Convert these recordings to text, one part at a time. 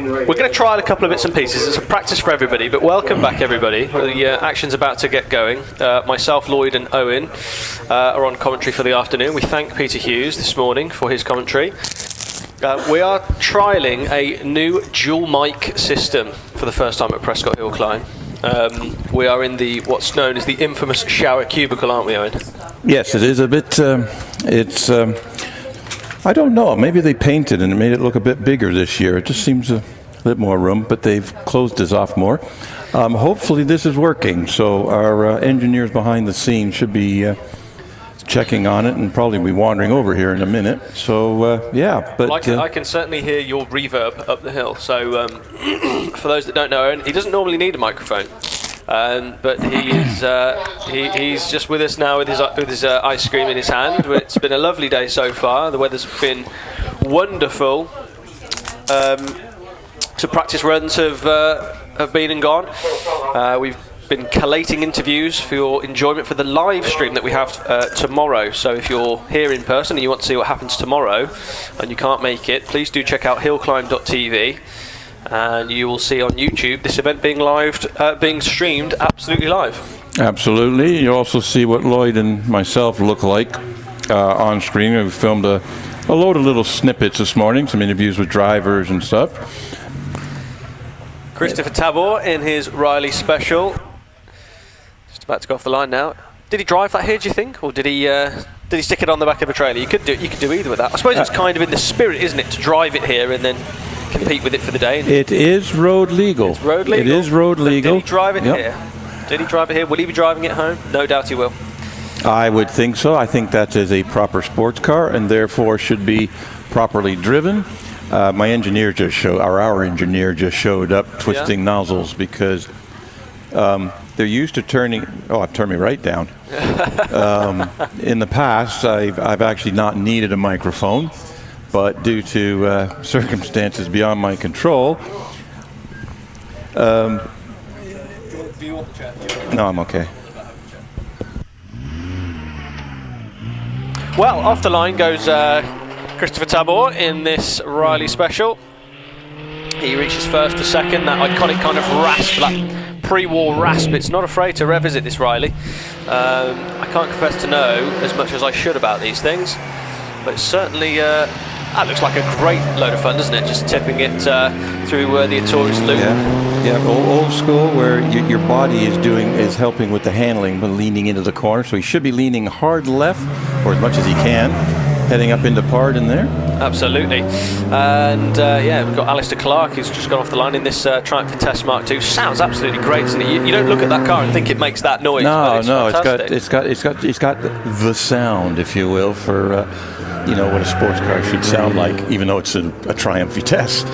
We're going to trial a couple of bits and pieces. It's a practice for everybody, but welcome back, everybody. The action's about to get going. Myself, Lloyd and Owen are on commentary for the afternoon. We thank Peter Hughes this morning for his commentary. We are trialling a new dual mic system for the first time at Prescott Hillclimb. We are in what's known as the infamous shower cubicle, aren't we, Owen? Yes, it is a bit, I don't know, maybe they painted and made it look a bit bigger this year. It just seems a bit more room, but they've closed us off more. Hopefully this is working, so our engineers behind the scenes should be checking on it and probably be wandering over here in a minute. So, yeah. But I can certainly hear your reverb up the hill. So, for those that don't know, Owen, he doesn't normally need a microphone. But he's just with us now with his ice cream in his hand. It's been a lovely day so far. The weather's been wonderful. So practice runs have been and gone. We've been collating interviews for your enjoyment for the live stream that we have tomorrow. So if you're here in person and you want to see what happens tomorrow and you can't make it, please do check out HillClimb.TV. And you will see on YouTube this event being streamed absolutely live. Absolutely. You'll also see what Lloyd and myself look like on screen. We've filmed a load of little snippets this morning, some interviews with drivers and stuff. Christopher Tabor in his Riley Special. Just about to go off the line now. Did he drive that here, do you think? Or did he stick it on the back of a trailer? You could do either with that. I suppose it's kind of in the spirit, isn't it, to drive it here and then compete with it for the day. It is road legal. It's road legal. It is road legal. Did he drive it here? Did he drive it here? Will he be driving it home? No doubt he will. I would think so. I think that is a proper sports car and therefore should be properly driven. Our engineer just showed up twisting nozzles because they're used to turning. Oh, I've turned me right down. In the past, I've actually not needed a microphone. But due to circumstances beyond my control, no, I'm okay. Well, off the line goes Christopher Tabor in this Riley Special. He reaches first to second, that iconic kind of rasp, that pre-war rasp. It's not afraid to revisit this Riley. I can't confess to know as much as I should about these things, but it's certainly that looks like a great load of fun, doesn't it? Just tipping it through the Tourist loop. Yeah, old school, where your body is helping with the handling, but leaning into the corner. So he should be leaning hard left, or as much as he can, heading up into Pardon there. Absolutely. And we've got Alistair Clark, who's just gone off the line in this Triumph Test Mark II. Sounds absolutely great, doesn't it? You don't look at that car and think it makes that noise. No, it's got the sound, if you will, for what a sports car should sound like, even though it's a Triumph Vitesse.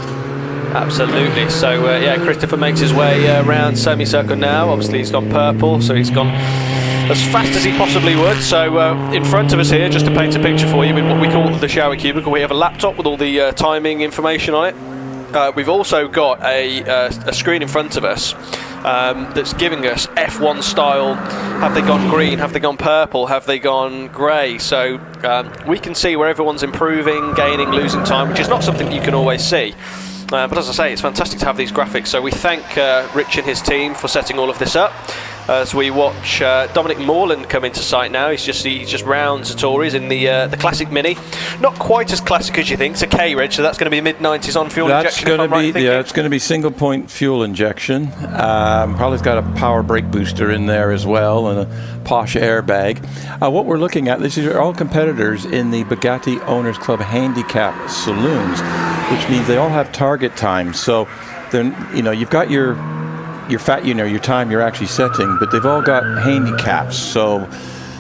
Absolutely. So Christopher makes his way around semicircle now. Obviously he's gone purple, so he's gone as fast as he possibly would. So in front of us here, just to paint a picture for you, with what we call the shower cubicle, we have a laptop with all the timing information on it. We've also got a screen in front of us that's giving us F1 style. Have they gone green? Have they gone purple? Have they gone grey? So we can see where everyone's improving, gaining, losing time, which is not something you can always see. But as I say, it's fantastic to have these graphics. So we thank Rich and his team for setting all of this up. As we watch Dominic Morland come into sight now, he just rounds Tories in the classic Mini. Not quite as classic as you think. It's a K-Reg, so that's going to be mid-90s on fuel injection. It's going to be single-point fuel injection. Probably got a power brake booster in there as well, and a posh airbag. What we're looking at, these are all competitors in the Bugatti Owners Club handicap saloons, which means they all have target times. So, you've got your time you're actually setting, but they've all got handicaps. So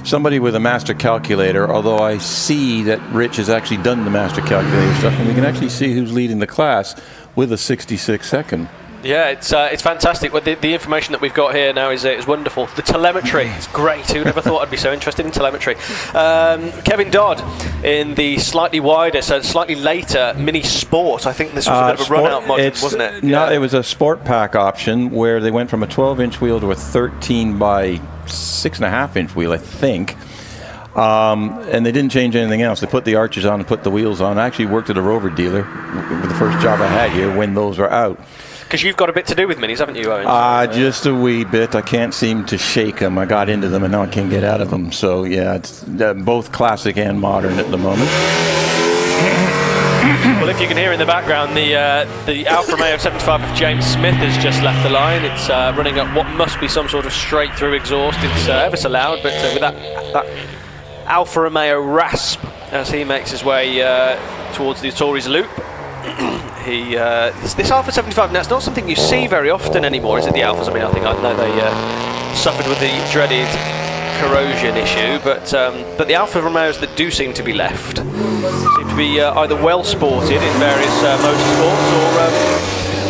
somebody with a master calculator, although I see that Rich has actually done the master calculator stuff, and we can actually see who's leading the class with a 66 second. Yeah, it's fantastic. Well, the information that we've got here now is wonderful. The telemetry is great. Who never thought I'd be so interested in telemetry? Kevin Dodd in the slightly wider, so slightly later Mini Sport. I think this was a bit of a run-out model, wasn't it? No, it was a Sport Pack option where they went from a 12-inch wheel to a 13 by 6.5-inch wheel, I think. And they didn't change anything else. They put the arches on and put the wheels on. I actually worked at a Rover dealer with the first job I had here when those were out. Because you've got a bit to do with minis, haven't you, Owen? Just a wee bit. I can't seem to shake them. I got into them and now I can't get out of them. So yeah, it's both classic and modern at the moment. Well, if you can hear in the background, the Alfa Romeo 75 of James Smith has just left the line. It's running up what must be some sort of straight-through exhaust. It's ever so loud, but with that Alfa Romeo rasp as he makes his way towards the Torres Loop. This Alfa 75, now it's not something you see very often anymore, is it, the Alfas? I mean, I know they suffered with the dreaded corrosion issue, but the Alfa Romeos that do seem to be left seem to be either well sported in various motorsports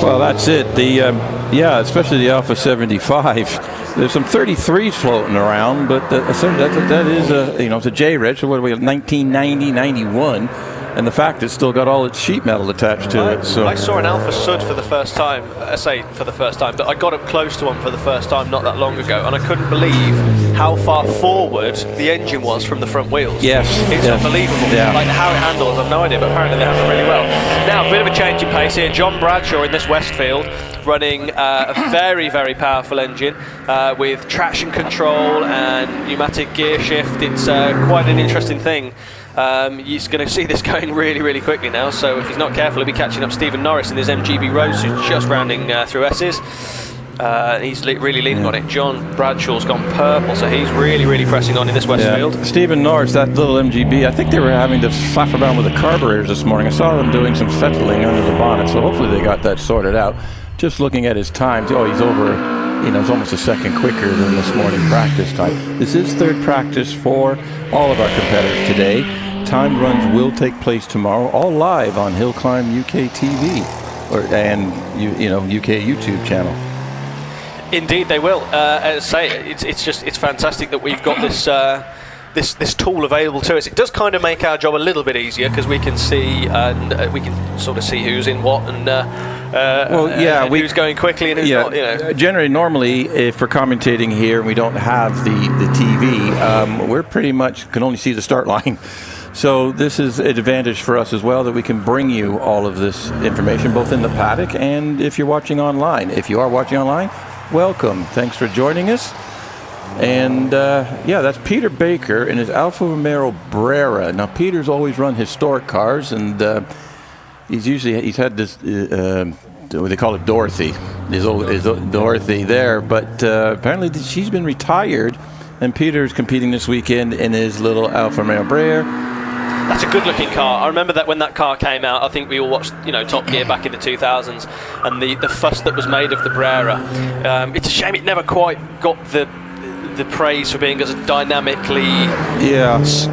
or... Well, that's it. Especially the Alfa 75. There's some 33s floating around, but that is it's a J-Reg, so what are we, 1990, 91. And the fact it's still got all its sheet metal attached to it. So I saw an Alfa Sud for the first time. I say for the first time, but I got up close to one for the first time not that long ago, and I couldn't believe how far forward the engine was from the front wheels. Yes, it's unbelievable. Yeah. Like how it handles, I've no idea, but apparently they handle really well. Now, a bit of a change in pace here. John Bradshaw in this Westfield, running a very, very powerful engine with traction control and pneumatic gear shift. It's quite an interesting thing. He's going to see this going really, really quickly now, so if he's not careful, he'll be catching up Stephen Norris in his MGB Rose, who's just rounding through S's. He's really leaning on it. John Bradshaw's gone purple, so he's really, really pressing on in this Westfield. Stephen Norris, that little MGB, I think they were having to flap around with the carburetors this morning. I saw them doing some settling under the bonnet, so hopefully they got that sorted out. Just looking at his times, he's over, it's almost a second quicker than this morning practice time. This is third practice for all of our competitors today. Time runs will take place tomorrow, all live on HillClimb UK TV and UK YouTube channel. Indeed, they will. As I say, it's fantastic that we've got this tool available to us. It does kind of make our job a little bit easier because we can see and we can sort of see who's in what and who's going quickly and who's not. Generally, normally, if we're commentating here and we don't have the TV, we're pretty much can only see the start line. So this is an advantage for us as well, that we can bring you all of this information, both in the paddock and if you're watching online. If you are watching online, welcome. Thanks for joining us. And that's Peter Baker in his Alfa Romeo Brera. Now, Peter's always run historic cars, and he's had this, what they call it, Dorothy, his Dorothy there, but apparently she's been retired, and Peter's competing this weekend in his little Alfa Romeo Brera. That's a good-looking car. I remember that when that car came out. I think we all watched, Top Gear back in the 2000s, and the fuss that was made of the Brera. It's a shame it never quite got the praise for being as dynamically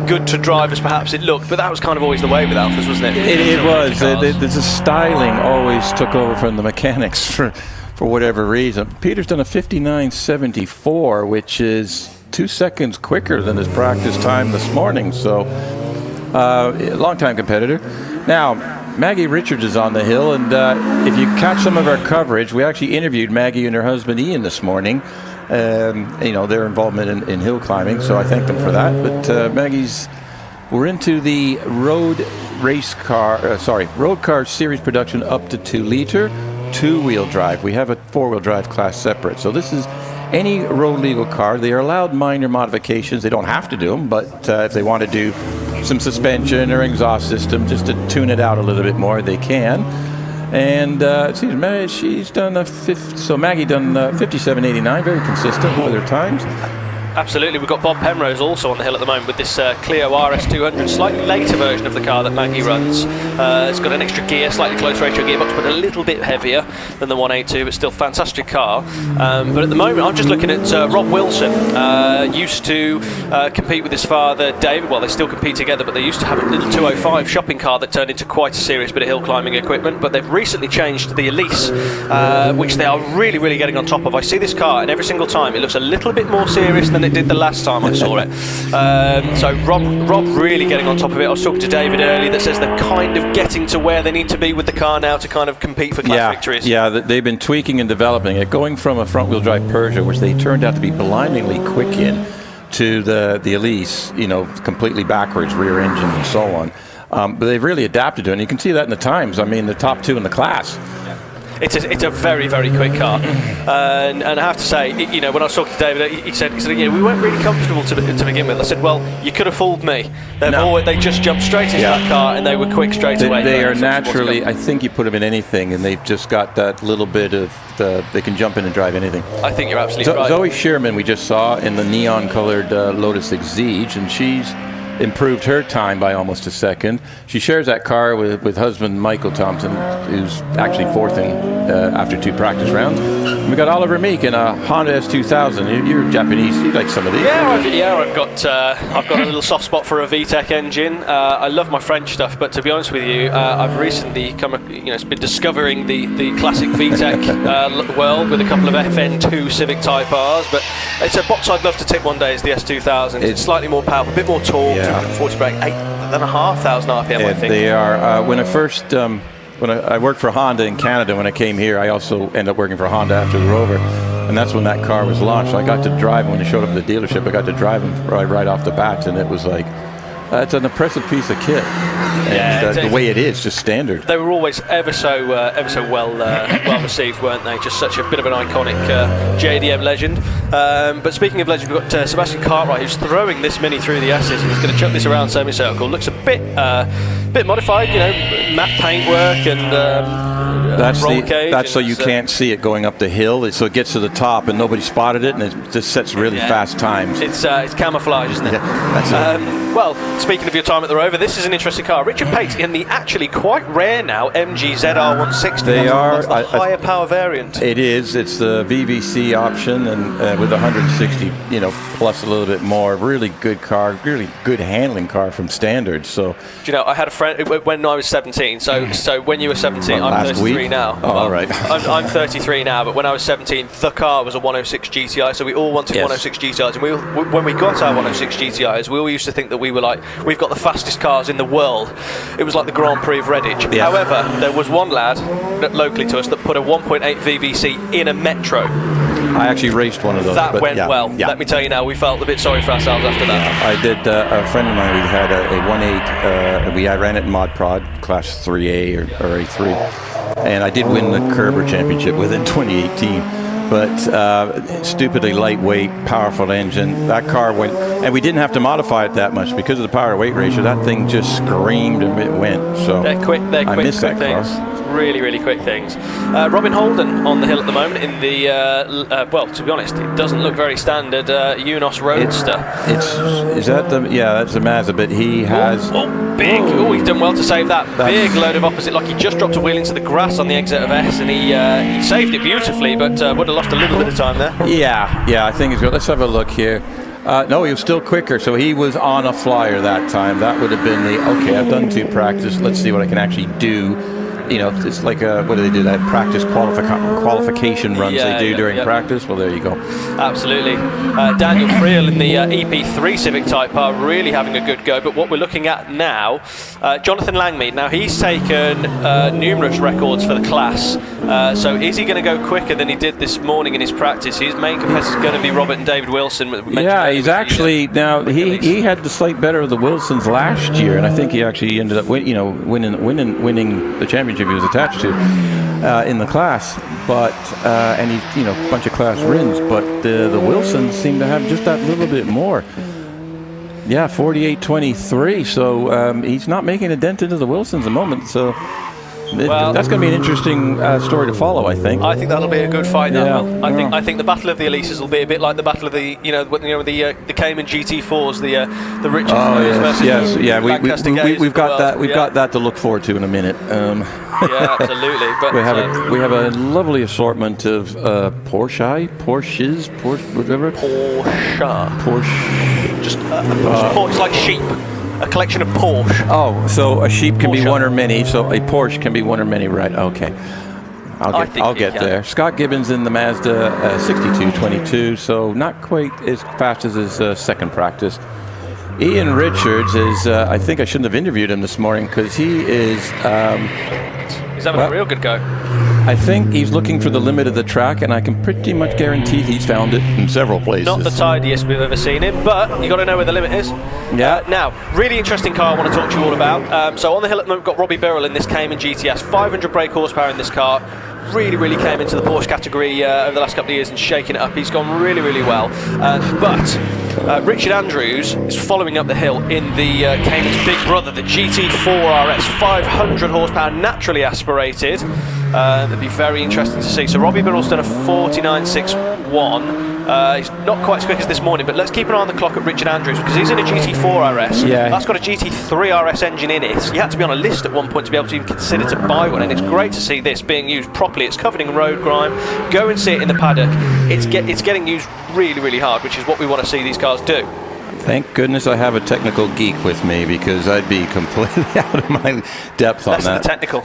good to drive as perhaps it looked. But that was kind of always the way with Alfas, wasn't it? It was. The styling always took over from the mechanics for whatever reason. Peter's done a 59.74, which is 2 seconds quicker than his practice time this morning. So. Long-time competitor. Now, Maggie Richards is on the hill, and if you catch some of our coverage, we actually interviewed Maggie and her husband Ian this morning. Their involvement in hill climbing, so I thank them for that. But we're into the road car series production up to 2 liter, 2-wheel drive. We have a 4-wheel drive class separate. So this is any road legal car. They are allowed minor modifications. They don't have to do them, but if they want to do some suspension or exhaust system just to tune it out a little bit more, they can. And she's done Maggie done 57.89, very consistent with her times. Absolutely. We've got Bob Penrose also on the hill at the moment with this Clio RS200, slightly later version of the car that Maggie runs. It's got an extra gear, slightly close ratio gearbox, but a little bit heavier than the 182, but still fantastic car. But at the moment, I'm just looking at Rob Wilson. Used to compete with his father, David. Well, they still compete together, but they used to have a little 205 shopping car that turned into quite a serious bit of hill climbing equipment. But they've recently changed to the Elise, which they are really, really getting on top of. I see this car, and every single time it looks a little bit more serious than it did the last time I saw it. So Rob really getting on top of it. I was talking to David earlier that says they're kind of getting to where they need to be with the car now to kind of compete for class victories. Yeah, they've been tweaking and developing it, going from a front-wheel drive Peugeot, which they turned out to be blindingly quick in, to the Elise, completely backwards, rear engine and so on. But they've really adapted to it, and you can see that in the times. I mean, the top 2 in the class. It's a very, very quick car, and I have to say, when I was talking to David, he said, we weren't really comfortable to begin with. I said, well, you could have fooled me. They just jumped straight into that car, and they were quick straight away. They are naturally, I think you put them in anything, and they've just got that little bit of they can jump in and drive anything. I think you're absolutely right. Zoe Sherman we just saw in the neon-colored Lotus Exige, and she's improved her time by almost a second. She shares that car with husband Michael Thompson, who's actually 4th after 2 practice rounds. And we got Oliver Meek in a Honda S2000. You're Japanese. You like some of these? I've got a little soft spot for a VTEC engine. I love my French stuff, but to be honest with you, I've recently been discovering the classic VTEC world with a couple of FN2 Civic Type R's. But it's a box I'd love to tick one day is the S2000. It's slightly more powerful, a bit more torque. 240 brake, 8,500 RPM, I think. They are. When I worked for Honda in Canada, when I came here, I also ended up working for Honda after the Rover, and that's when that car was launched. So I got to drive when they showed up at the dealership. I got to drive them right off the bat, and it was like, it's an impressive piece of kit. And the way it is, just standard. They were always ever so well received, weren't they? Just such a bit of an iconic JDM legend. But speaking of legend, we've got Sebastian Cartwright, who's throwing this Mini through the S's, and he's going to chuck this around semicircle. Looks a bit modified, matte paintwork and that's so you can't see it going up the hill. So it gets to the top and nobody spotted it, and it just sets really fast times. It's camouflage, isn't it? Yeah, that's it. Well, speaking of your time at the Rover, this is an interesting car. Richard Pate in the actually quite rare now MG ZR160. That's the higher power variant. It is. It's the VVC option, and with 160, plus a little bit more. Really good car. Really good handling car from standard. So, I had a friend when I was 17. So when you were 17, I'm 33 now. Oh, all right. I'm 33 now, but when I was 17, the car was a 106 GTI. So we all wanted 106 GTIs, and when we got our 106 GTIs, we all used to think that we were like, we've got the fastest cars in the world. It was like the Grand Prix of Redditch. Yeah. However, there was one lad locally to us that put a 1.8 VVC in a Metro. I actually raced one of those. That went well. Yeah. Let me tell you now, we felt a bit sorry for ourselves after that. I did. A friend of mine, we had a 1.8. I ran it in Mod Prod, Class 3A or A3. And I did win the Kerber Championship within 2018. But stupidly lightweight, powerful engine. That car went, and we didn't have to modify it that much because of the power-weight ratio. That thing just screamed and it went. So they're quick. I missed that things. Car. Really, really quick things. Robin Holden on the hill at the moment in the, to be honest, it doesn't look very standard Unos Roadster. That's the Mazda, but he has... Big. He's done well to save that. Big load of opposite. Like he just dropped a wheel into the grass on the exit of S, and he saved it beautifully, but would have lost a little bit of time there. Yeah, I think he's good. Let's have a look here. No, he was still quicker, so he was on a flyer that time. That would have been I've done 2 practice. Let's see what I can actually do. It's like what do they do? That practice qualification runs they do during practice. Well, there you go. Absolutely. Daniel Friel in the EP3 Civic Type R really having a good go. But what we're looking at now, Jonathan Langmead. Now he's taken numerous records for the class. So is he going to go quicker than he did this morning in his practice? His main competitor is going to be Robert and David Wilson. He's actually now he had the slight better of the Wilsons last year, and I think he actually ended up winning the championship he was attached to in the class, but and he's a bunch of class wins, but the Wilsons seem to have just that little bit more. 48-23, so he's not making a dent into the Wilsons at the moment, so that's going to be an interesting story to follow, I think. I think that'll be a good fight. I think the Battle of the Elises will be a bit like the Battle of the the Cayman GT4s, the Richards. We've got that to look forward to in a minute. Yeah, absolutely. But we have a lovely assortment of Porsche, whatever. Porsche. Just it's like sheep. A collection of Porsche. Oh, so a sheep can be one or many, so a Porsche can be one or many, right? Okay. I'll get there. Scott Gibbons in the Mazda 6222, so not quite as fast as his second practice. Ian Richards is, I think I shouldn't have interviewed him this morning because he is... He's having a real good go. I think he's looking for the limit of the track, and I can pretty much guarantee he's found it in several places. Not the tidiest we've ever seen him, but you got to know where the limit is. Yeah. Now, really interesting car I want to talk to you all about. So on the hill at the moment, we've got Robbie Birrell in this Cayman GTS, 500 brake horsepower in this car. Really came into the Porsche category over the last couple of years and shaking it up. He's gone really well. But Richard Andrews is following up the hill in the Cayman's big brother, the GT4 RS, 500 horsepower, naturally aspirated. It'd be very interesting to see. So Robbie Birrell's done a 49.61. He's not quite as quick as this morning, but let's keep an eye on the clock at Richard Andrews, because he's in a GT4 RS. Yeah. That's got a GT3 RS engine in it. You had to be on a list at one point to be able to even consider to buy one, and it's great to see this being used properly. It's covered in road grime. Go and see it in the paddock. It's getting used really hard, which is what we want to see these cars do. Thank goodness I have a technical geek with me, because I'd be completely out of my depth on that. That's the technical.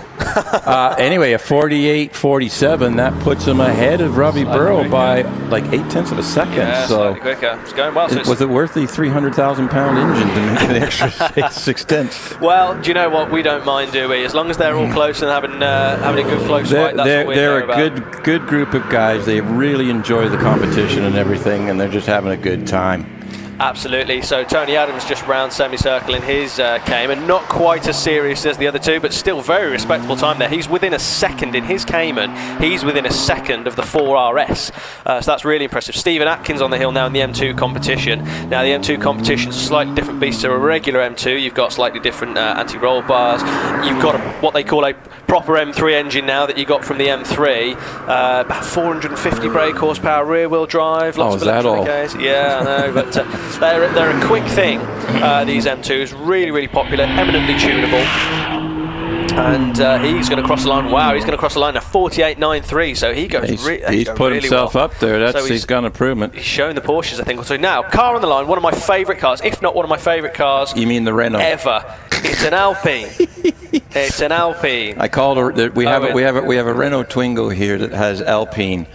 Anyway, a 48.47, that puts him ahead of Robbie Birrell by like 0.8 of a second. Yeah, so slightly quicker. It's going well. Was it worth the 300,000 pound engine to make an extra 6/10? Well, do you know what? We don't mind, do we? As long as they're all close and having a good close fight, that's what we're They're about. a good group of guys. They really enjoy the competition and everything, and they're just having a good time. Absolutely. So Tony Adams just round semicircle in his Cayman, not quite as serious as the other two, but still very respectable time there. He's within a second in his Cayman. He's within a second of the 4RS. So that's really impressive. Stephen Atkins on the hill now in the M2 competition. Now the M2 competition is a slightly different beast to a regular M2. You've got slightly different anti-roll bars. You've got what they call a proper M3 engine now that you got from the M3. About 450 brake horsepower, rear wheel drive. Lots of electronic. Yeah, I know, but they're a quick thing. These M2s, really popular, eminently tunable. And he's going to cross the line. Wow, he's going to cross the line at 48.93. So he goes. He's put really himself well up there. He's got an improvement. He's showing the Porsches, I think, or so. Now, car on the line. One of my favourite cars, if not one of my favourite cars. You mean the Renault? Ever. It's an Alpine. It's an Alpine. I called her. We have a Renault Twingo here that has Alpine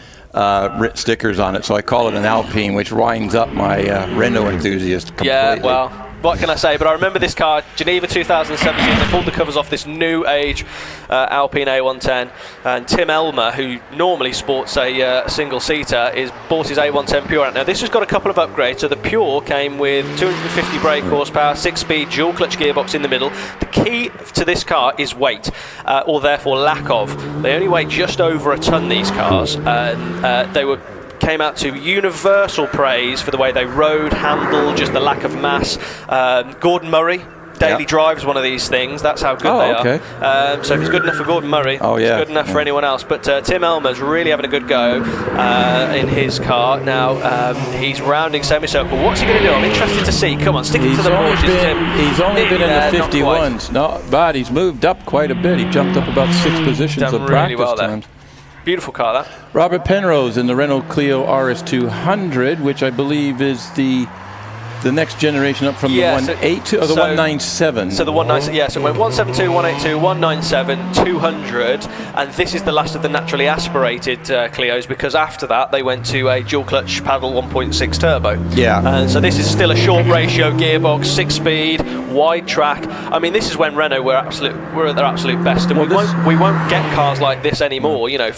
stickers on it, so I call it an Alpine, which winds up my Renault enthusiast completely. Yeah, well, what can I say? But I remember this car, Geneva 2017. They pulled the covers off this new age Alpine A110, and Tim Elmer, who normally sports a single-seater, bought his A110 Pure out. Now this has got a couple of upgrades. So the Pure came with 250 brake horsepower, 6-speed dual clutch gearbox in the middle. The key to this car is weight, or therefore lack of. They only weigh just over a ton, these cars, and they came out to universal praise for the way they rode, handled, just the lack of mass. Gordon Murray, daily drives one of these things. That's how good they are. So if it's good enough for Gordon Murray, it's good enough for anyone else. But Tim Elmer's really having a good go in his car. Now he's rounding semicircle. What's he going to do? I'm interested to see. Come on, stick it to the Porsches, Tim. He's only been in the 51s. Not bad. He's moved up quite a bit. He jumped up about 6 positions of practice well times. Beautiful car, that. Robert Penrose in the Renault Clio RS200, which I believe is the next generation up from the 182 or the 197. So the 197, yeah. So it went 172, 182, 197, 200, and this is the last of the naturally aspirated Clios, because after that they went to a dual clutch paddle 1.6 turbo. Yeah. And so this is still a short ratio gearbox, 6-speed, wide track. I mean, this is when Renault were at their absolute best, and we won't get cars like this anymore. You know.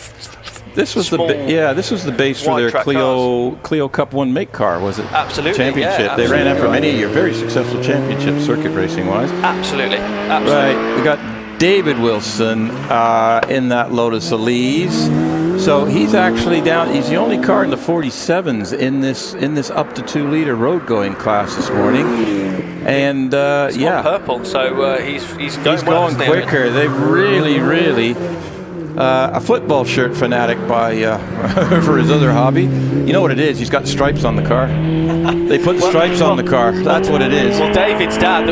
This was the base for their Clio Cup 1 make car, was it? Absolutely. Championship. Yeah, They ran that for many years. Very successful championship, circuit racing wise. Absolutely. Right. We got David Wilson in that Lotus Elise. So he's actually down. He's the only car in the 47s in this up to 2 liter road going class this morning. And purple. So he's going quicker. They really. A football shirt fanatic for his other hobby. You know what it is? He's got stripes on the car. They put the stripes on the car. That's what it is. Well, David's dad,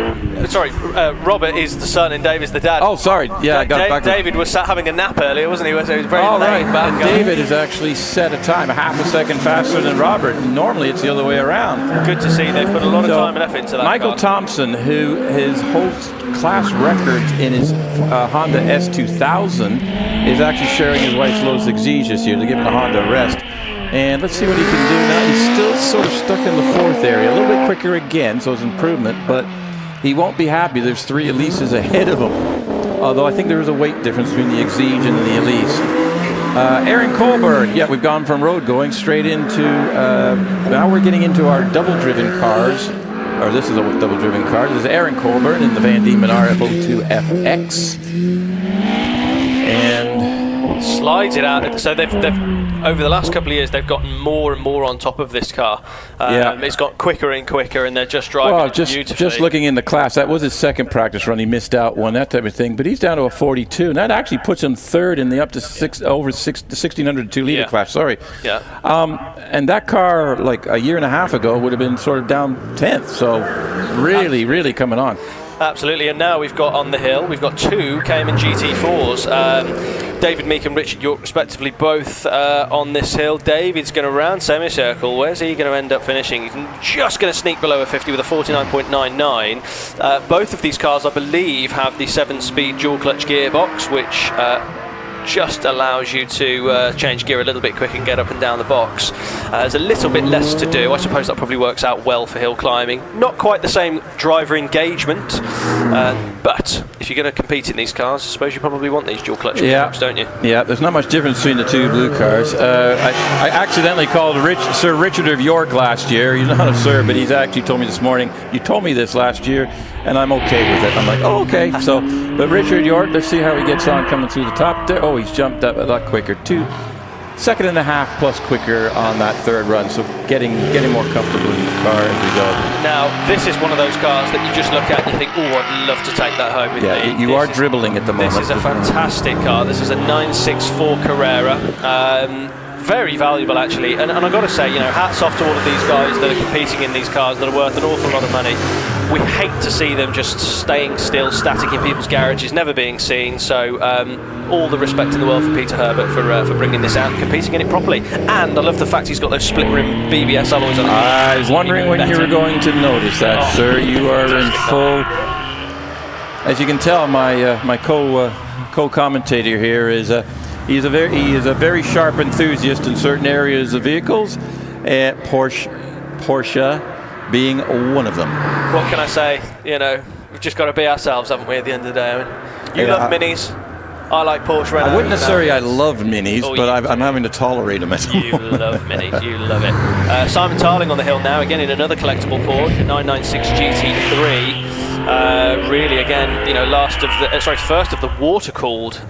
Robert is the son and David's the dad. Oh, sorry. Yeah, I got it back. David was sat having a nap earlier, wasn't he? So he was very late. And David has actually set a time, a half a second faster than Robert. Normally it's the other way around. Good to see. They've put a lot of time and effort into that. Michael Thompson, who holds class records in his Honda S2000, is actually sharing his wife's Lotus Exige this year. They're giving the Honda a rest. And let's see what he can do now. He's still sort of stuck in the 4th area. A little bit quicker again, so it's improvement, but he won't be happy. There's 3 Elises ahead of him. although I think there is a weight difference between the Exige and the Elise. Aaron Colburn, yeah, we've gone from road going straight into, now we're getting into our double-driven cars, or this is a double-driven car. This is Aaron Colburn in the Van Diemen RF02 FX. And slides it out. So they've over the last couple of years, they've gotten more and more on top of this car. It's got quicker and quicker, and they're just driving beautifully. Just looking in the class, that was his second practice run. He missed out one, that type of thing. But he's down to a 42, and that actually puts him third in the up to over 1600 2-liter class. Sorry. Yeah. And that car, like a year and a half ago, would have been sort of down 10th. So really coming on. Absolutely, and now we've got on the hill, we've got two Cayman GT4s. David Meek and Richard York, respectively, both on this hill. David's going to round semicircle. Where's he going to end up finishing? He's just going to sneak below a 50 with a 49.99. Both of these cars, I believe, have the 7-speed dual-clutch gearbox, which just allows you to change gear a little bit quick and get up and down the box. There's a little bit less to do. I suppose that probably works out well for hill climbing. Not quite the same driver engagement, but if you're going to compete in these cars, I suppose you probably want these dual clutch gearbox, don't you? Yeah, there's not much difference between the two blue cars. I accidentally called Sir Richard of York last year. He's not a sir, but he's actually told me this morning, you told me this last year, and I'm okay with it. I'm like, oh, okay. So, but Richard York, let's see how he gets on coming through the top there. Oh, he's jumped up a lot quicker. 2 seconds and a half plus quicker on that third run. So getting more comfortable in the car as we go. Now, this is one of those cars that you just look at and you think, oh, I'd love to take that home with me. Yeah, you are dribbling at the moment. This is a fantastic car. This is a 964 Carrera. Very valuable, actually, and I've got to say, hats off to all of these guys that are competing in these cars that are worth an awful lot of money. We hate to see them just staying still, static in people's garages, never being seen. So all the respect in the world for Peter Herbert for bringing this out and competing in it properly. And I love the fact he's got those split rim BBS alloys on it. I was wondering when you were going to notice that, sir. You are in full. As you can tell, my co-commentator here is he is a very sharp enthusiast in certain areas of vehicles, Porsche being one of them. What can I say? We've just got to be ourselves, haven't we, at the end of the day? You love minis. I like Porsche Renault. I wouldn't necessarily I love minis, but I'm having to tolerate them. You love minis. You love it. Simon Tarling on the hill now, again in another collectible Porsche, a 996 GT3. Really, again, first of the water-cooled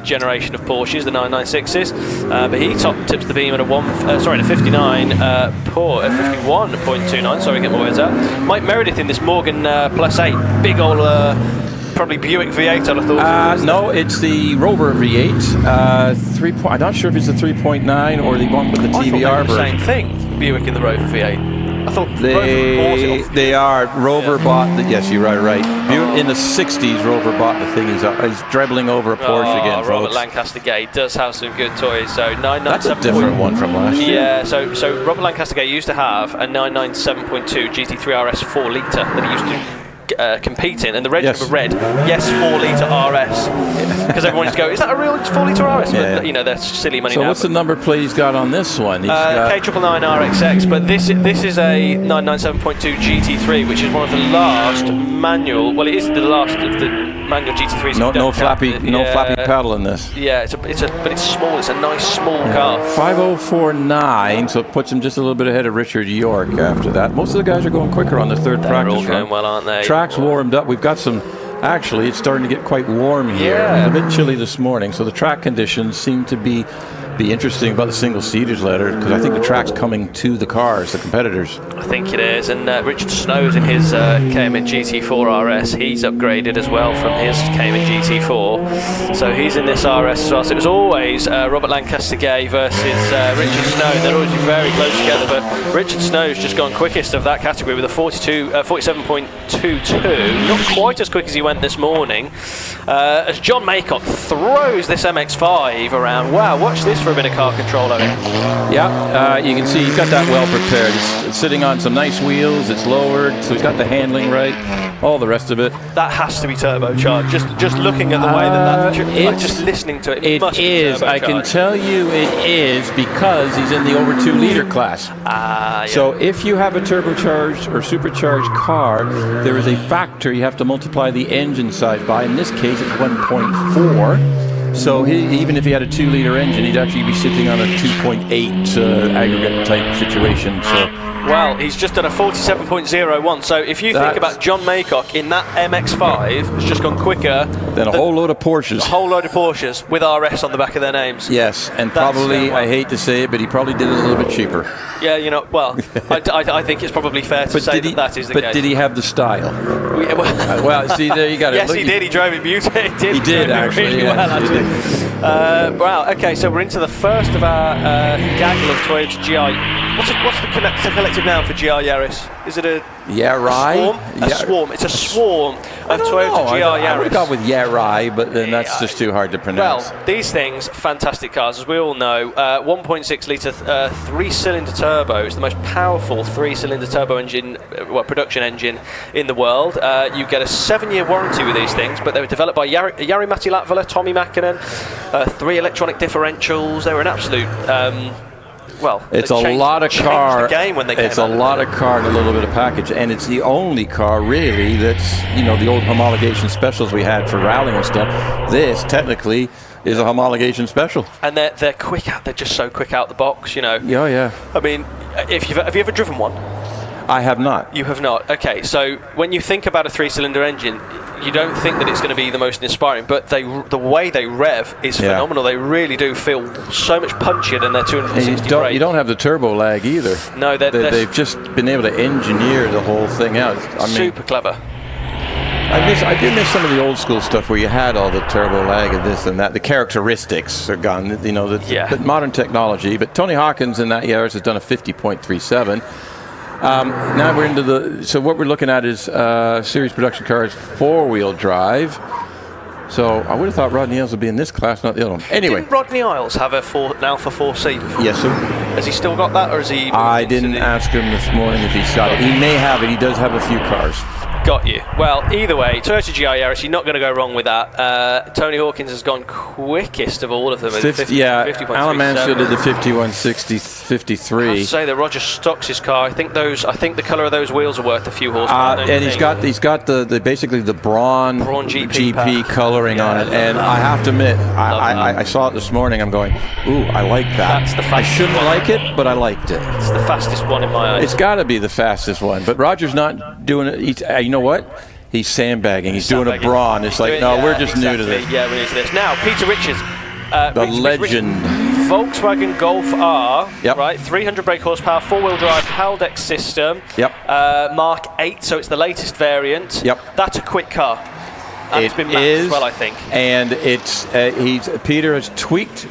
generation of Porsches, the 996s. But he tips the beam at a 51.29. Sorry, get my words out. Mike Meredith in this Morgan Plus 8, big old. Probably Buick V8, I'd have thought. No, it's the Rover V8. I'm not sure if it's the 3.9 or the one with the TVR version. Same thing, Buick in the Rover V8. I thought they are. Rover bought the. Yes, you're right. In the 60s, Rover bought the thing. He's dribbling over a Porsche again, folks. Robert Lancaster Gate does have some good toys. So 997. That's a different one from last year. Yeah. So Robert Lancaster Gate used to have a 997.2 GT3 RS 4 litre that he used to compete in, and the red number red, 4-litre RS, because everyone used to go, is that a real 4-litre RS? Yeah. But, that's silly money now. So what's the number plate he's got on this one? K999 RXX, but this is a 997.2 GT3, which is one of the last manual. Well, it is the last of the manual GT3s. No flappy pedal in this. Yeah, but it's small. It's a nice small car. 5049, so it puts him just a little bit ahead of Richard York after that. Most of the guys are going quicker on the third practice run. They're all going well, aren't they? Track's warmed up. We've got some. Actually, it's starting to get quite warm here. Yeah. It's a bit chilly this morning, so the track conditions seem to be interesting about the single-seaters later, because I think the track's coming to the cars, the competitors. I think it is, and Richard Snow's in his Cayman GT4 RS. He's upgraded as well from his Cayman GT4, so he's in this RS as well. So it was always Robert Lancaster Gay versus Richard Snow. They'd always be very close together, but Richard Snow's just gone quickest of that category with a 47.22. Not quite as quick as he went this morning. As John Maycock throws this MX-5 around. Wow, watch this for a bit of car control of it. Yeah, you can see he's got that well prepared. It's sitting on some nice wheels. It's lowered, so he's got the handling right. all the rest of it. That has to be turbocharged. Just looking at the way that just listening to it. It must is. Be I can tell you it is because he's in the over 2 liter class. Yeah. So if you have a turbocharged or supercharged car, there is a factor you have to multiply the engine size by. In this case, it's 1.4. So even if he had a 2 liter engine, he'd actually be sitting on a 2.8 aggregate type situation. So. Well, he's just done a 47.01. So if you think about John Maycock in that MX-5, has just gone quicker than a whole load of Porsches. A whole load of Porsches with RS on the back of their names. Yes, and probably, I hate to say it, but he probably did it a little bit cheaper. Yeah, you know, well, I think it's probably fair to say that is the case. But did he have the style? Well, see, there you got it. Yes, he did. He drove it beautifully. He did, actually. Really well, actually. Wow, okay, so we're into the first of our gaggle of Toyota GR. What's the collective noun for GR Yaris? Is it a swarm? A swarm. It's a swarm of Toyota GR Yaris. I would have gone with Yarai, but then that's just too hard to pronounce. Well, these things, fantastic cars, as we all know. 1.6 litre 3-cylinder turbo is the most powerful 3-cylinder turbo engine, production engine in the world. You get a 7-year warranty with these things, but they were developed by Jari-Matti Latvala, Tommy Mäkinen, 3 electronic differentials. They were an absolute... it's a lot of car. The game when they it's a lot of car and a little bit of package, and it's the only car really that's the old homologation specials we had for rallying and stuff. This technically is a homologation special, and they're quick out. They're just so quick out the box, Yeah. I mean, have you ever driven one? I have not. You have not. Okay, so when you think about a 3-cylinder engine, you don't think that it's going to be the most inspiring, but the way they rev is phenomenal. They really do feel so much punchier than their 260 brake. You don't have the turbo lag either. No, they've just been able to engineer the whole thing out. Super clever. I do miss some of the old school stuff where you had all the turbo lag and this and that. The characteristics are gone. The modern technology. But Tony Hawkins in that Yaris has done a 50.37. Now we're into so what we're looking at is series production cars 4-wheel drive. So I would have thought Rodney Isles would be in this class, not the other one. Anyway. Didn't Rodney Isles have an Alpha 4C before? Yes, sir. Has he still got that, or is he... I didn't ask him this morning if he's got it. He may have it. He does have a few cars. Got you. Well, either way, Toyota GR Yaris, you're not going to go wrong with that. Tony Hawkins has gone quickest of all of them. 50, Alan Mansfield did the 51.60.53. I'd say that Roger Stocks' car. I think the colour of those wheels are worth a few horsepower. And he's got the basically the Braun GP colouring on it. And I have to admit, I saw it this morning. I'm going, ooh, I like that. That's the fastest I shouldn't like it, but I liked it. It's the fastest one in my eyes. It's got to be the fastest one. But Roger's not doing it. You know what? He's sandbagging. He's doing a Braun. It's like, no, we're just new to this. Yeah, we're new to this. Now, Peter Richards. The legend. Volkswagen Golf R, yep. Right? 300 brake horsepower, 4-wheel drive, Haldex system. Yep. Mark 8, so it's the latest variant. Yep. That's a quick car. And it's been mapped as well, I think. And it's Peter has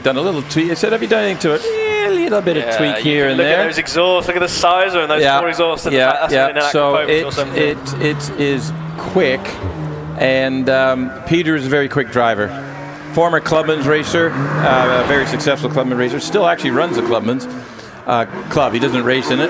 done a little tweak. I said, have you done anything to it? A little bit of tweak here and there. Look at those exhausts. Look at the size of them. Those 4 exhausts. So it is quick, and Peter is a very quick driver. Former Clubman's racer, a very successful Clubman racer. Still actually runs the Clubman's club. He doesn't race in it,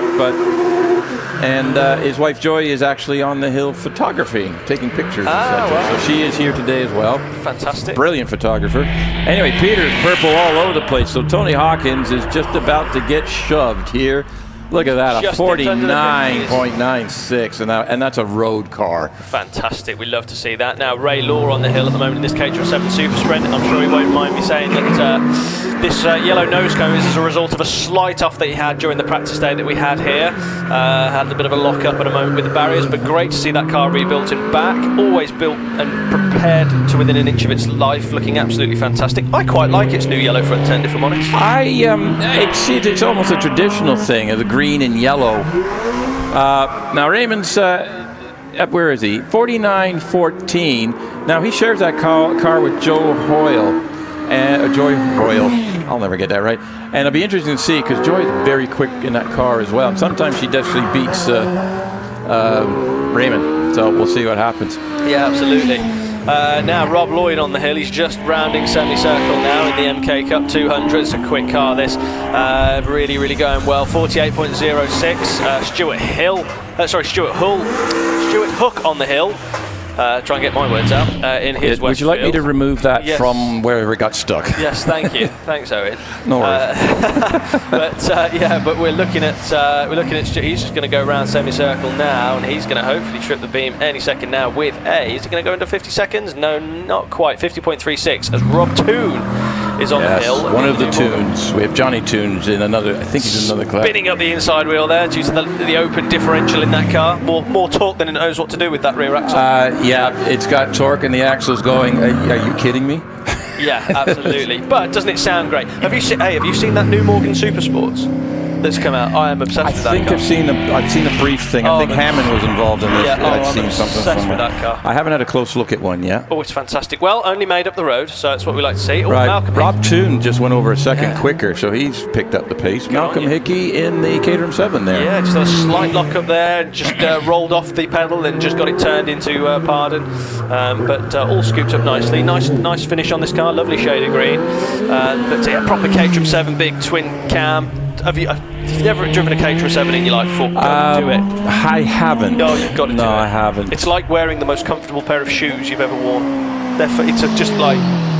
and his wife Joy is actually on the hill photography, taking pictures and such. Wow. So she is here today as well. Fantastic. Brilliant photographer. Anyway, Peter's purple all over the place. So Tony Hawkins is just about to get shoved here. Look at that, a 49.96, and that's a road car. Fantastic, we love to see that. Now, Ray Law on the hill at the moment in this KTR7 Super Sprint. I'm sure he won't mind me saying that this yellow nose cone is as a result of a slight off that he had during the practice day that we had here. Had a bit of a lock-up at a moment with the barriers, but great to see that car rebuilt and back. Always built and prepared to within an inch of its life, looking absolutely fantastic. I quite like its new yellow front end, if I'm honest. It's almost a traditional thing, the green and yellow. Now Raymond's where is he? 49.14. Now he shares that car with Joe Hoyle and Joy Hoyle. I'll never get that right. And it'll be interesting to see because Joy's very quick in that car as well. And sometimes she definitely beats Raymond. So we'll see what happens. Yeah, absolutely. Now Rob Lloyd on the hill. He's just rounding semicircle now in the MK Cup 200. It's a quick car, this. Really going well. 48.06. Stuart Hill Stuart Hook on the hill. Try and get my words out in his Would you like me to remove that from where it got stuck? Yes, thank you. Thanks, Owen. No worries. But we're looking at Stuart. He's just going to go around semicircle now, and he's going to hopefully trip the beam any second now with is it going to go into 50 seconds? No, not quite. 50.36 as Rob Toon is on the hill. One of the Toons. We have Johnny Toons in another. I think he's in another class. Spinning up the inside wheel there due to the open differential in that car. More torque than it knows what to do with that rear axle. Yeah, it's got torque and the axle's going. Are you kidding me? Yeah, absolutely. But doesn't it sound great? Have you seen that new Morgan Super Sports that's come out? I am obsessed with that car. I've seen a brief thing. I think Hammond was involved in this. Yeah, I've seen something from with that car. I haven't had a close look at one yet. Oh, it's fantastic. Well, only made up the road, so that's what we like to see. Oh, right. Malcolm Rob Toon just went over a second quicker, so he's picked up the pace. Malcolm Hickey in the Caterham 7 there. Yeah, just had a slight lock up there, just rolled off the pedal and just got it turned into pardon. But all scooped up nicely. Nice finish on this car. Lovely shade of green. But yeah, proper Caterham 7 big twin cam. Have you never driven a Caterham 7 in your life before? Do it. I haven't. No, you've got to do it. No, I haven't. It's like wearing the most comfortable pair of shoes you've ever worn. Just like,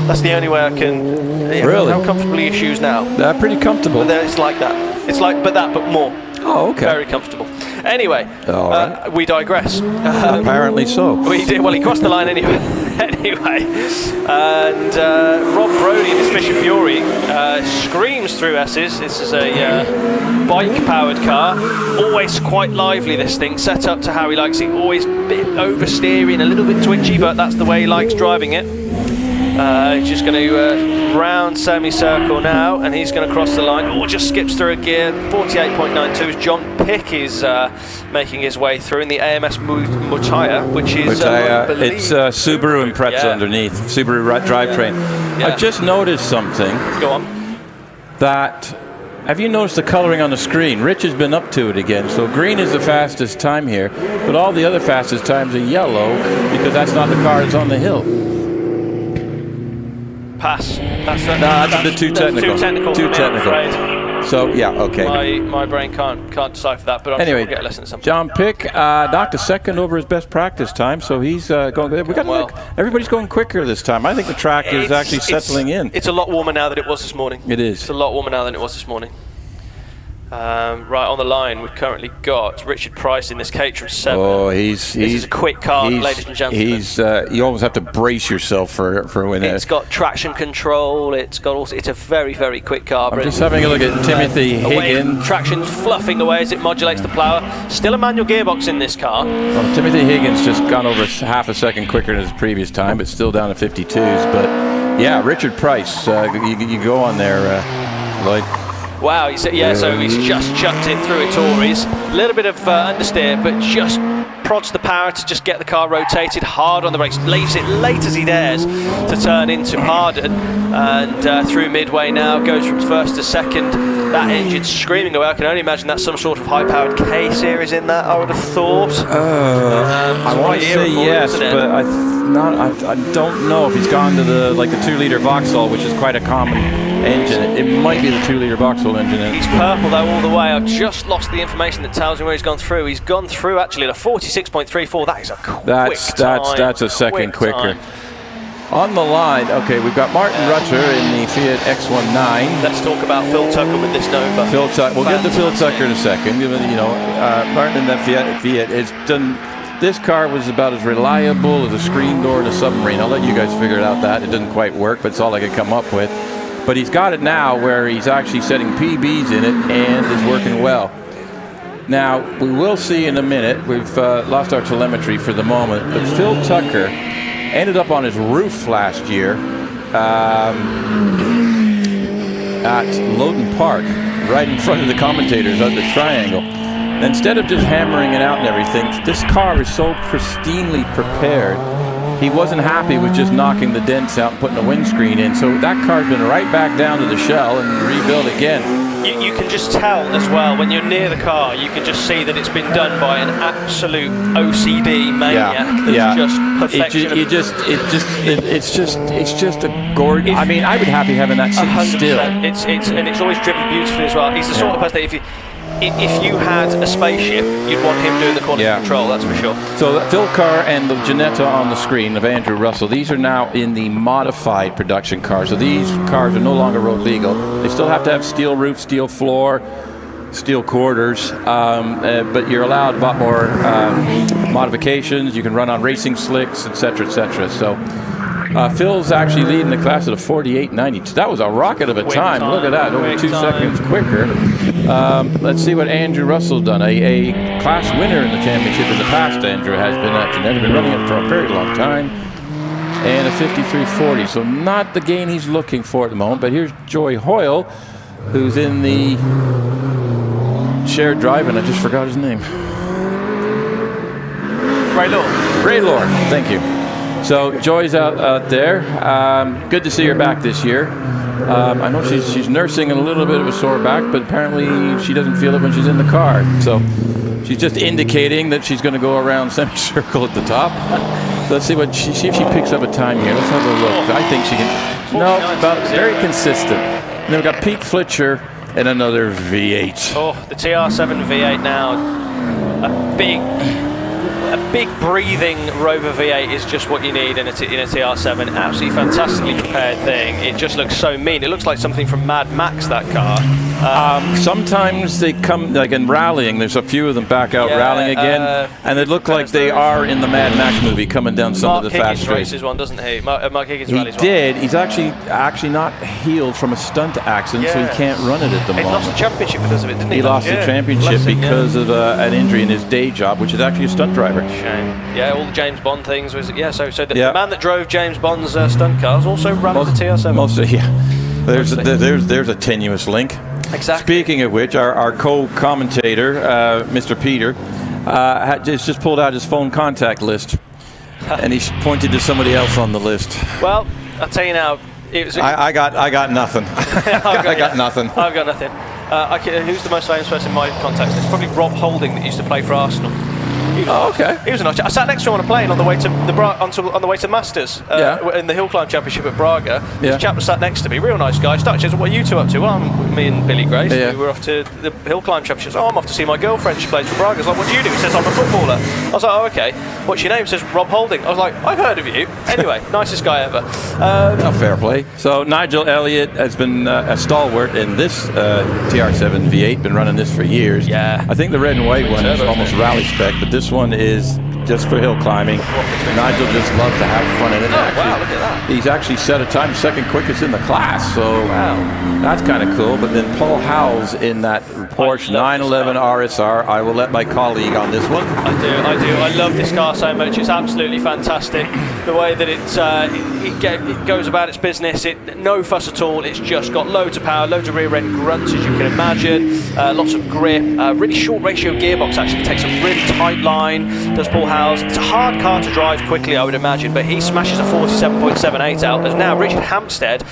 that's the only way I can. Yeah, really? How comfortable are your shoes now? They're pretty comfortable. But it's like that. It's like, but more. Oh, okay. Very comfortable. Anyway, right. We digress. Apparently so. We did. Well, he crossed the line anyway. And Rob Brody in his Fisher Fury screams through S's. This is a bike-powered car. Always quite lively, this thing. Set up to how he likes it. Always a bit oversteering, a little bit twitchy, but that's the way he likes driving it. He's just going to round semicircle now, and he's going to cross the line. Oh, just skips through a gear. 48.92 as John Pick is making his way through in the AMS Mutaya, which is it's Subaru and Pretz underneath. Subaru drivetrain. Yeah. I've just noticed something. Go on. Have you noticed the coloring on the screen? Rich has been up to it again. So green is the fastest time here, but all the other fastest times are yellow because that's not the car that's on the hill. Pass. That's too technical. Too technical. So yeah, okay. My brain can't decipher that, but I'm sure we'll get a lesson at some point. John Pick knocked a second over his best practice time, so he's going. Everybody's going quicker this time. I think the track is actually settling in. It's a lot warmer now than it was this morning. It is. It's a lot warmer now than it was this morning. Right on the line, we've currently got Richard Price in this Caterham 7. Oh, this is a quick car, ladies and gentlemen. You almost have to brace yourself for when it's got traction control. It's a very, very quick car. I'm just having a look at Timothy Higgins. Traction's fluffing away as it modulates the plough. Still a manual gearbox in this car. Well, Timothy Higgins just gone over half a second quicker than his previous time, but still down to 52s. But yeah, Richard Price, you go on there, Lloyd. Wow, so he's just chucked it through a Tories. A little bit of understeer, but just prods the power to just get the car rotated hard on the brakes. Leaves it late as he dares to turn into Pardon. And through midway now, goes from first to second. That engine screaming away. I can only imagine that's some sort of high-powered K-series in that, I would have thought. I want to say yes, but I don't know if he's gone to the 2-liter Vauxhall, which is quite a common engine. It might be the 2-liter Vauxhall engine. He's purple though all the way. I've just lost the information that tells me where he's gone through. He's gone through actually at a 46.34. That is a quick time. That's a second quicker. On the line, okay, we've got Martin Rutter in the Fiat X19. Let's talk about Phil Tucker with this Nova. We'll get to Phil Tucker in a second. Martin in that Fiat has done. This car was about as reliable as a screen door in a submarine. I'll let you guys figure it out. It didn't quite work, but it's all I could come up with. But he's got it now where he's actually setting PBs in it and is working well. Now, we will see in a minute. We've lost our telemetry for the moment, but Phil Tucker ended up on his roof last year at Lowton Park, right in front of the commentators at the triangle. And instead of just hammering it out and everything, this car is so pristinely prepared. He wasn't happy with just knocking the dents out and putting a windscreen in, so that car's been right back down to the shell and rebuilt again. You can just tell as well, when you're near the car, you can just see that it's been done by an absolute OCD maniac that's just perfection. It's just a gorgeous. I mean, I would be happy having that sitting still. It's always driven beautifully as well. He's the sort of person that if you had a spaceship, you'd want him doing the quality control, that's for sure. So Phil Carr and the Ginetta on the screen of Andrew Russell, these are now in the modified production car. So these cars are no longer road legal. They still have to have steel roof, steel floor, steel quarters, but you're allowed a lot more modifications. You can run on racing slicks, etc., etc. So Phil's actually leading the class at a 48.92. That was a rocket of a time. Look at that, over 2 seconds quicker. Let's see what Andrew Russell's done. A class winner in the championship in the past. Andrew has been at Ginetta, been running it for a very long time, and a 53.40. So not the gain he's looking for at the moment. But here's Joy Hoyle, who's in the shared drive, and I just forgot his name. Ray Lord, thank you. So Joy's out there. Good to see her back this year. I know she's nursing a little bit of a sore back, but apparently she doesn't feel it when she's in the car. So she's just indicating that she's going to go around semicircle at the top. So let's see if she picks up a time here. Let's have a look. I think she can. No, about very consistent. And then we've got Pete Flitcher and another V8. Oh, the TR7 V8 now. A big breathing Rover V8 is just what you need in a TR7. Absolutely fantastically prepared thing. It just looks so mean. It looks like something from Mad Max, that car. Sometimes they come, like in rallying, there's a few of them back out rallying again, and they look like they are in the Mad Max movie coming down some of the fast straights. Races one, doesn't he? Mark Higgins rallies one. He did. He's actually not healed from a stunt accident, so he can't run it at the moment. He lost the championship because of it, didn't he? He lost the championship because of an injury in his day job, which is actually a stunt driver. Shame. Yeah, all the James Bond things was so the man that drove James Bond's stunt cars also ran the TR7. There's a tenuous link. Exactly. Speaking of which, our co-commentator, Mr. Peter, just pulled out his phone contact list, and he pointed to somebody else on the list. Well, I'll tell you now. I got nothing. I got nothing. I've got nothing. Who's the most famous person in my contacts list? Probably Rob Holding, that used to play for Arsenal. Okay. He was a nice. I sat next to him on a plane on the way to on the way to Masters in the HillClimb Championship at Braga. This chap was sat next to me, real nice guy. Started saying, "What are you two up to?" Well, me and Billy Grace. We were off to the HillClimb Championship. Oh, I'm off to see my girlfriend. She plays for Braga. I was like, "What do you do?" He says, "I'm a footballer." I was like, "Oh, okay. What's your name?" He says, "Rob Holding." I was like, "I've heard of you." Anyway, nicest guy ever. Fair play. So Nigel Elliott has been a stalwart in this TR7 V8. Been running this for years. Yeah. I think the red and white one is almost rally spec, but this one is just for hill climbing. Nigel just loves to have fun in it. Wow, look at that. He's actually set a time second quickest in the class, so that's kind of cool. But then Paul Howes in that Porsche 911 RSR. I will let my colleague on this one. I do. I love this car so much. It's absolutely fantastic. The way that it goes about its business, no fuss at all. It's just got loads of power, loads of rear end grunts, as you can imagine, lots of grip, really short ratio gearbox. Actually takes a really tight line. Does Paul Howes. It's a hard car to drive quickly, I would imagine, but he smashes a 47.78 out. There's now Richard Hampstead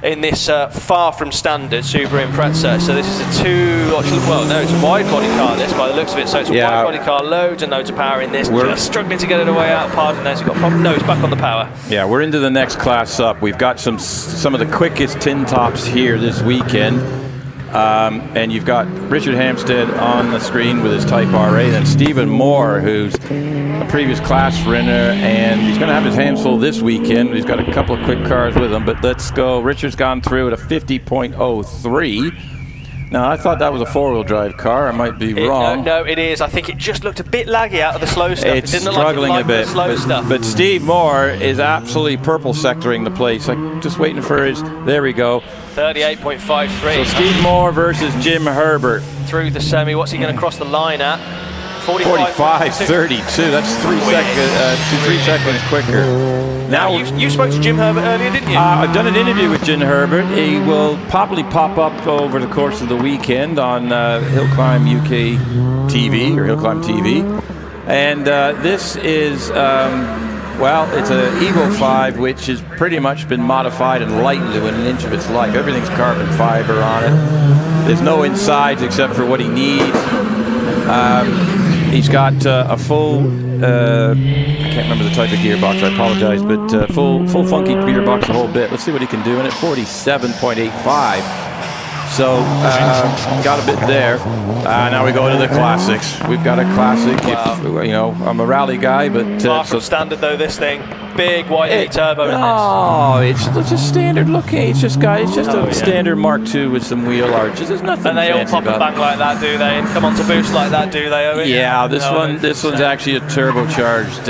in this far from standard Subaru Impreza. So this is it's a wide body car, this, by the looks of it. So it's a wide body car, loads and loads of power in this. Just struggling to get it away out. Pardon, there's got a problem. No, it's back on the power. Yeah, we're into the next class up. We've got some of the quickest tin tops here this weekend. And you've got Richard Hampstead on the screen with his Type RA, then Stephen Moore, who's a previous class winner, and he's going to have his hands full this weekend. He's got a couple of quick cars with him, but let's go. Richard's gone through at a 50.03. Now, I thought that was a four-wheel drive car. I might be wrong. No, it is. I think it just looked a bit laggy out of the slow stuff. It's it didn't struggling look like a bit. But Steve Moore is absolutely purple sectoring the place. I'm just waiting for his. There we go. 38.53. So Steve Moore versus Jim Herbert. Through the semi. What's he going to cross the line at? 45.32. That's 3 seconds quicker. Now you spoke to Jim Herbert earlier, didn't you? I've done an interview with Jim Herbert. He will probably pop up over the course of the weekend on HillClimb UK TV or HillClimb TV. And this is, it's an Evo 5, which has pretty much been modified and lightened to an inch of its life. Everything's carbon fiber on it. There's no insides except for what he needs. He's got a full, I can't remember the type of gearbox, I apologize, but full funky gearbox the whole bit. Let's see what he can do in it. 47.85. So got a bit there. Now we go to the classics. We've got a classic. Wow. If, I'm a rally guy, but Mark standard though, this thing. Big white turbo in this. Oh, it's just standard looking. It's just a standard Mark II with some wheel arches. There's nothing. And they all fancy pop and about bang like that, do they? And come on to boost like that, do they? Owen? Yeah, this one's actually a turbocharged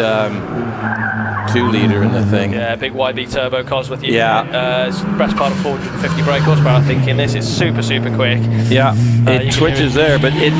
2-liter in the thing. Yeah, big YB turbo Cosworth. Yeah. It's best part of 450 brake horsepower. I think in this, it's super quick. Yeah, it twitches there, but it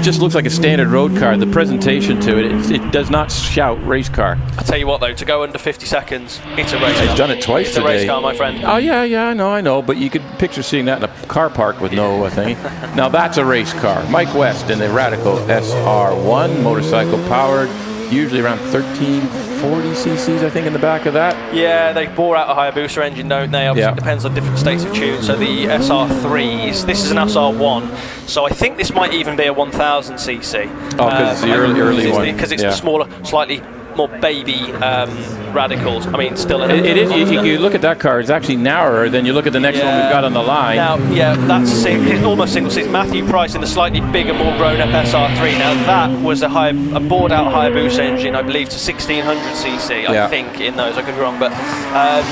just looks like a standard road car. The presentation to it does not shout race car. I tell you what though, to go under 50 seconds, it's a race car. He's done it twice today. It's a race car, my friend. Oh yeah, I know, but you could picture seeing that in a car park with no thing. Now that's a race car. Mike West in the Radical SR1, motorcycle powered, usually around 1340 cc's, I think, in the back of that. Yeah, they bore out a higher booster engine, don't they? Obviously, it depends on different states of tune. So the SR3s, this is an SR1, so I think this might even be a 1000 cc. Oh, because it's the early one. Because it's the smaller, slightly more baby Radicals. I mean, still. It is. You look at that car; it's actually narrower than you look at the next one we've got on the line. Now, that's it's almost single seat. Matthew Price in the slightly bigger, more grown-up SR3. Now that was a bored-out high boost engine, I believe, to 1600 cc. I think in those. I could be wrong, but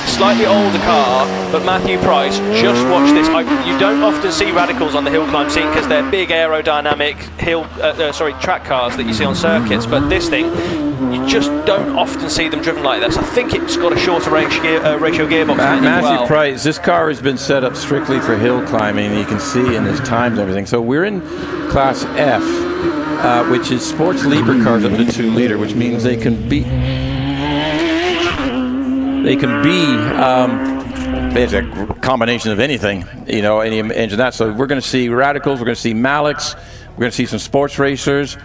slightly older car. But Matthew Price, just watch this. You don't often see Radicals on the hill climb scene because they're big aerodynamic track cars that you see on circuits. But this thing, you just don't often see them driven like this. I think it's got a shorter ratio gearbox. Matthew Price, this car has been set up strictly for hill climbing. You can see in his times and everything. So we're in Class F, which is sports Liebherr cars up to 2-liter, which means they can be it's a combination of anything, any engine that. So we're going to see Radicals, we're going to see Maliks, we're going to see some sports racers.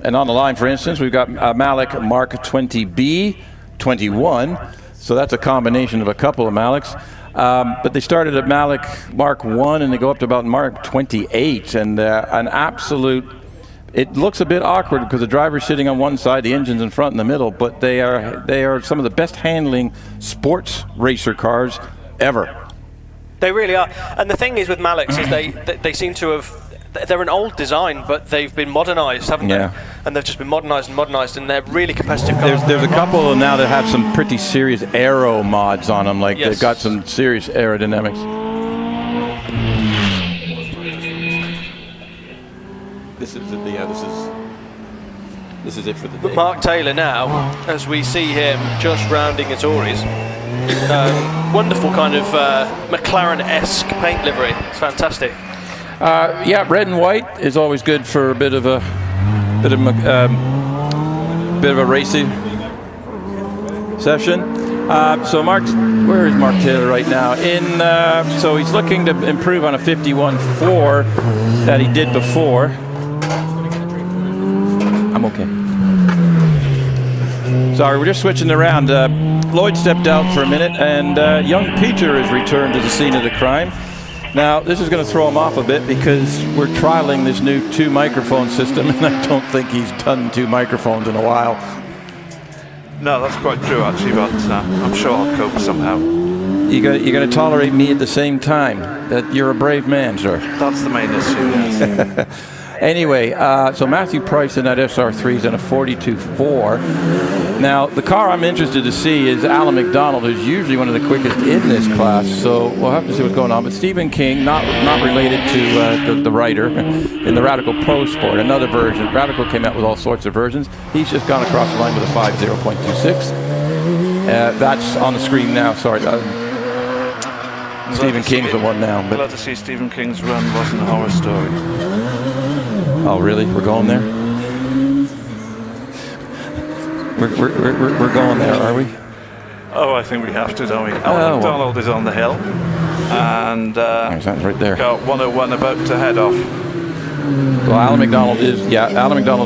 And on the line, for instance, we've got Malik Mark 20B, 21. So that's a combination of a couple of Maliks. But they started at Malik Mark 1 and they go up to about Mark 28. And an absolute, it looks a bit awkward because the driver's sitting on one side, the engine's in front and the middle, but they are some of the best handling sports racer cars ever. They really are. And the thing is with Maliks is they seem to have, they're an old design, but they've been modernised, haven't they? And they've just been modernised, and they're really competitive cars. There's a couple of them now that have some pretty serious aero mods on them, like they've got some serious aerodynamics. This is it for the day. But Mark Taylor now, as we see him just rounding his Auris, wonderful kind of McLaren-esque paint livery. It's fantastic. Red and white is always good for a bit of a racing session. So where is Mark Taylor right now? So he's looking to improve on a 51.4 that he did before. I'm okay. Sorry, we're just switching around. Lloyd stepped out for a minute, and young Peter has returned to the scene of the crime. Now, this is going to throw him off a bit because we're trialing this new 2-microphone system, and I don't think he's done 2 microphones in a while. No, that's quite true, actually, but I'm sure I'll cope somehow. You're going to tolerate me at the same time. That you're a brave man, sir. That's the main issue, yes. Anyway, so Matthew Price in that SR3 is in a 42.4. Now, the car I'm interested to see is Alan McDonald, who's usually one of the quickest in this class. So we'll have to see what's going on. But Stephen King, not related to the writer, in the Radical Pro Sport, another version. Radical came out with all sorts of versions. He's just gone across the line with a 50.26. That's on the screen now. Sorry. Stephen King's the one now. But glad to see Stephen King's run wasn't a horror story. Oh, really? We're going there? We're going there, are we? Oh, I think we have to, don't we? Alan McDonald is on the hill. And that's right there. Got 101 about to head off. Well, Alan McDonald's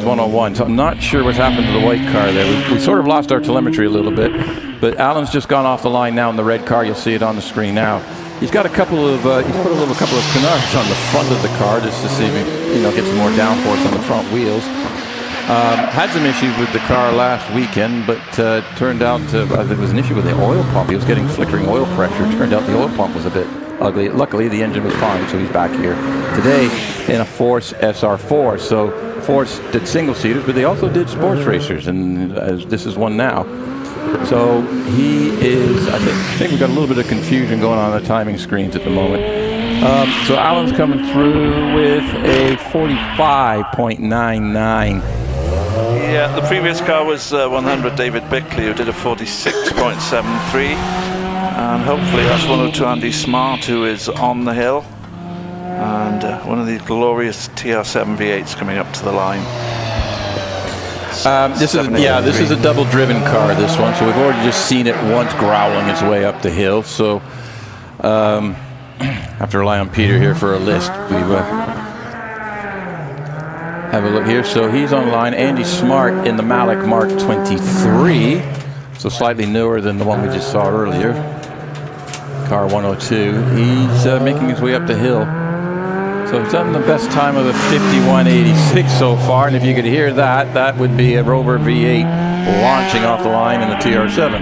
101. So I'm not sure what's happened to the white car there. We sort of lost our telemetry a little bit. But Alan's just gone off the line now in the red car. You'll see it on the screen now. He's got he's put a couple of canards on the front of the car just to see if he get some more downforce on the front wheels. Had some issues with the car last weekend, but turned out there was an issue with the oil pump. He was getting flickering oil pressure. Turned out the oil pump was a bit ugly. Luckily, the engine was fine, so he's back here today in a Force SR4. So Force did single-seaters, but they also did sports racers, and this is one now. So he is, I think we've got a little bit of confusion going on the timing screens at the moment. So Alan's coming through with a 45.99. Yeah, the previous car was 100 David Bickley, who did a 46.73. And hopefully that's 102 Andy Smart, who is on the hill. And one of these glorious TR7 V8s coming up to the line. This is a double-driven car, this one. So we've already just seen it once growling its way up the hill. So have to rely on Peter here for a list. We have a look here. So he's online. Andy Smart in the Malik Mark 23. So slightly newer than the one we just saw earlier. Car 102. He's making his way up the hill. So he's done the best time of a 51.86 so far, and if you could hear that, that would be a Rover V8 launching off the line in the TR7.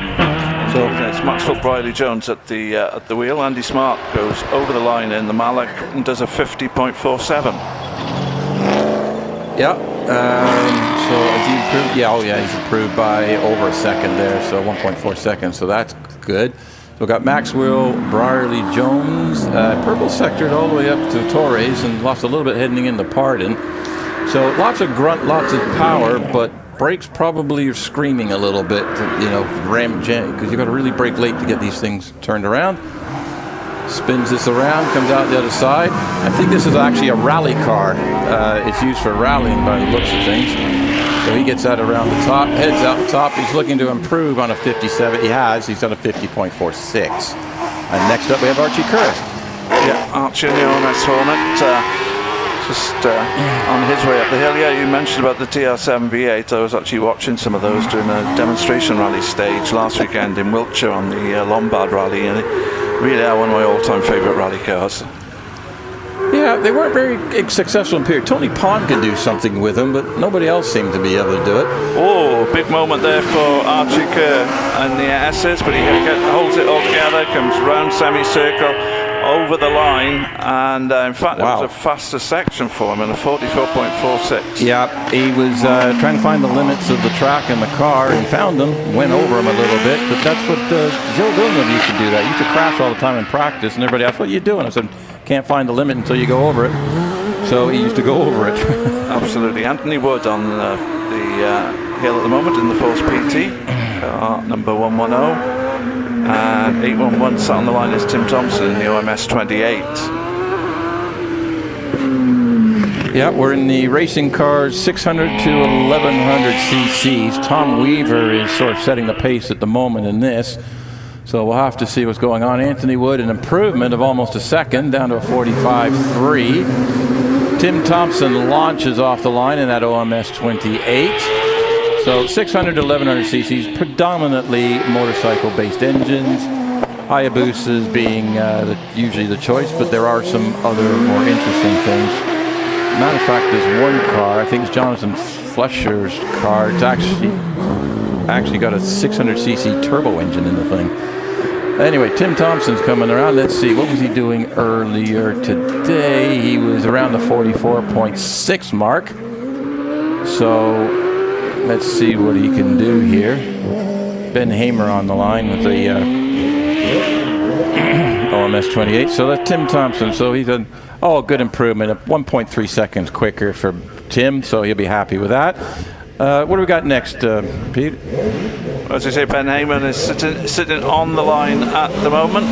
So it's Maxwell Briley Jones at the wheel. Andy Smart goes over the line in the Malik and does a 50.47. Yeah. So is he improved? Yeah. Oh yeah, he's improved by over a second there. So 1.4 seconds. So that's good. We've got Maxwell Brierly Jones, purple sectored all the way up to Torres and lost a little bit heading into Pardon. So lots of grunt, lots of power, but brakes probably are screaming a little bit, ram jam, because you've got to really brake late to get these things turned around. Spins this around, comes out the other side. I think this is actually a rally car. It's used for rallying by the looks of things. So he gets that around the top, heads out the top. He's looking to improve on a 57. He has. He's done a 50.46. And next up we have Archie Kerr. Yeah, Archie in the OMS Hornet. Just on his way up the hill. Yeah, you mentioned about the TR7 V8. I was actually watching some of those during a demonstration rally stage last weekend in Wiltshire on the Lombard Rally. And they really are one of my all-time favourite rally cars. Yeah, they weren't very successful in period. Tony Pond could do something with them, but nobody else seemed to be able to do it. Oh, big moment there for Archie Kerr and the S's, but he holds it all together, comes round semicircle, over the line, and in fact, it was a faster section for him in a 44.46. Yeah, he was trying to find the limits of the track and the car, and found them, went over them a little bit, but that's what Gilles Villeneuve used to do. That he used to crash all the time in practice, and everybody asked, what are you doing? I said, can't find the limit until you go over it. So he used to go over it. Absolutely. Anthony Wood on the hill at the moment in the Force PT, number 110. And 811 sat on the line is Tim Thompson in the OMS 28. Yeah, we're in the racing cars 600 to 1100 cc's. Tom Weaver is sort of setting the pace at the moment in this. So we'll have to see what's going on. Anthony Wood, an improvement of almost a second, down to a 45.3. Tim Thompson launches off the line in that OMS 28. So 600 to 1100 cc's, predominantly motorcycle-based engines. Hayabusas being usually the choice, but there are some other more interesting things. Matter of fact, there's one car, I think it's Jonathan Flesher's car. It's actually got a 600cc turbo engine in the thing. Anyway, Tim Thompson's coming around. Let's see, what was he doing earlier today? He was around the 44.6 mark. So let's see what he can do here. Ben Hamer on the line with the OMS 28. So that's Tim Thompson. So he's a good improvement, 1.3 seconds quicker for Tim. So he'll be happy with that. What do we got next, Pete? As I say, Ben Heyman is sitting on the line at the moment,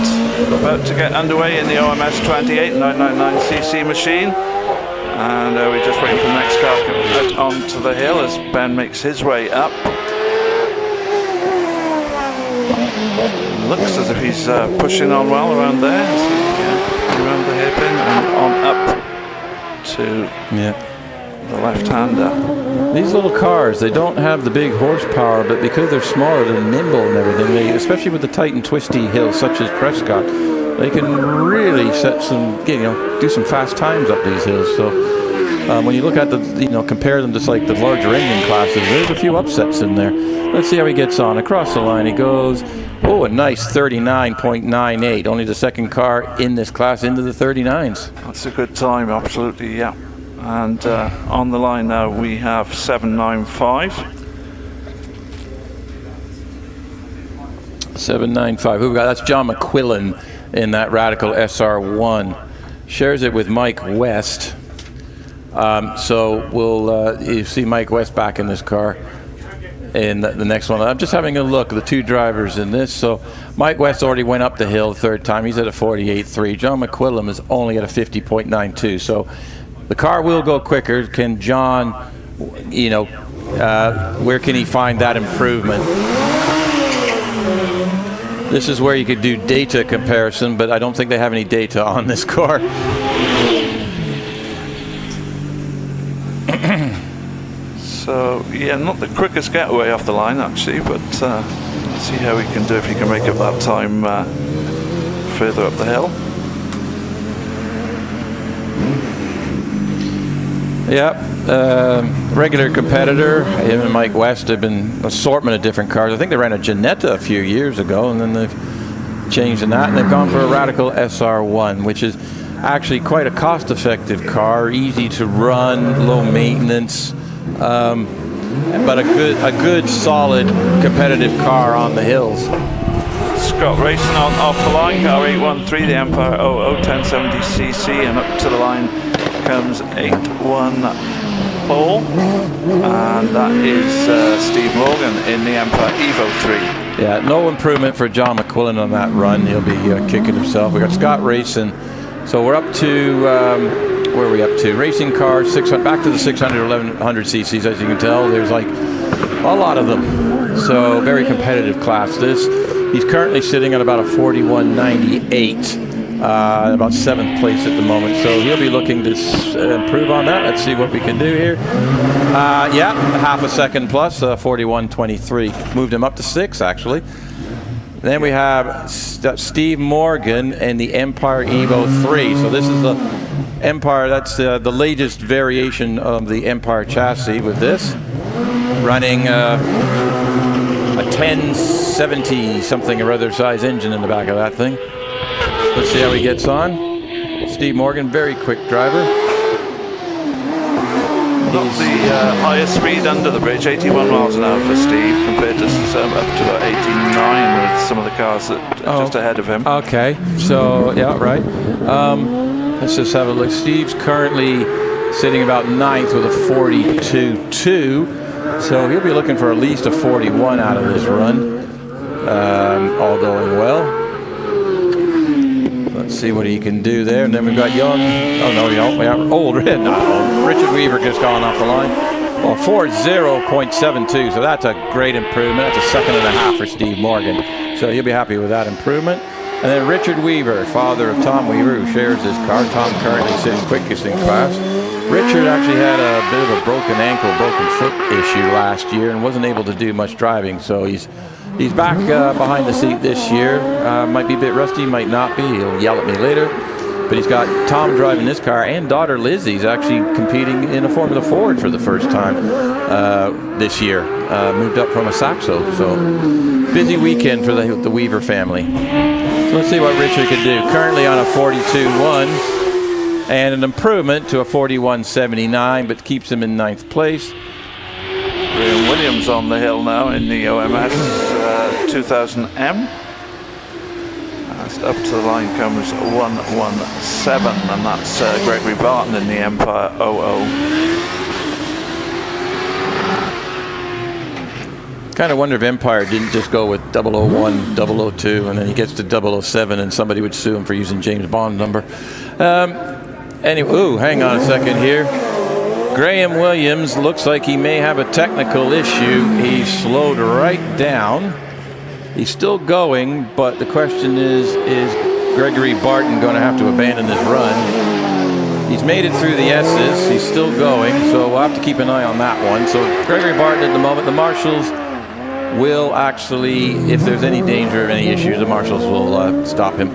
about to get underway in the OMS 28 999cc machine. And we're just waiting for the next car to get onto the hill as Ben makes his way up. Looks as if he's pushing on well around there. Around the hairpin and on up to the left-hander. These little cars, they don't have the big horsepower, but because they're smaller, they're nimble and everything. Especially with the tight and twisty hills such as Prescott, they can really set some, do some fast times up these hills. So when you look at compare them to like the larger engine classes, there's a few upsets in there. Let's see how he gets on. Across the line he goes. Oh, a nice 39.98. Only the second car in this class into the 39s. That's a good time, absolutely, yeah. And on the line now we have 795. 795. Who we got? That's John McQuillan in that Radical SR1. Shares it with Mike West. So we'll you see Mike West back in this car in the next one. I'm just having a look at the two drivers in this. So Mike West already went up the hill the third time. He's at a 48.3. John McQuillan is only at a 50.92. So the car will go quicker. Can John, you know, where can he find that improvement? This is where you could do data comparison, but I don't think they have any data on this car. So, yeah, not the quickest getaway off the line, actually, but let's see how we can do if he can make up that time further up the hill. Yeah, regular competitor. Him and Mike West have been an assortment of different cars. I think they ran a Ginetta a few years ago, and then they've changed in that, and they've gone for a Radical SR1, which is actually quite a cost-effective car, easy to run, low maintenance, but a good, solid, competitive car on the hills. Scott Racing off the line, car 813, the Empire 1070cc, and up to the line comes 814, and that is Steve Morgan in the Empire Evo 3. Yeah, no improvement for John McQuillan on that run. He'll be kicking himself. We got Scott Racing. So we're up to, where are we up to? Racing cars, back to the 600, 1100 cc's, as you can tell. There's like a lot of them. So very competitive class. He's currently sitting at about a 41.98. About 7th place at the moment, so he'll be looking to improve on that. Let's see what we can do here. Yeah, half a second plus, 41.23. Moved him up to 6, actually. Then we have Steve Morgan and the Empire Evo 3. So this is the Empire, that's the latest variation of the Empire chassis with this. Running a 1070 something or other size engine in the back of that thing. Let's see how he gets on. Steve Morgan, very quick driver. Not the highest speed under the bridge, 81 miles an hour for Steve, compared to up to 89 with some of the cars that are just ahead of him. Okay, so yeah, right. Let's just have a look. Steve's currently sitting about 9th with a 42.2, so he'll be looking for at least a 41 out of this run. All going well. Let's see what he can do there. And then we've got young, Richard Weaver just gone off the line. Well, 40.72, so that's a great improvement. That's a 2.5 for Steve Morgan. So he'll be happy with that improvement. And then Richard Weaver, father of Tom Weaver, who shares his car. Tom currently sitting quickest in class. Richard actually had a bit of a broken ankle, broken foot issue last year and wasn't able to do much driving. So he's back behind the seat this year. Might be a bit rusty, might not be. He'll yell at me later. But he's got Tom driving this car, and daughter Lizzie's actually competing in a Formula Ford for the first time this year. Moved up from a Saxo. So busy weekend for the Weaver family. So let's see what Richard can do. Currently on a 42.1 and an improvement to a 41.79, but keeps him in 9th place. Graham Williams on the hill now in the OMS 2000M. Up to the line comes 117, and that's Gregory Barton in the Empire 00. Kind of wonder if Empire didn't just go with 001, 002, and then he gets to 007 and somebody would sue him for using James Bond number. Anyway, hang on a second here. Graham Williams looks like he may have a technical issue. He's slowed right down. He's still going, but the question is Gregory Barton going to have to abandon this run? He's made it through the S's. He's still going, so we'll have to keep an eye on that one. So Gregory Barton at the moment, the marshals will actually, if there's any danger of any issues, the marshals will stop him.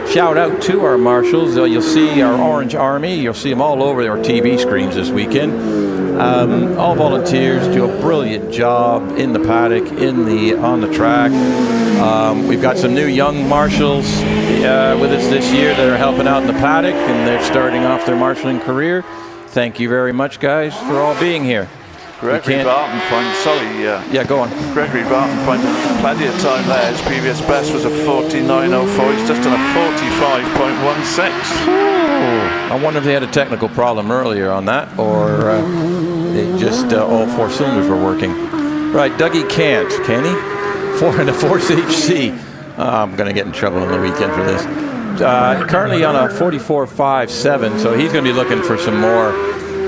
shout out to our marshals. You'll see our Orange Army. You'll see them all over our TV screens this weekend. All volunteers do a brilliant job in the paddock, on the track. We've got some new young marshals with us this year that are helping out in the paddock, and they're starting off their marshalling career. Thank you very much, guys, for all being here. Gregory Barton yeah, go on. Gregory Barton finding plenty of time there. His previous best was a 49.04. He's just done a 45.16. I wonder if they had a technical problem earlier on that, or it just all 4 cylinders were working. Right, Dougie can't, can he? 4 and a Force HC. I'm going to get in trouble on the weekend for this. Currently on a 44.57, so he's going to be looking for some more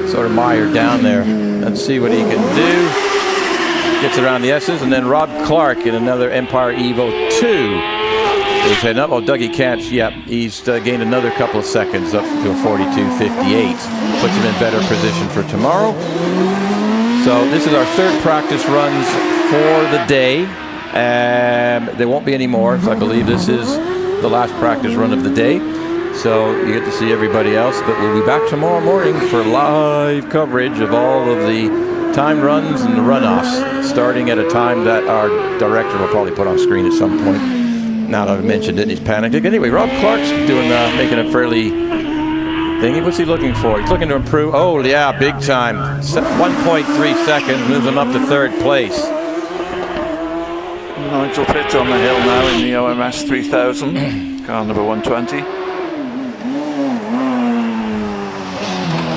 sort of mire down there. Let's see what he can do. Gets around the S's, and then Rob Clark in another Empire Evo 2. He's heading up. Oh, Dougie can't. Yep, he's gained another couple of seconds up to a 42.58. Puts him in better position for tomorrow. So this is our 3rd practice runs for the day. There won't be any more, so I believe this is the last practice run of the day. So you get to see everybody else, but we'll be back tomorrow morning for live coverage of all of the time runs and the runoffs, starting at a time that our director will probably put on screen at some point. Now that I've mentioned it, he's panicked. Anyway, Rob Clark's doing, making a fairly thingy. What's he looking for? He's looking to improve. Oh, yeah, big time. 1.3 seconds, moves him up to 3rd place. Nigel Pitt on the hill now in the OMS 3000, car number 120.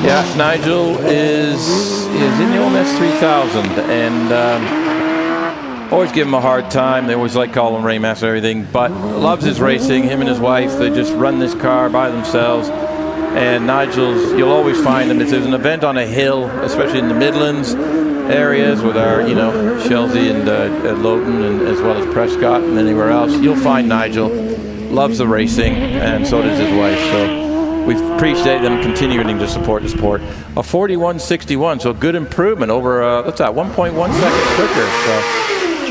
Yeah, Nigel is in the OMS 3000, and always give him a hard time. They always like calling him Raymaster and everything, but loves his racing. Him and his wife, they just run this car by themselves. And Nigel's, you'll always find him. If there's an event on a hill, especially in the Midlands areas with our, Chelsea and Lowton, and as well as Prescott and anywhere else, you'll find Nigel. Loves the racing, and so does his wife. So we appreciate them continuing to support the sport. A 41.61, so good improvement over, 1.1 seconds quicker. So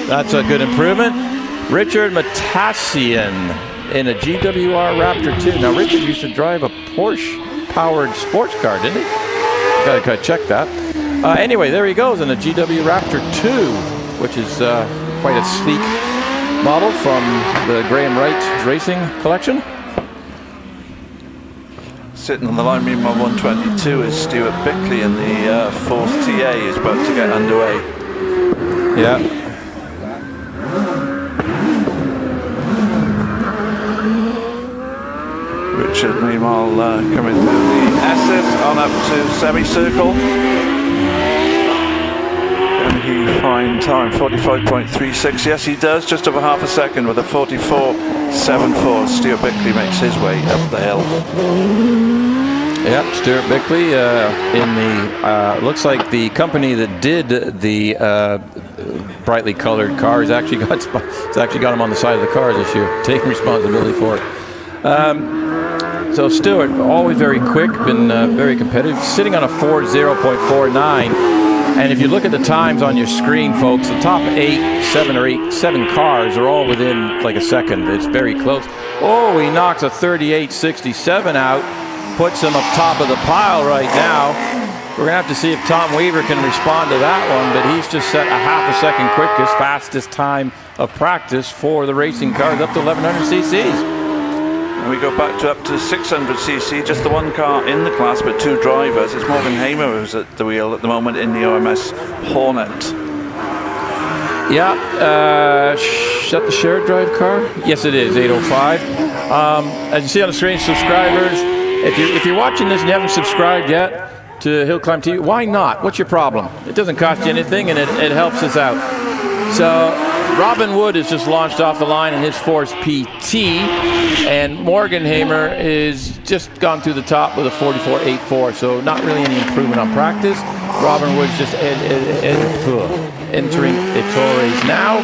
that's a good improvement. Richard Matassian in a GWR Raptor 2. Now, Richard used to drive a Porsche-powered sports car, didn't he? Gotta check that. Anyway, there he goes in a GW Raptor 2, which is quite a sleek model from the Graham Wright Racing collection. Sitting on the line, meanwhile, 122 is Stuart Bickley in the 4th TA is about to get underway. Yeah. Richard, meanwhile, coming through the S's on up to semicircle. Can he find time? 45.36. Yes, he does. Just over half a second with a 44.74. Stuart Bickley makes his way up the hill. Yep, Stuart Bickley in the looks like the company that did the brightly colored car has actually got him on the side of the car this year, taking responsibility for it. So Stuart, always very quick, been very competitive, sitting on a 40.49. And if you look at the times on your screen, folks, the top 7 cars are all within like a second. It's very close. Oh, he knocks a 38.67 out, puts him up top of the pile right now. We're going to have to see if Tom Weaver can respond to that one, but he's just set a half a second quickest, fastest time of practice for the racing cars up to 1100 cc's. And we go back to up to 600cc, just the one car in the class, but 2 drivers. It's Morgan Hamer who's at the wheel at the moment in the OMS Hornet. Yeah, is that the shared drive car? Yes, it is, 805. As you see on the screen, subscribers, if you're watching this and you haven't subscribed yet to HillClimb.TV, why not? What's your problem? It doesn't cost you anything, and it helps us out. So Robin Wood has just launched off the line in his Force PT, and Morgan Hamer is just gone through the top with a 44.84, so not really any improvement on practice. Robin Wood's just entering Ettores now,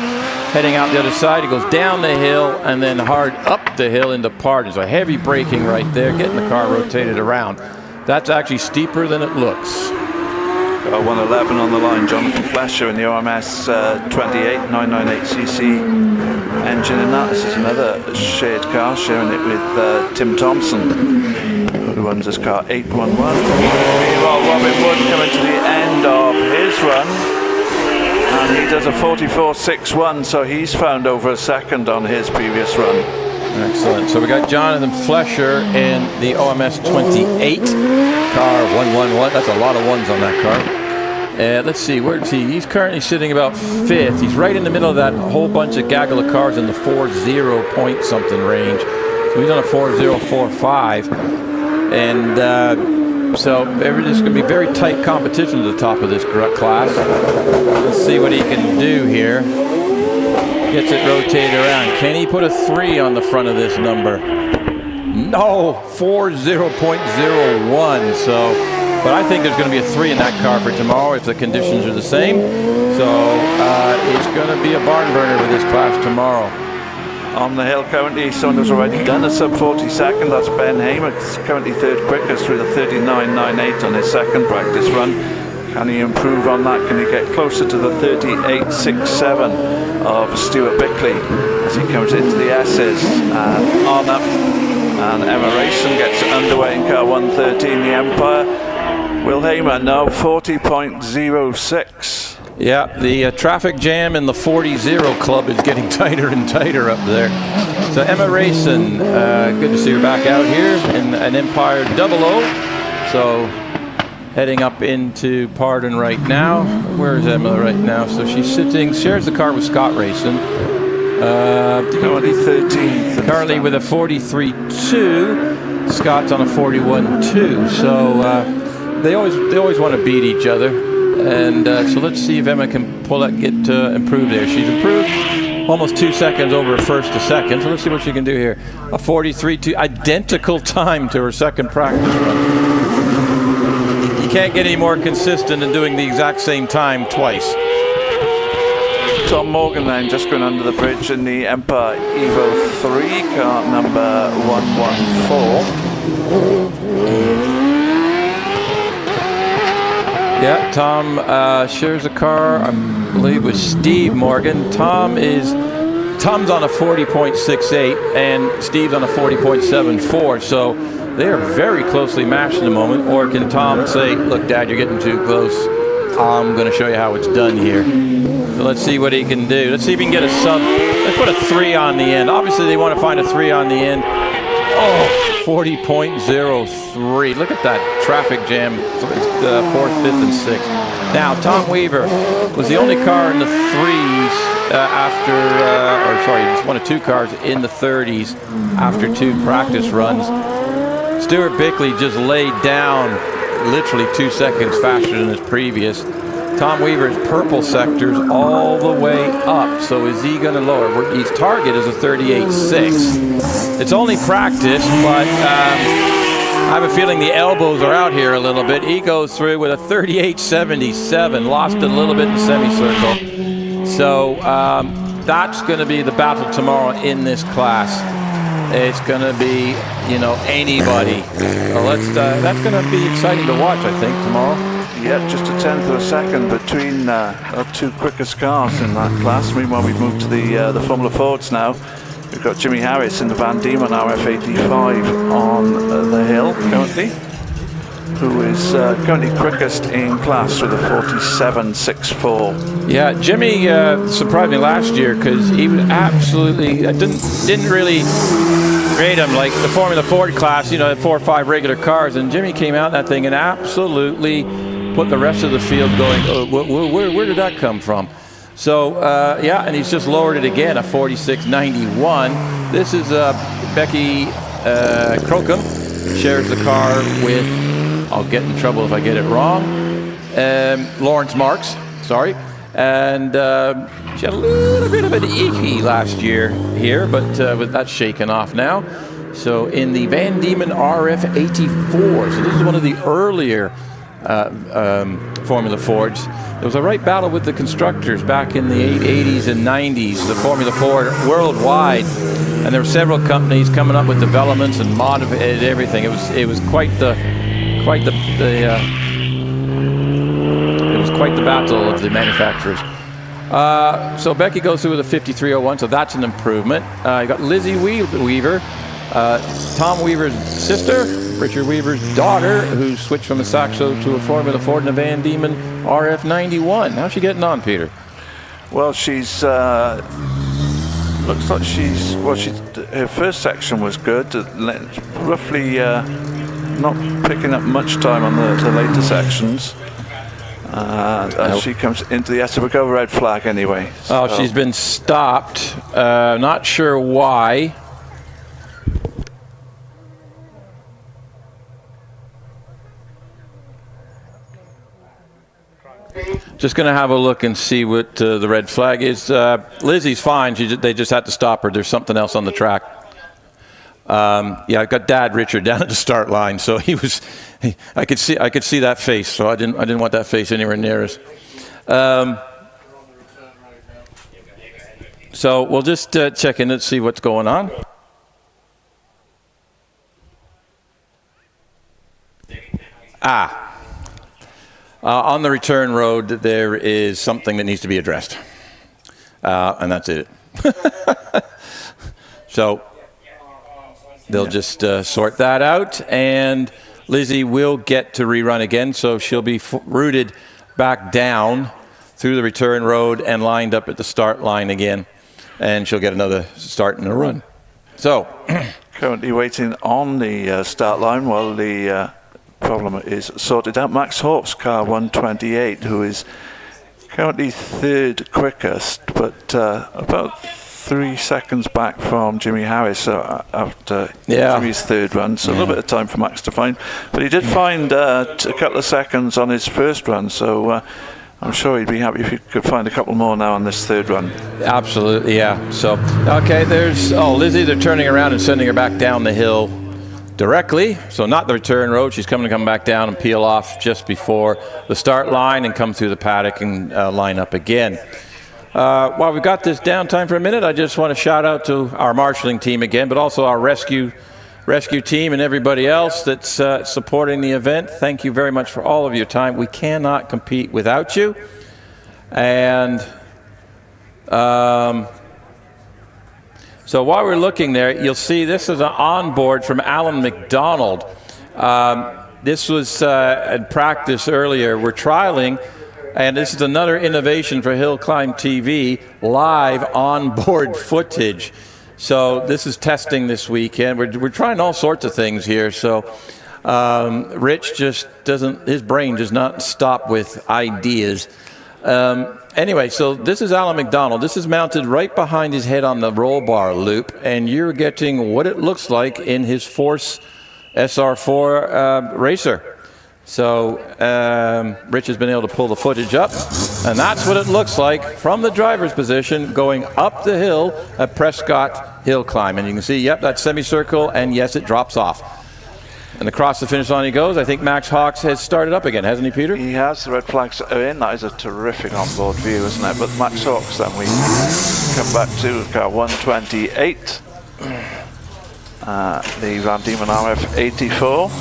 heading out the other side. He goes down the hill and then hard up the hill into Pardon. So heavy braking right there, getting the car rotated around. That's actually steeper than it looks. Got 111 on the line. Jonathan Flesher in the OMS 28 998cc engine in that. This is another shared car, sharing it with Tim Thompson, who runs this car 811. Meanwhile, Robin Wood coming to the end of his run, and he does a 44.61, so he's found over a second on his previous run. Excellent. So we got Jonathan Flesher in the OMS 28 car 111. That's a lot of ones on that car. Let's see, where is he? He's currently sitting about 5th. He's right in the middle of that whole bunch of gaggle of cars in the 40 point something range. So he's on a 4045. And so it's going to be very tight competition at the top of this class. Let's see what he can do here. Gets it rotated around. Can he put a 3 on the front of this number? No, 40.01. So, but I think there's going to be a 3 in that car for tomorrow if the conditions are the same. So it's going to be a barn burner with this class tomorrow. On the hill currently, someone who's already done a sub 40 second. That's Ben Hamer, currently 3rd quickest with a 39.98 on his second practice run. Can he improve on that? Can he get closer to the 38.67 of Stuart Bickley as he comes into the S's? And on up, and Emma Rayson gets underway in car 113, the Empire. Will Hamer now 40.06. Yeah, the traffic jam in the 40 club is getting tighter and tighter up there. So Emma Rayson, good to see her back out here in an Empire 00. So heading up into Pardon right now. Where's Emma right now? So she's shares the car with Scott Rayson. Currently 13th. Currently with a 43.2. Scott's on a 41.2. So they always want to beat each other. And so let's see if Emma can pull that, get improved there. She's improved almost 2 seconds over first to second. So let's see what she can do here. A 43.2, identical time to her second practice run. You can't get any more consistent than doing the exact same time twice. Tom Morgan then just going under the bridge in the Empire Evo 3, car number 114. Yeah, Tom shares a car, I believe, with Steve Morgan. Tom's on a 40.68 and Steve's on a 40.74. So they are very closely matched in the moment. Or can Tom say, look, Dad, you're getting too close. I'm going to show you how it's done here. So let's see what he can do. Let's see if he can get a sub. Let's put a 3 on the end. Obviously, they want to find a 3 on the end. Oh, 40.03. Look at that traffic jam. 4th, 5th, and 6th. Now, Tom Weaver was the only car in the 3s just one of 2 cars in the 30s after 2 practice runs. Stuart Bickley just laid down literally 2 seconds faster than his previous. Tom Weaver's purple sector's all the way up. So is he going to lower? His target is a 38.6. It's only practice, but I have a feeling the elbows are out here a little bit. He goes through with a 38.77, lost it a little bit in the semicircle. So that's going to be the battle tomorrow in this class. It's going to be, anybody. So that's going to be exciting to watch, I think, tomorrow. Yeah, just a tenth of a second between our 2 quickest cars in that class. Meanwhile, we've moved to the Formula Fords now. We've got Jimmy Harris in the Van Diemen RF85 on the hill currently, who is currently quickest in class with a 47.64. Yeah, Jimmy surprised me last year because he was absolutely didn't really rate him like the Formula Ford class, 4 or 5 regular cars, and Jimmy came out in that thing and absolutely put the rest of the field going, oh, where did that come from? So, and he's just lowered it again, a 46.91. This is Becky Crocombe, shares the car with, I'll get in trouble if I get it wrong, Lawrence Marks, sorry. And she had a little bit of an icky last year here, but with that shaken off now. So in the Van Diemen RF84, so this is one of the earlier Formula Fords. There was a right battle with the constructors back in the 80s and 90s, the Formula Ford worldwide, and there were several companies coming up with developments and modified everything. It was quite the quite the battle of the manufacturers. So Becky goes through with a 53.01, so that's an improvement. You got Lizzie Weaver, Tom Weaver's sister, Richard Weaver's daughter, who switched from a Saxo to a Formula Ford and a Van Diemen RF91. How's she getting on, Peter? Well, she's looks like her first section was good, roughly not picking up much time on the later sections. She comes into the Etobicoke red flag anyway. So. Oh, she's been stopped. Not sure why. Just going to have a look and see what the red flag is. Lizzie's fine. They just had to stop her. There's something else on the track. Yeah, I got Dad Richard down at the start line, so I could see that face. So I didn't want that face anywhere near us. So we'll just check in and see what's going on. On the return road, there is something that needs to be addressed, and that's it. So they'll just sort that out, and Lizzie will get to rerun again, so she'll be routed back down through the return road and lined up at the start line again, and she'll get another start and a run. So currently waiting on the start line while the problem is sorted out. Max Hawkes, car 128, who is currently third quickest, but about 3 seconds back from Jimmy Harris after Jimmy's third run, so a little bit of time for Max to find, but he did find a couple of seconds on his first run, so I'm sure he'd be happy if he could find a couple more now on this third run. Absolutely, yeah. So okay, there's Lizzie, they're turning around and sending her back down the hill directly, so not the return road. She's coming to come back down and peel off just before the start line and come through the paddock and line up again. While we've got this downtime for a minute, I just want to shout out to our marshalling team again, but also our rescue team and everybody else that's supporting the event. Thank you very much for all of your time. We cannot compete without you. And so while we're looking there, you'll see this is an onboard from Alan McDonald. This was in practice earlier. We're trialing, and this is another innovation for HillClimb.TV, live onboard footage. So this is testing this weekend. We're trying all sorts of things here. So Rich just his brain does not stop with ideas. Anyway, so this is Alan McDonald. This is mounted right behind his head on the roll bar loop, and you're getting what it looks like in his Force SR4 racer. So Rich has been able to pull the footage up, and that's what it looks like from the driver's position going up the hill at Prescott Hillclimb. And you can see, yep, that semicircle, and yes, it drops off. And across the finish line he goes. I think Max Hawkes has started up again, hasn't he, Peter? He has. The red flags are in. That is a terrific onboard view, isn't it? But Max Hawkes, then we come back to car 128. The Van Diemen RF84.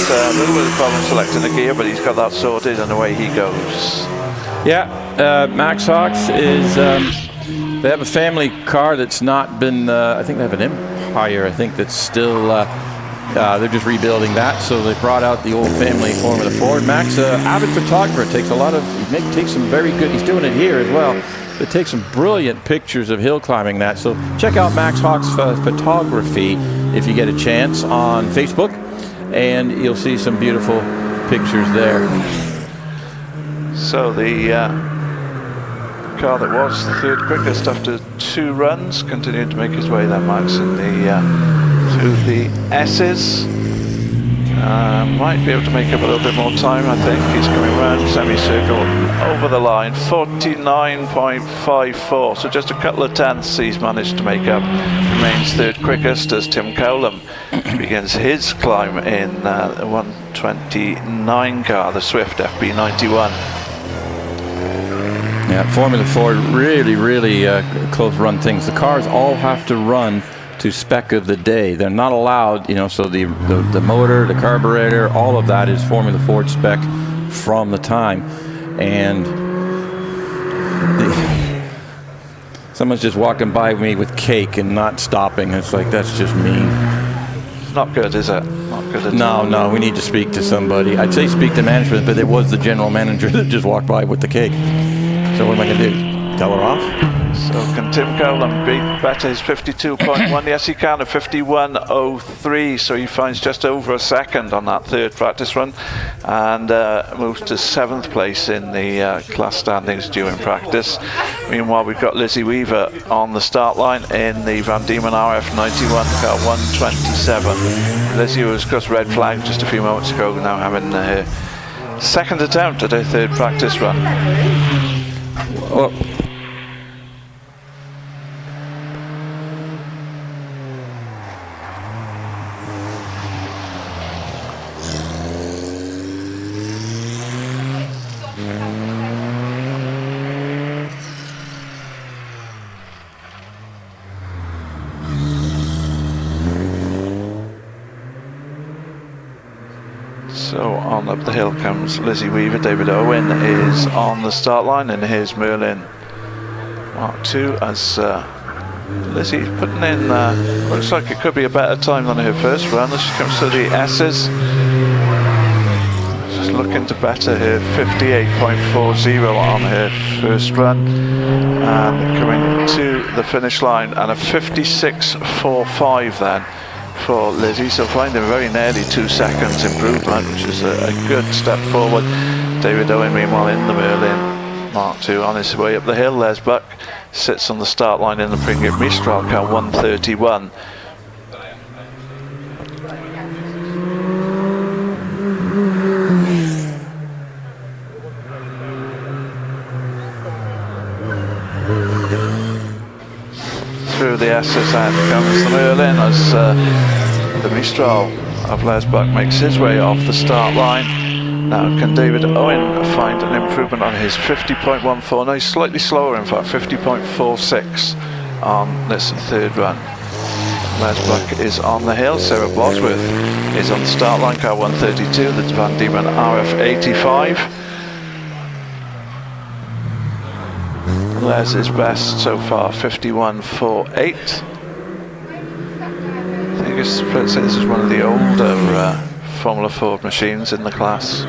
A little bit of problem selecting the gear, but he's got that sorted, and away he goes. Yeah, Max Hawkes is... they have a family car that's not been... I think they have an Empire, I think, that's still... they're just rebuilding that, so they brought out the old family Formula Ford. Max, avid photographer, takes some very good... He's doing it here as well. They take some brilliant pictures of hill climbing that. So check out Max Hawkes' photography if you get a chance on Facebook, and you'll see some beautiful pictures there. So the car that was third quickest after 2 runs continued to make his way then, Max, in through the S's. Might be able to make up a little bit more time, I think. He's coming around semicircle over the line, 49.54, so just a couple of tenths he's managed to make up. Remains third quickest as Tim Cowlam begins his climb in the 129 car, the Swift FB91. Yeah, Formula Ford really close run things. The cars all have to run to spec of the day. They're not allowed, so the motor, the carburetor, all of that is Formula Ford spec from the time. And someone's just walking by me with cake and not stopping. It's like, that's just mean. It's not good, is it? Not good at all. No, we need to speak to somebody. I'd say speak to management, but it was the general manager that just walked by with the cake. So what am I going to do? Tell her off? So can Tim Cowland beat better his 52.1? Yes, he can, at 51.03. So he finds just over a second on that third practice run, and moves to 7th place in the class standings during practice. Meanwhile, we've got Lizzie Weaver on the start line in the Van Diemen RF91 car 127. Lizzie was just red flagged just a few moments ago, now having her second attempt at her third practice run. Well, so on up the hill comes Lizzie Weaver. David Owen is on the start line, and here's Merlin Mark II as Lizzie putting in, looks like it could be a better time than her first run as she comes to the S's. She's looking to better her 58.40 on her first run, and coming to the finish line, and a 56.45 then for Lizzie, so finding very nearly 2 seconds improvement, which is a good step forward. David Owen meanwhile in the Merlin Mark II on his way up the hill. Les Buck sits on the start line in the Pringett Mistral car 131. Through the S's and comes the Merlin as the Mistral of Les Buck makes his way off the start line. Now can David Owen find an improvement on his 50.14? No, he's slightly slower, in fact, 50.46 on this third run. Les Buck is on the hill. Sarah Bosworth is on the start line, car 132, the Van Diemen RF85. Les is best so far, 51.48. I think this is one of the older Formula Ford machines in the class.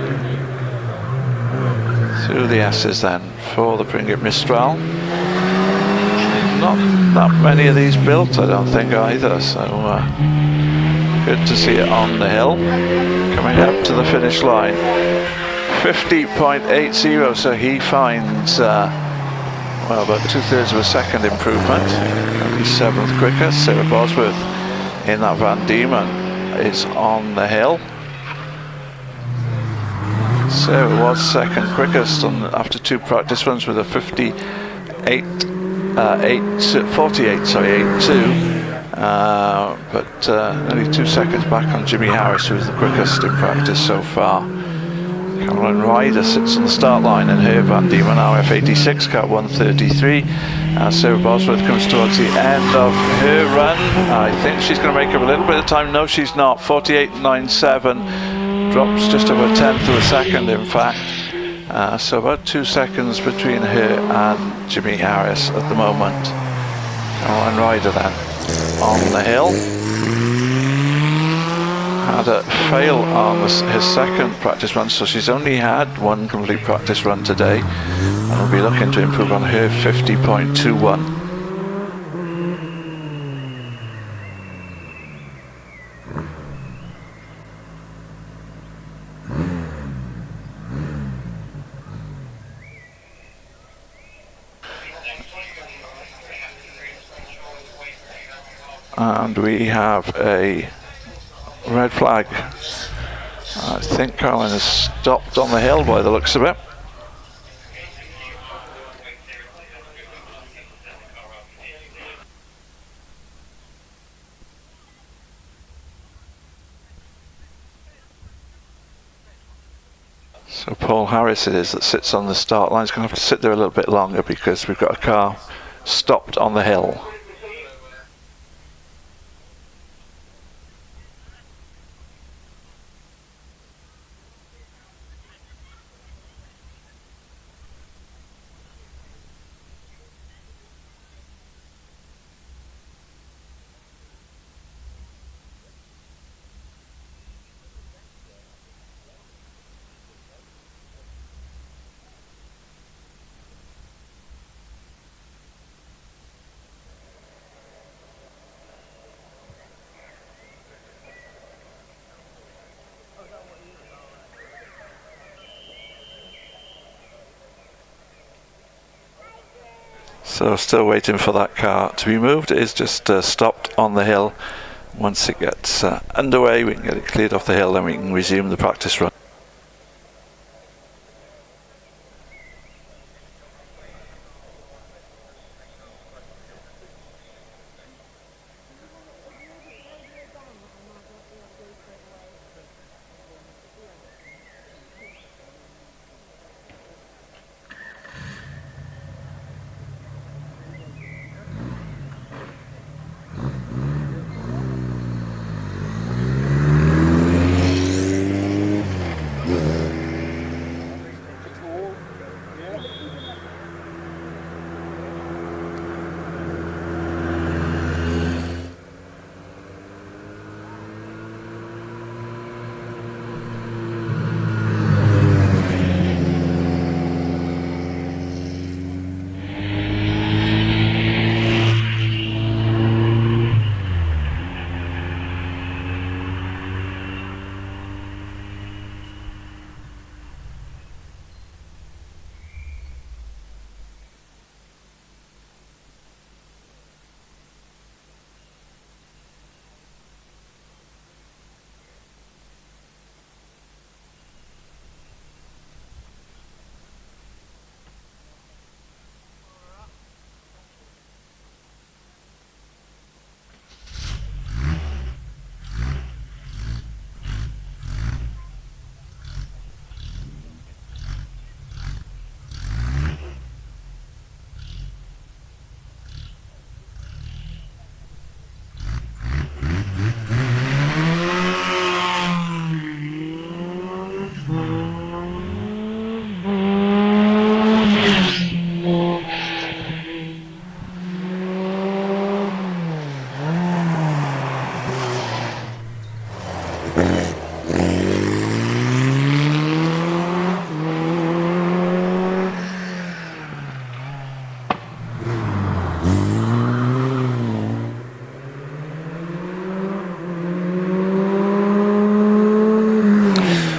Through the S's then for the Pringett Mistral. Not that many of these built, I don't think, either, so good to see it on the hill. Coming up to the finish line, 50.80, so he finds well, about 2/3 of a second improvement. He's 7th quickest. Sarah Bosworth in that Van Diemen is on the hill. Sarah was 2nd quickest after 2 practice runs with a 48.82, but only 2 seconds back on Jimmy Harris, who is the quickest in practice so far. Mathew Ryder sits on the start line in her Van Diemen RF86 car 133. Sarah Bosworth comes towards the end of her run. I think she's going to make up a little bit of time. No, she's not. 48.97, drops just over 1/10 of a second, in fact. So about 2 seconds between her and Jimmy Harris at the moment. Mathew Ryder then on the hill. Had a fail on his second practice run, so she's only had 1 complete practice run today, and will be looking to improve on her 50.21. And we have a red flag. I think Caroline has stopped on the hill by the looks of it. So Paul Harris it is that sits on the start line. He's going to have to sit there a little bit longer because we've got a car stopped on the hill. So still waiting for that car to be moved. It is just stopped on the hill. Once it gets underway, we can get it cleared off the hill, then we can resume the practice run.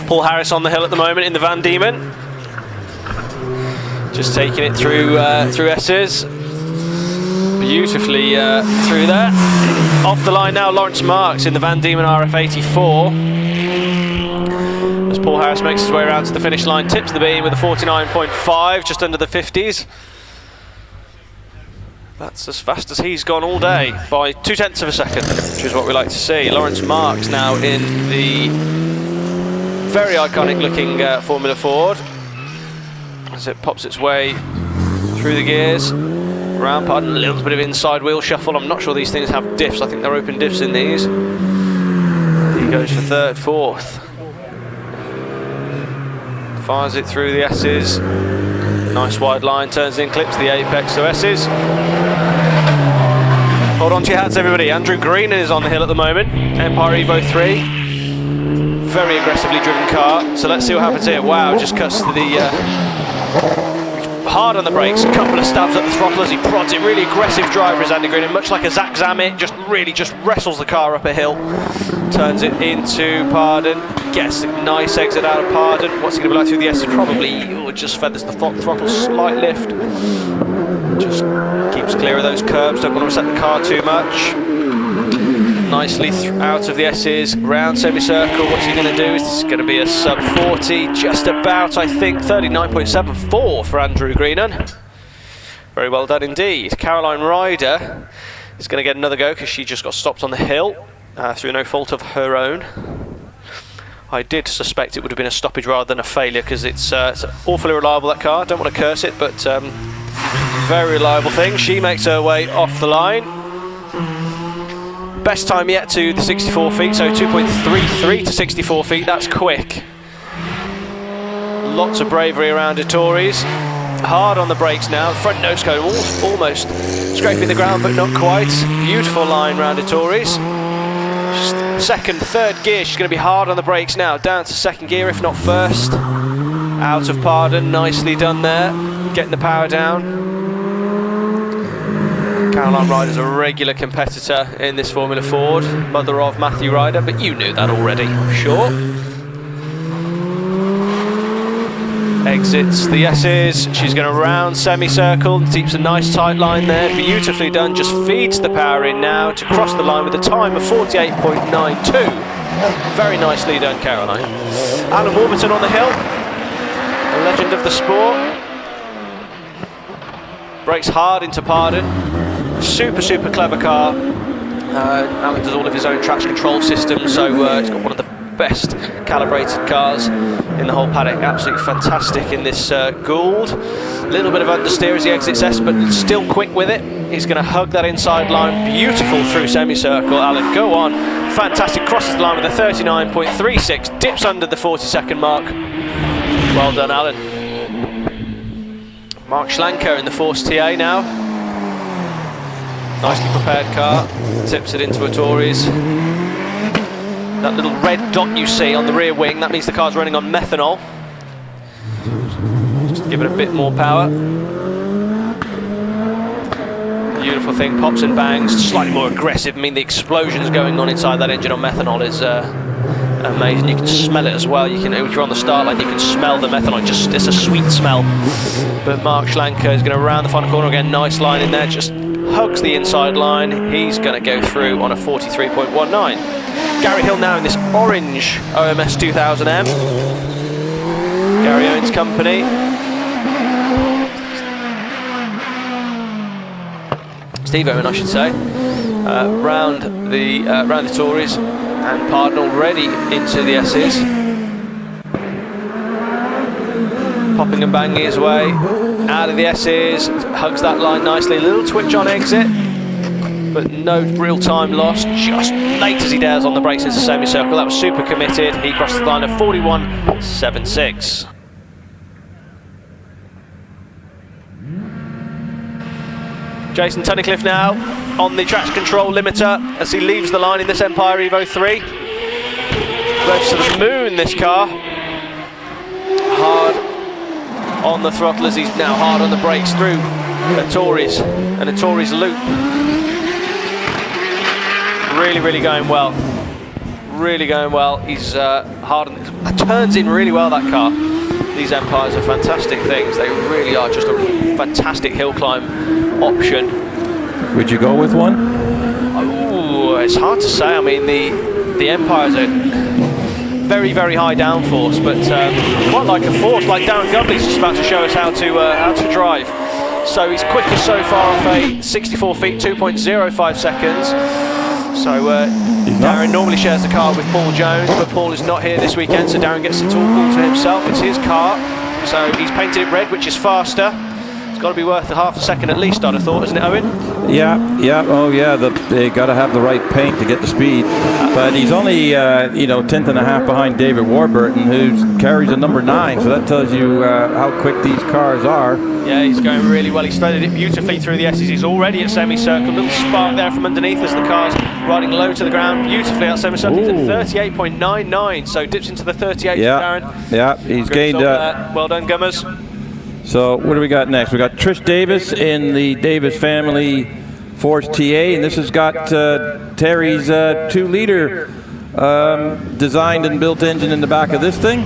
Paul Harris on the hill at the moment in the Van Diemen. Just taking it through through S's. Beautifully through there. Off the line now, Lawrence Marks in the Van Diemen RF84. As Paul Harris makes his way around to the finish line, tips the beam with a 49.5, just under the 50s. That's as fast as he's gone all day, by 0.2 of a second, which is what we like to see. Lawrence Marks now in the very iconic looking Formula Ford as it pops its way through the gears. Round pardon, a little bit of inside wheel shuffle. I'm not sure these things have diffs. I think they're open diffs in these. He goes for third, fourth. Fires it through the S's. Nice wide line, turns in, clips the apex to S's. Hold on to your hats, everybody. Andrew Green is on the hill at the moment. Empire Evo 3. Very aggressively driven car. So let's see what happens here. Wow, just cuts to the... hard on the brakes, a couple of stabs at the throttle as he prods it. Really aggressive driver is Andy Green, and much like a Zach Zammit, just wrestles the car up a hill. Turns it into Pardon, gets a nice exit out of Pardon. What's he going to be like through the S? Probably just feathers the throttle, slight lift. Just keeps clear of those curbs, don't want to upset the car too much. Nicely out of the S's, round semicircle. What's he going to do? This is going to be a sub 40, just about, I think, 39.74 for Andrew Greenan. Very well done indeed. Caroline Ryder is going to get another go because she just got stopped on the hill through no fault of her own. I did suspect it would have been a stoppage rather than a failure because it's awfully reliable, that car. Don't want to curse it, but very reliable thing. She makes her way off the line. Best time yet to the 64 feet, so 2.33 to 64 feet, that's quick. Lots of bravery around the Tories. Hard on the brakes now, front nose cone almost scraping the ground, but not quite. Beautiful line round the Tories. Second, third gear, she's going to be hard on the brakes now, down to second gear, if not first. Out of Pardon, nicely done there, getting the power down. Caroline Ryder's a regular competitor in this Formula Ford, mother of Mathew Ryder, but you knew that already, I'm sure. Exits the S's. She's going to round semicircle, keeps a nice tight line there. Beautifully done, just feeds the power in now to cross the line with a time of 48.92. Very nicely done, Caroline. Alan Warburton on the hill, a legend of the sport. Brakes hard into Pardon. Super clever car. Alan does all of his own traction control systems, so he's got one of the best calibrated cars in the whole paddock. Absolutely fantastic in this Gould. A little bit of understeer as he exits S, but still quick with it. He's going to hug that inside line. Beautiful through semicircle. Alan, go on. Fantastic. Crosses the line with a 39.36. Dips under the 40-second mark. Well done, Alan. Mark Schlanker in the Force TA now. Nicely prepared car. Tips it into a Tories. That little red dot you see on the rear wing, that means the car's running on methanol. Just give it a bit more power. Beautiful thing, pops and bangs, slightly more aggressive. I mean, the explosions going on inside that engine on methanol is amazing. You can smell it as well. You can, if you're on the start line, you can smell the methanol. Just, it's a sweet smell. But Mark Schlanker is going to round the final corner again. Nice line in there, just hugs the inside line. He's going to go through on a 43.19. Gary Hill now in this orange OMS 2000M. Gary Owens company. Steve Owen, I should say. Round the Tories, and Pardon already into the S's. Popping and banging his way out of the S's. Hugs that line nicely. A little twitch on exit, but no real time lost. Just late as he dares on the brakes into semicircle. That was super committed. He crosses the line of 41.76. Jason Tunnicliffe now on the traction control limiter as he leaves the line in this Empire Evo 3. Revs to the moon, this car. Hard on the throttle as he's now hard on the brakes through a Tories and a Tories loop. Really going well. Really going well. He's hard on it. Turns in really well, that car. These Empires are fantastic things. They really are just a fantastic hill climb option. Would you go with one? Oh, it's hard to say. I mean, the Empires are very high downforce, but quite like a force. Like Darren Gumley's just about to show us how to drive. So he's quickest so far off a 64 feet, 2.05 seconds. So Darren normally shares the car with Paul Jones, but Paul is not here this weekend, so Darren gets it all to himself. It's his car, so he's painted it red, which is faster. It's got to be worth a half a second at least, I'd have thought, isn't it, Owen? Yeah, oh yeah, they got to have the right paint to get the speed. But he's only, tenth and a half behind David Warburton, who carries a number 9, so that tells you how quick these cars are. Yeah, he's going really well. He's threaded it beautifully through the S's. He's already at semicircle. Little spark there from underneath as the car's riding low to the ground. Beautifully out semicircle. He's at 38.99, so dips into the 38, Darren. Yeah, he's gained. Well done, Gummers. So what do we got next? We got Trish Davis in the Davis family Force TA, and this has got Terry's 2-liter designed and built engine in the back of this thing.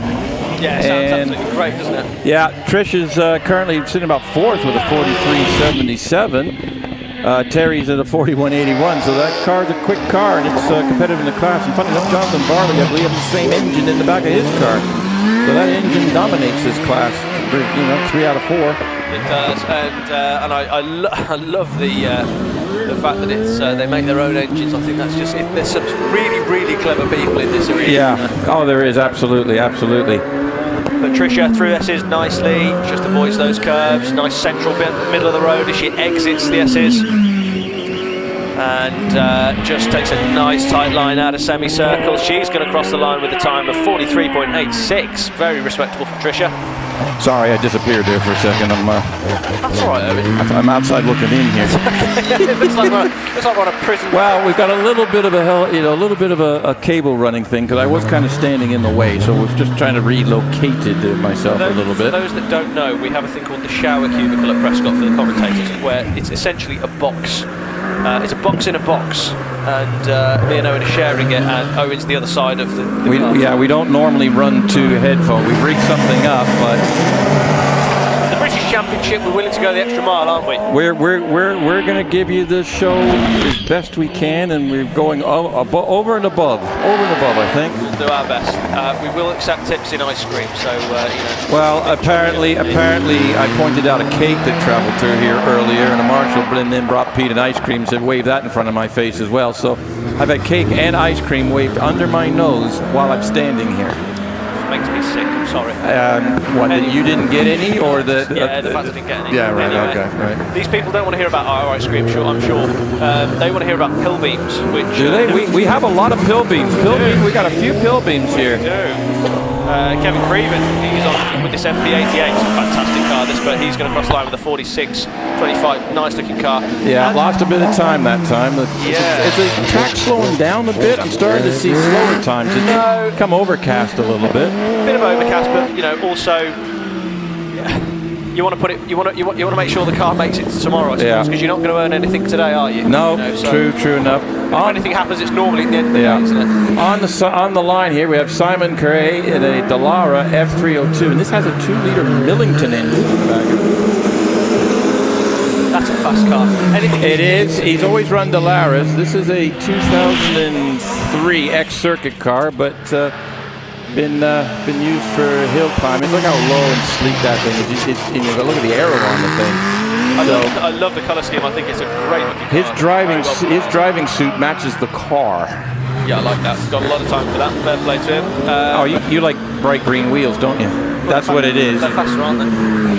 Yeah, it sounds absolutely great, doesn't it? Yeah, Trish is currently sitting about 4th with a 43.77. Terry's at a 41.81, so that car's a quick car, and it's competitive in the class. And funny enough, Jonathan Barley, I believe, has the same engine in the back of his car. So that engine dominates this class. 3 out of 4. It does, and I love the fact that it's they make their own engines. I think that's just there's some really clever people in this arena. Yeah. Oh, there is, absolutely. Patricia through S's nicely, just avoids those curves. Nice central bit, middle of the road as she exits the S's. And just takes a nice tight line out of semicircle. She's going to cross the line with a time of 43.86. Very respectable from Tricia. Sorry, I disappeared there for a second. That's all right, Owen. I'm outside looking in here. It looks like we're on a prison. Well, we've got a little bit of a cable running thing, because I was kind of standing in the way, so we're just trying to relocate myself a little bit. For those that don't know, we have a thing called the shower cubicle at Prescott for the commentators, where it's essentially a box. It's a box in a box, and me and Owen are sharing it, and Owen's the other side of the we don't normally run to headphone. We rigged something up, but British Championship, we're willing to go the extra mile, aren't we? We're going to give you the show as best we can, and we're going over and above, I think. We'll do our best. We will accept tips in ice cream, so you know. Well, apparently, I pointed out a cake that traveled through here earlier, and a marshal then brought Pete an ice cream and said, "Wave that in front of my face as well." So I've had cake and ice cream waved under my nose while I'm standing here. Makes me sick. I'm sorry. What? You didn't get any, or the? Yeah, the fact I didn't get any. Yeah, right. Anyway, Okay, right. These people don't want to hear about our ice cream. I'm sure. They want to hear about pill beams. Which Do they? We have a lot of pill beams. We got a few pill beams here. We do. Kevin Creven, he's on with this MP88. It's a fantastic car, but he's going to cross the line with a 46.25. Nice looking car. Yeah, lost a bit of time that time. Is the track slowing down a bit? I'm starting to see slower times. It's come overcast a little bit. Bit of overcast, but you know, also you want to put it. You want to make sure the car makes it to tomorrow, I suppose, because you're not going to earn anything today, are you? No, you know, so true enough. If anything happens, it's normally at the end of the day, isn't it? On the line here, we have Simon Cray in a Dallara F302, and this has a 2-liter Millington engine in the back of it. That's a fast car. It is. He's always run Dallaras. This is a 2003 X-Circuit car, but been used for hill climbing. Look how low and sleek that thing is. Look at the arrow on the thing. I love the colour scheme. I think it's a great looking car. His driving suit matches the car. Yeah, I like that. He's got a lot of time for that. Fair play to him. You like bright green wheels, don't you? That's what it is. They're faster, aren't they?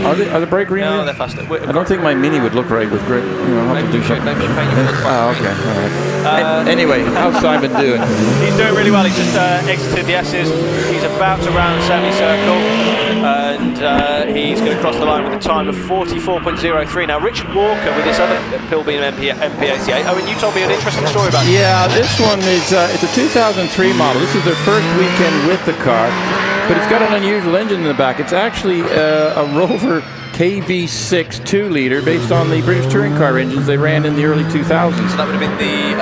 Are they bright green? No, wheels? they're faster. I don't think my Mini would look right with great. I'll have to do something. Maybe paint your wheels black. Okay, all right. Anyway, how's Simon doing? He's doing really well. He's just exited the S's. He's about to round semicircle, and he's going to cross the line with a time of 44.03. Now, Richard Walker with this other Pilbeam MP88. Oh, and you told me an interesting story about it. Yeah, this one is it's a 2003 model. This is their first weekend with the car. But it's got an unusual engine in the back. It's actually a Rover KV6 2-liter based on the British touring car engines they ran in the early 2000s. So that would have been the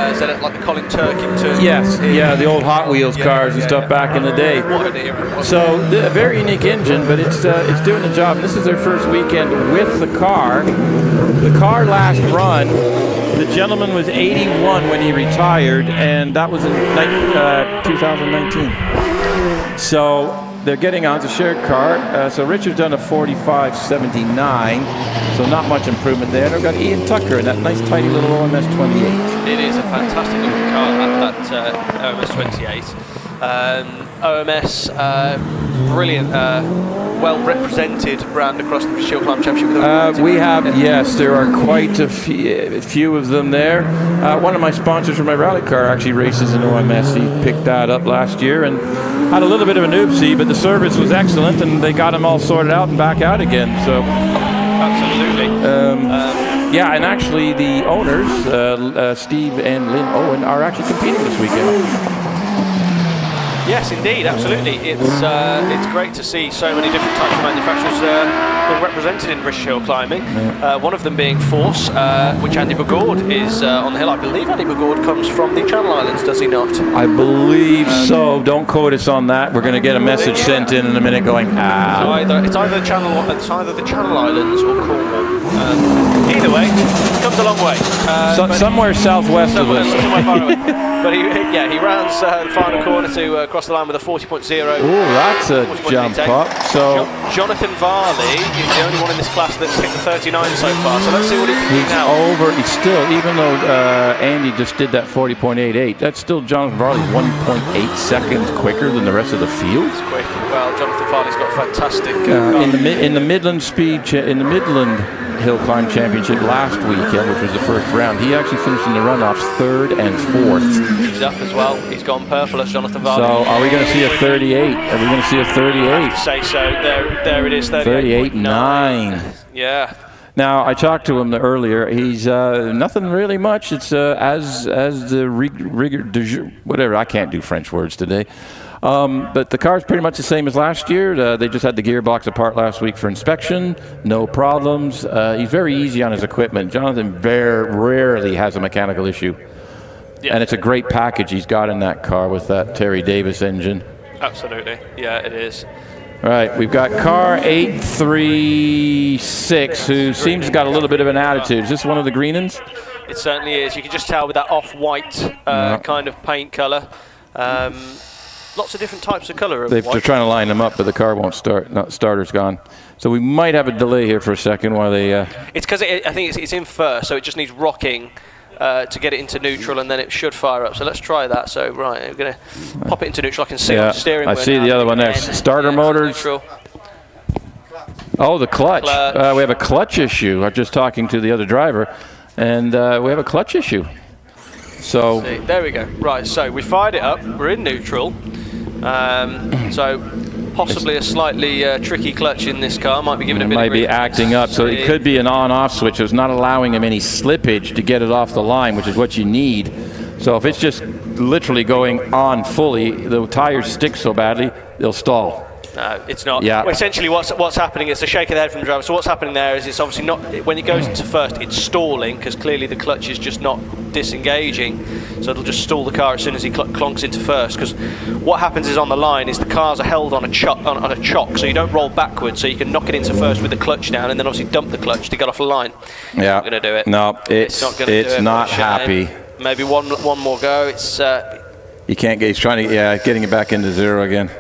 like the Colin Turkington. Yes, the old Hot Wheels cars and stuff back in the day. What an era. So a very unique engine, but it's doing the job. And this is their first weekend with the car. The car last run, the gentleman was 81 when he retired, and that was in 2019. So they're getting on to shared car. So Richard's done a 45.79, so not much improvement there. They've got Ian Tucker in that nice tiny little OMS 28. It is a fantastic looking car, that OMS 28. OMS, brilliant, well represented brand across the British Hillclimb Championship. We have, yes, there are quite a few of them there. One of my sponsors for my rally car actually races in OMS. He picked that up last year and had a little bit of an oopsie, but the service was excellent and they got them all sorted out and back out again. So absolutely. Yeah, and actually the owners, Steve and Lynn Owen, are actually competing this weekend. Yes, indeed, absolutely. It's great to see so many different types of manufacturers being represented in British hill climbing. One of them being Force, which Andy Bourgaud is on the hill. I believe Andy Bourgaud comes from the Channel Islands, does he not? I believe so. Don't quote us on that. We're going to get a message sent in a minute going, So it's either the Channel Islands or Cornwall. Either way, it comes a long way. Somewhere southwest of us. Somewhere far away. But he rounds the final corner to cross the line with a 40.0. Oh, that's a jump up. So Jonathan Varley is the only one in this class that's hit the 39 so far. So let's see what he can do now. He's still, even though Andy just did that 40.88, that's still Jonathan Varley 1.8 seconds quicker than the rest of the field. It's quick. Well, Jonathan Varley's got a fantastic in the Midland Hill Climb Championship last weekend, which was the first round, he actually finished in the runoffs 3rd and 4th. He's up as well. He's gone purple as Jonathan Varley. So are we going to see a 38? Are we going to see a 38? I have to say so. There it is, 38.9. Yeah. Now, I talked to him earlier. He's nothing really much. It's as the rigueur du jour, whatever. I can't do French words today. But the car's pretty much the same as last year. They just had the gearbox apart last week for inspection. No problems. He's very easy on his equipment. Jonathan very rarely has a mechanical issue. Yeah. And it's a great package he's got in that car with that Terry Davis engine. Absolutely. Yeah, it is. Right, we've got car 836, who seems to have got a little bit of an attitude. Is this one of the green ones? It certainly is. You can just tell with that off-white kind of paint colour. Lots of different types of colour. They're trying to line them up, but the car won't start. Starter's gone. So we might have a delay here for a second while they... It's because I think it's in first, so it just needs rocking to get it into neutral, and then it should fire up. So let's try that. So, right, we're going to pop it into neutral. I can see on the steering wheel. I see the other one there. Starter motors. Neutral. Oh, the clutch. We have a clutch issue. I'm just talking to the other driver, and we have a clutch issue. So there we go. Right, so we fired it up. We're in neutral. So possibly a slightly tricky clutch in this car. Might be giving a bit of might be acting up. So it could be an on-off switch. It's not allowing him any slippage to get it off the line, which is what you need. So if it's just literally going on fully, the tires stick so badly, they'll stall. No, it's not. Yeah. Well, essentially, what's happening is a shake of the head from the driver. So what's happening there is it's obviously not, when it goes into first, it's stalling because clearly the clutch is just not disengaging. So it'll just stall the car as soon as he clonks into first. Because what happens is on the line is the cars are held on a chock, so you don't roll backwards. So you can knock it into first with the clutch down, and then obviously dump the clutch to get off the line. Yeah. Not going to do it. No, it's not going to do it. It's not happy. Maybe one more go. It's. You can't get. He's trying to. Yeah, getting it back into zero again.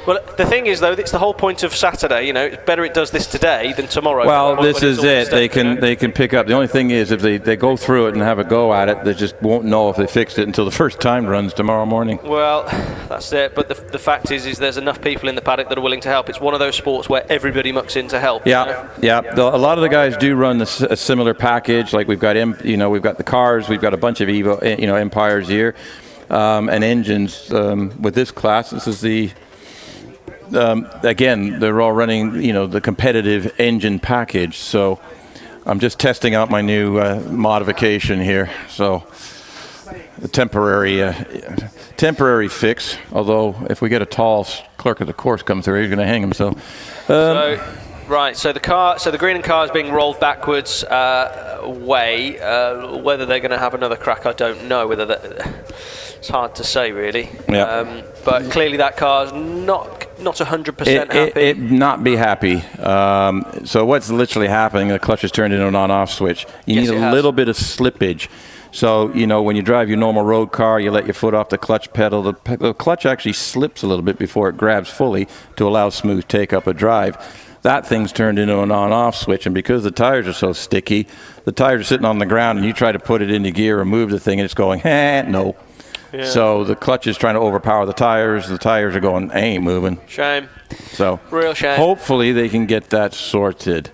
Well, the thing is, though, it's the whole point of Saturday. You know, it's better it does this today than tomorrow. Well, this is it. They can pick up. The only thing is, if they go through it and have a go at it, they just won't know if they fixed it until the first time runs tomorrow morning. Well, that's it. But the fact is there's enough people in the paddock that are willing to help. It's one of those sports where everybody mucks in to help. Yeah, yeah. A lot of the guys do run a similar package. Like we've got the cars, we've got a bunch of Empires here, and engines with this class. This is the. Again, they're all running, the competitive engine package. So I'm just testing out my new modification here. So a temporary fix. Although if we get a tall clerk of the course come through, he's going to hang himself. Right, so the green car is being rolled backwards away. Whether they're going to have another crack, I don't know. It's hard to say, really. Yeah. But clearly that car's not 100% happy. It not be happy. So what's literally happening? The clutch is turned into an on-off switch. You need a little bit of slippage. So when you drive your normal road car, you let your foot off the clutch pedal. The clutch actually slips a little bit before it grabs fully to allow smooth take-up of drive. That thing's turned into an on-off switch, and because the tires are so sticky, the tires are sitting on the ground, and you try to put it into gear or move the thing, and it's going, no. Yeah. So the clutch is trying to overpower the tires. The tires are going, ain't moving. Shame. So real shame. Hopefully they can get that sorted.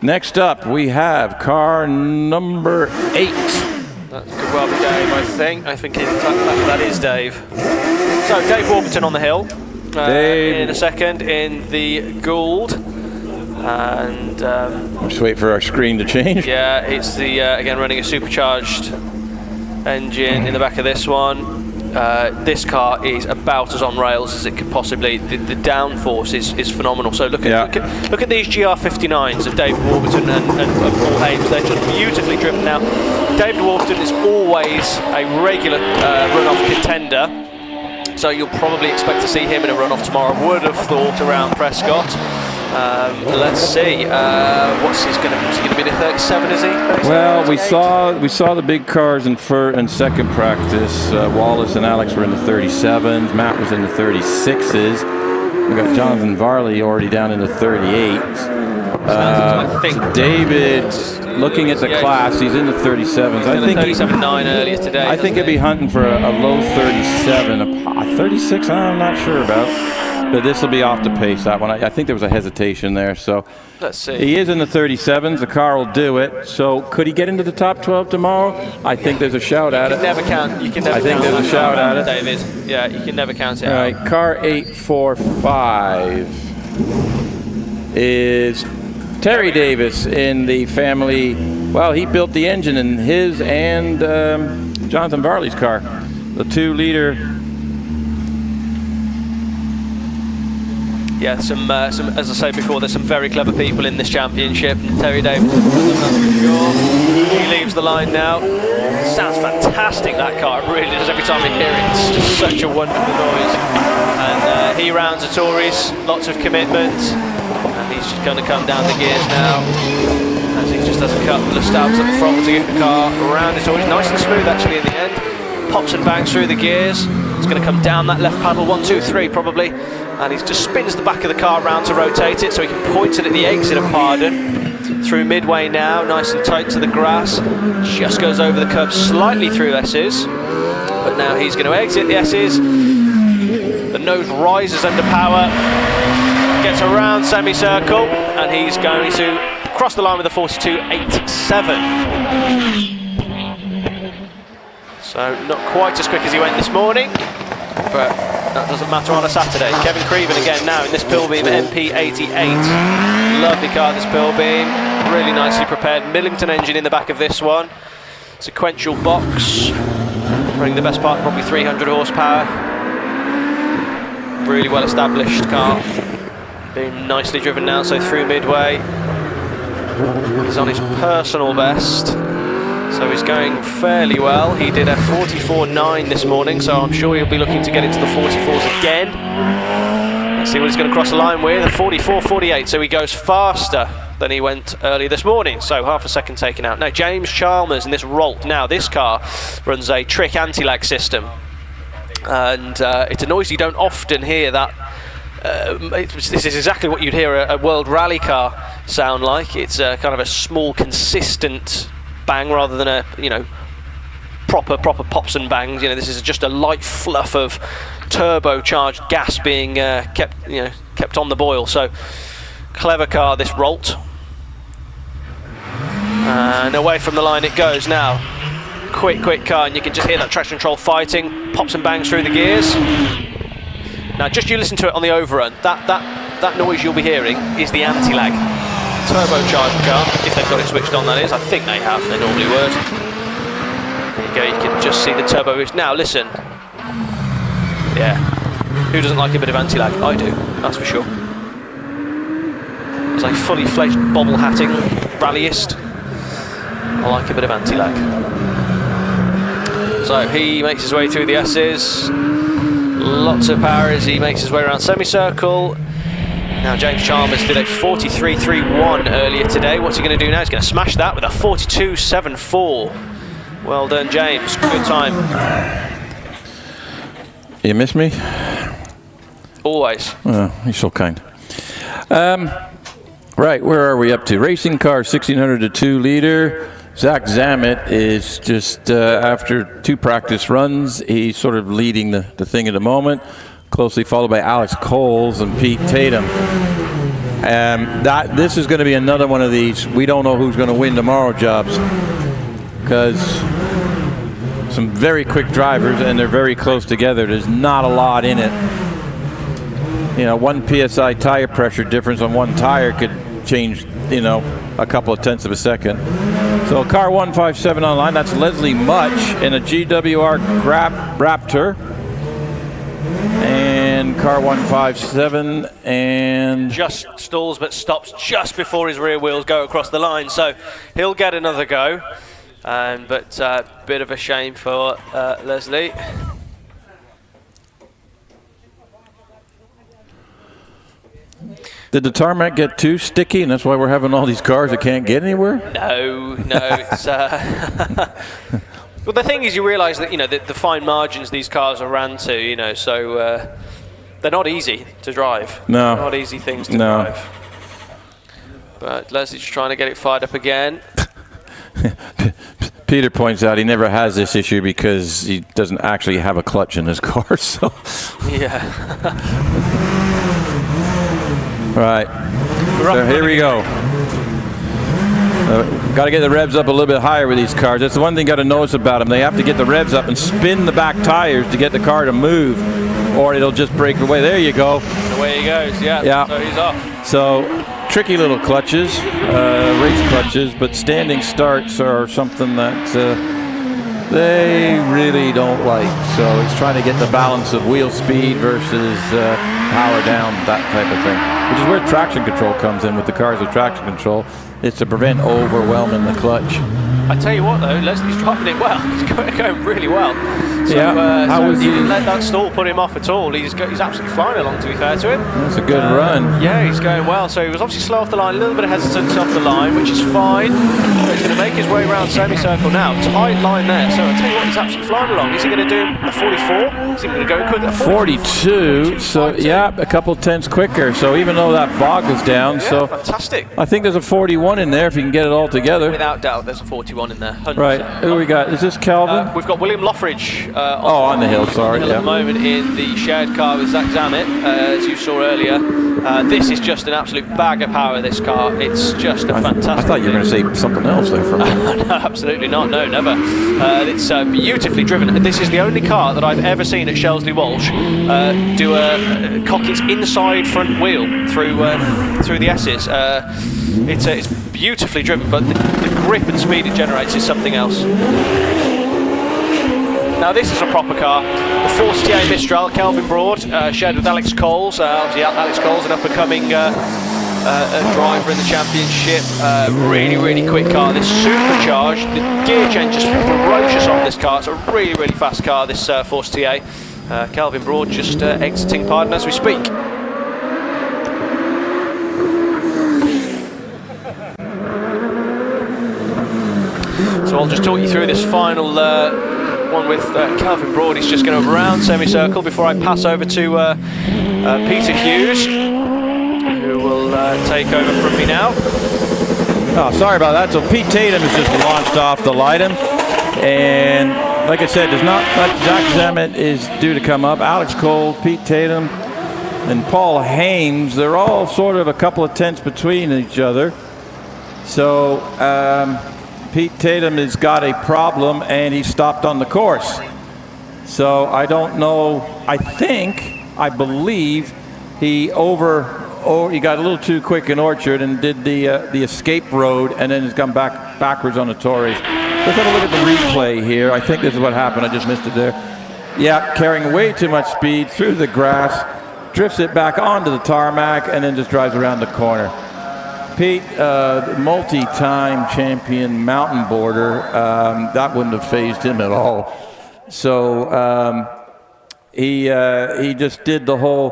Next up, we have car number 8. That could well be Dave, I think. I think that is Dave. So Dave Warburton on the hill. In a second in the Gould. And just wait for our screen to change. Yeah, it's the again running a supercharged engine in the back of this one. This car is about as on rails as it could possibly. The downforce is phenomenal. So look at these GR59s of David Warburton and Paul Hames. They're just beautifully driven. Now, David Warburton is always a regular runoff contender. So you'll probably expect to see him in a runoff tomorrow. Would have thought around Prescott. Let's see. What's he's going to be the 37? Is he? 37, well, we saw the big cars in second practice. Wallace and Alex were in the 37s. Matt was in the 36s. We got Jonathan Varley already down in the 38s. I think David, looking at the class, he's in the 37s. I think 37.9 earlier today. I think he'd be hunting for a low 37. A 36, I'm not sure about. But this will be off the pace, that one. I think there was a hesitation there. So let's see. He is in the 37s. The car will do it. So could he get into the top 12 tomorrow? I think there's a shout at it. You can never count. I think there's a shout at it. David. Yeah, you can never count it out. All right, car 845 is Terry Davis in the family. Well, he built the engine in his and Jonathan Varley's car. The 2-liter. Yeah, some, as I say before, there's some very clever people in this championship. Terry Davis is one of them, that's for sure. He leaves the line now. Sounds fantastic, that car. It really does. Every time I hear it, it's just such a wonderful noise. And he rounds the Tories, lots of commitment, and he's just going to come down the gears now as he just does a couple of stabs at the throttle to get the car around the Tories. Nice and smooth actually in the end. Pops and bangs through the gears. He's going to come down that left paddle, 1, 2, 3 probably, and he just spins the back of the car round to rotate it so he can point it at the exit of Pardon. Through midway now, nice and tight to the grass. Just goes over the curb slightly through S's, but now he's going to exit the S's. The nose rises under power, gets around semicircle, and he's going to cross the line with a 42.87. So not quite as quick as he went this morning, but that doesn't matter on a Saturday. Kevin Creven again now in this Pilbeam MP88. Lovely car, this Pilbeam, really nicely prepared. Millington engine in the back of this one. Sequential box, running the best part, probably 300 horsepower. Really well established car, being nicely driven now, so through midway. He's on his personal best, so he's going fairly well. He did a 44.9 this morning, so I'm sure he'll be looking to get into the 44s again. Let's see what he's going to cross the line with, a 44.48, so he goes faster than he went earlier this morning, so half a second taken out. Now James Chalmers in this Rolt. Now this car runs a trick anti-lag system, and it's a noise you don't often hear. That this is exactly what you'd hear a World Rally car sound like. It's kind of a small, consistent bang rather than a proper pops and bangs. This is just a light fluff of turbocharged gas being kept on the boil. So clever car, this Rolt, and away from the line it goes now. Quick car, and you can just hear that traction control fighting, pops and bangs through the gears. Now just you listen to it on the overrun, that noise you'll be hearing is the anti-lag turbocharged car, if they've got it switched on, that is. I think they have, they normally would. There you go, you can just see the turbo boost. Now listen, yeah, who doesn't like a bit of anti-lag? I do, that's for sure. As a fully fledged bobble hatting rallyist, I like a bit of anti-lag. So he makes his way through the S's, lots of power as he makes his way around semicircle. Now James Chalmers did a 43.31 earlier today. What's he going to do now? He's going to smash that with a 42.74. Well done, James, good time. You miss me? Always. Oh, you're so kind. Right, where are we up to? Racing car, 1600 to 2 liter. Zach Zammit is just, after 2 practice runs, he's sort of leading the thing at the moment, closely followed by Alex Coles and Pete Tatum. This is going to be another one of these, we don't know who's going to win tomorrow jobs, because some very quick drivers, and they're very close together. There's not a lot in it. 1 PSI tire pressure difference on one tire could change, a couple of tenths of a second. So car 157 online, that's Leslie Much in a GWR Raptor. And car 157, and just stalls but stops just before his rear wheels go across the line, so he'll get another go. But bit of a shame for Leslie. Did the tarmac get too sticky, and that's why we're having all these cars that can't get anywhere? No, it's... Well, the thing is, you realise that, the fine margins these cars are ran to, so they're not easy to drive. No. They're not easy things to drive. But Leslie's trying to get it fired up again. Peter points out he never has this issue because he doesn't actually have a clutch in his car, so... Yeah. Right, so here we go. Got to get the revs up a little bit higher with these cars. That's the one thing you got to notice about them. They have to get the revs up and spin the back tires to get the car to move, or it'll just break away. There you go. Away he goes, yeah. So he's off. So tricky little clutches, race clutches, but standing starts are something that they really don't like. So he's trying to get the balance of wheel speed versus power down, that type of thing, which is where traction control comes in with the cars with traction control. It's to prevent overwhelming the clutch. I tell you what though, Leslie's driving it well. He's going really well. Yeah. How was he he? didn't let that stall put him off at all. He's absolutely flying along, to be fair to him. That's a good run. Yeah, he's going well. So he was obviously slow off the line, a little bit of hesitance off the line, which is fine. But he's going to make his way around semicircle now. Tight line there. So I'll tell you what, he's absolutely flying along. Is he going to do a 44? Is he going to go quick at 42? So yeah, a couple tenths quicker. So even though that bog was down, so fantastic. I think there's a 41 in there if you can get it all together. Without doubt, there's a 41 in there. 100%. Right. Who we got? Is this Calvin? We've got William Loffridge on the hill. Sorry. At the moment in the shared car with Zach Zammit, as you saw earlier. This is just an absolute bag of power, this car. It's just a fantastic I thought you were going to say something else there for me. No, absolutely not. No, never. It's beautifully driven. This is the only car that I've ever seen at Shelsley Walsh do cock its inside front wheel through the S's. It's beautifully driven, but the grip and speed it generates is something else. Now this is a proper car, the Force TA Mistral, Kelvin Broad, shared with Alex Coles. Obviously Alex Coles, an up-and-coming driver in the championship. Really, really quick car. This supercharged, the gear change is ferocious on this car. It's a really, really fast car, this Force TA. Kelvin Broad just exiting pardon as we speak. So I'll just talk you through this final one with Kelvin Broad. He's just going to round semicircle before I pass over to Peter Hughes, who will take over from me now. Oh, sorry about that. So Pete Tatum has just launched off the Lighten, and like I said, there's not much. Zach Zammit is due to come up. Alex Cole, Pete Tatum, and Paul Hames. They're all sort of a couple of tenths between each other. So Pete Tatum has got a problem, and he stopped on the course. So I don't know. I believe he he got a little too quick in Orchard and did the escape road, and then has gone backwards on the Torreys. Let's have a look at the replay here. I think this is what happened. I just missed it there. Yeah, carrying way too much speed through the grass, drifts it back onto the tarmac, and then just drives around the corner. Pete, multi-time champion mountain boarder, that wouldn't have fazed him at all. So he just did the whole,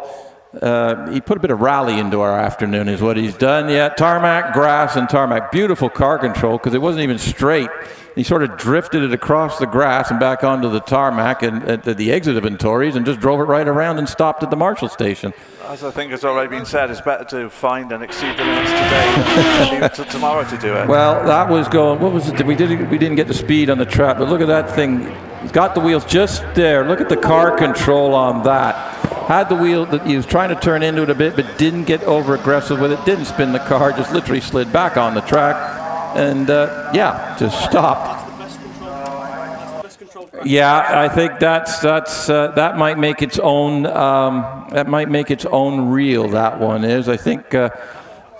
he put a bit of rally into our afternoon is what he's done. Yeah, tarmac, grass, and tarmac. Beautiful car control because it wasn't even straight. He sort of drifted it across the grass and back onto the tarmac and at the exit of Torreys and just drove it right around and stopped at the Marshall station. As I think has already been said, it's better to find and exceed the limits today than leave it till tomorrow to do it. Well, that was going. What was it? We didn't get the speed on the trap, but look at that thing. He's got the wheels just there. Look at the car control on that. Had the wheel that he was trying to turn into it a bit, but didn't get over aggressive with it. Didn't spin the car. Just literally slid back on the track, and just stopped. Yeah, I think that might make its own. That might make its own reel. That one is. I think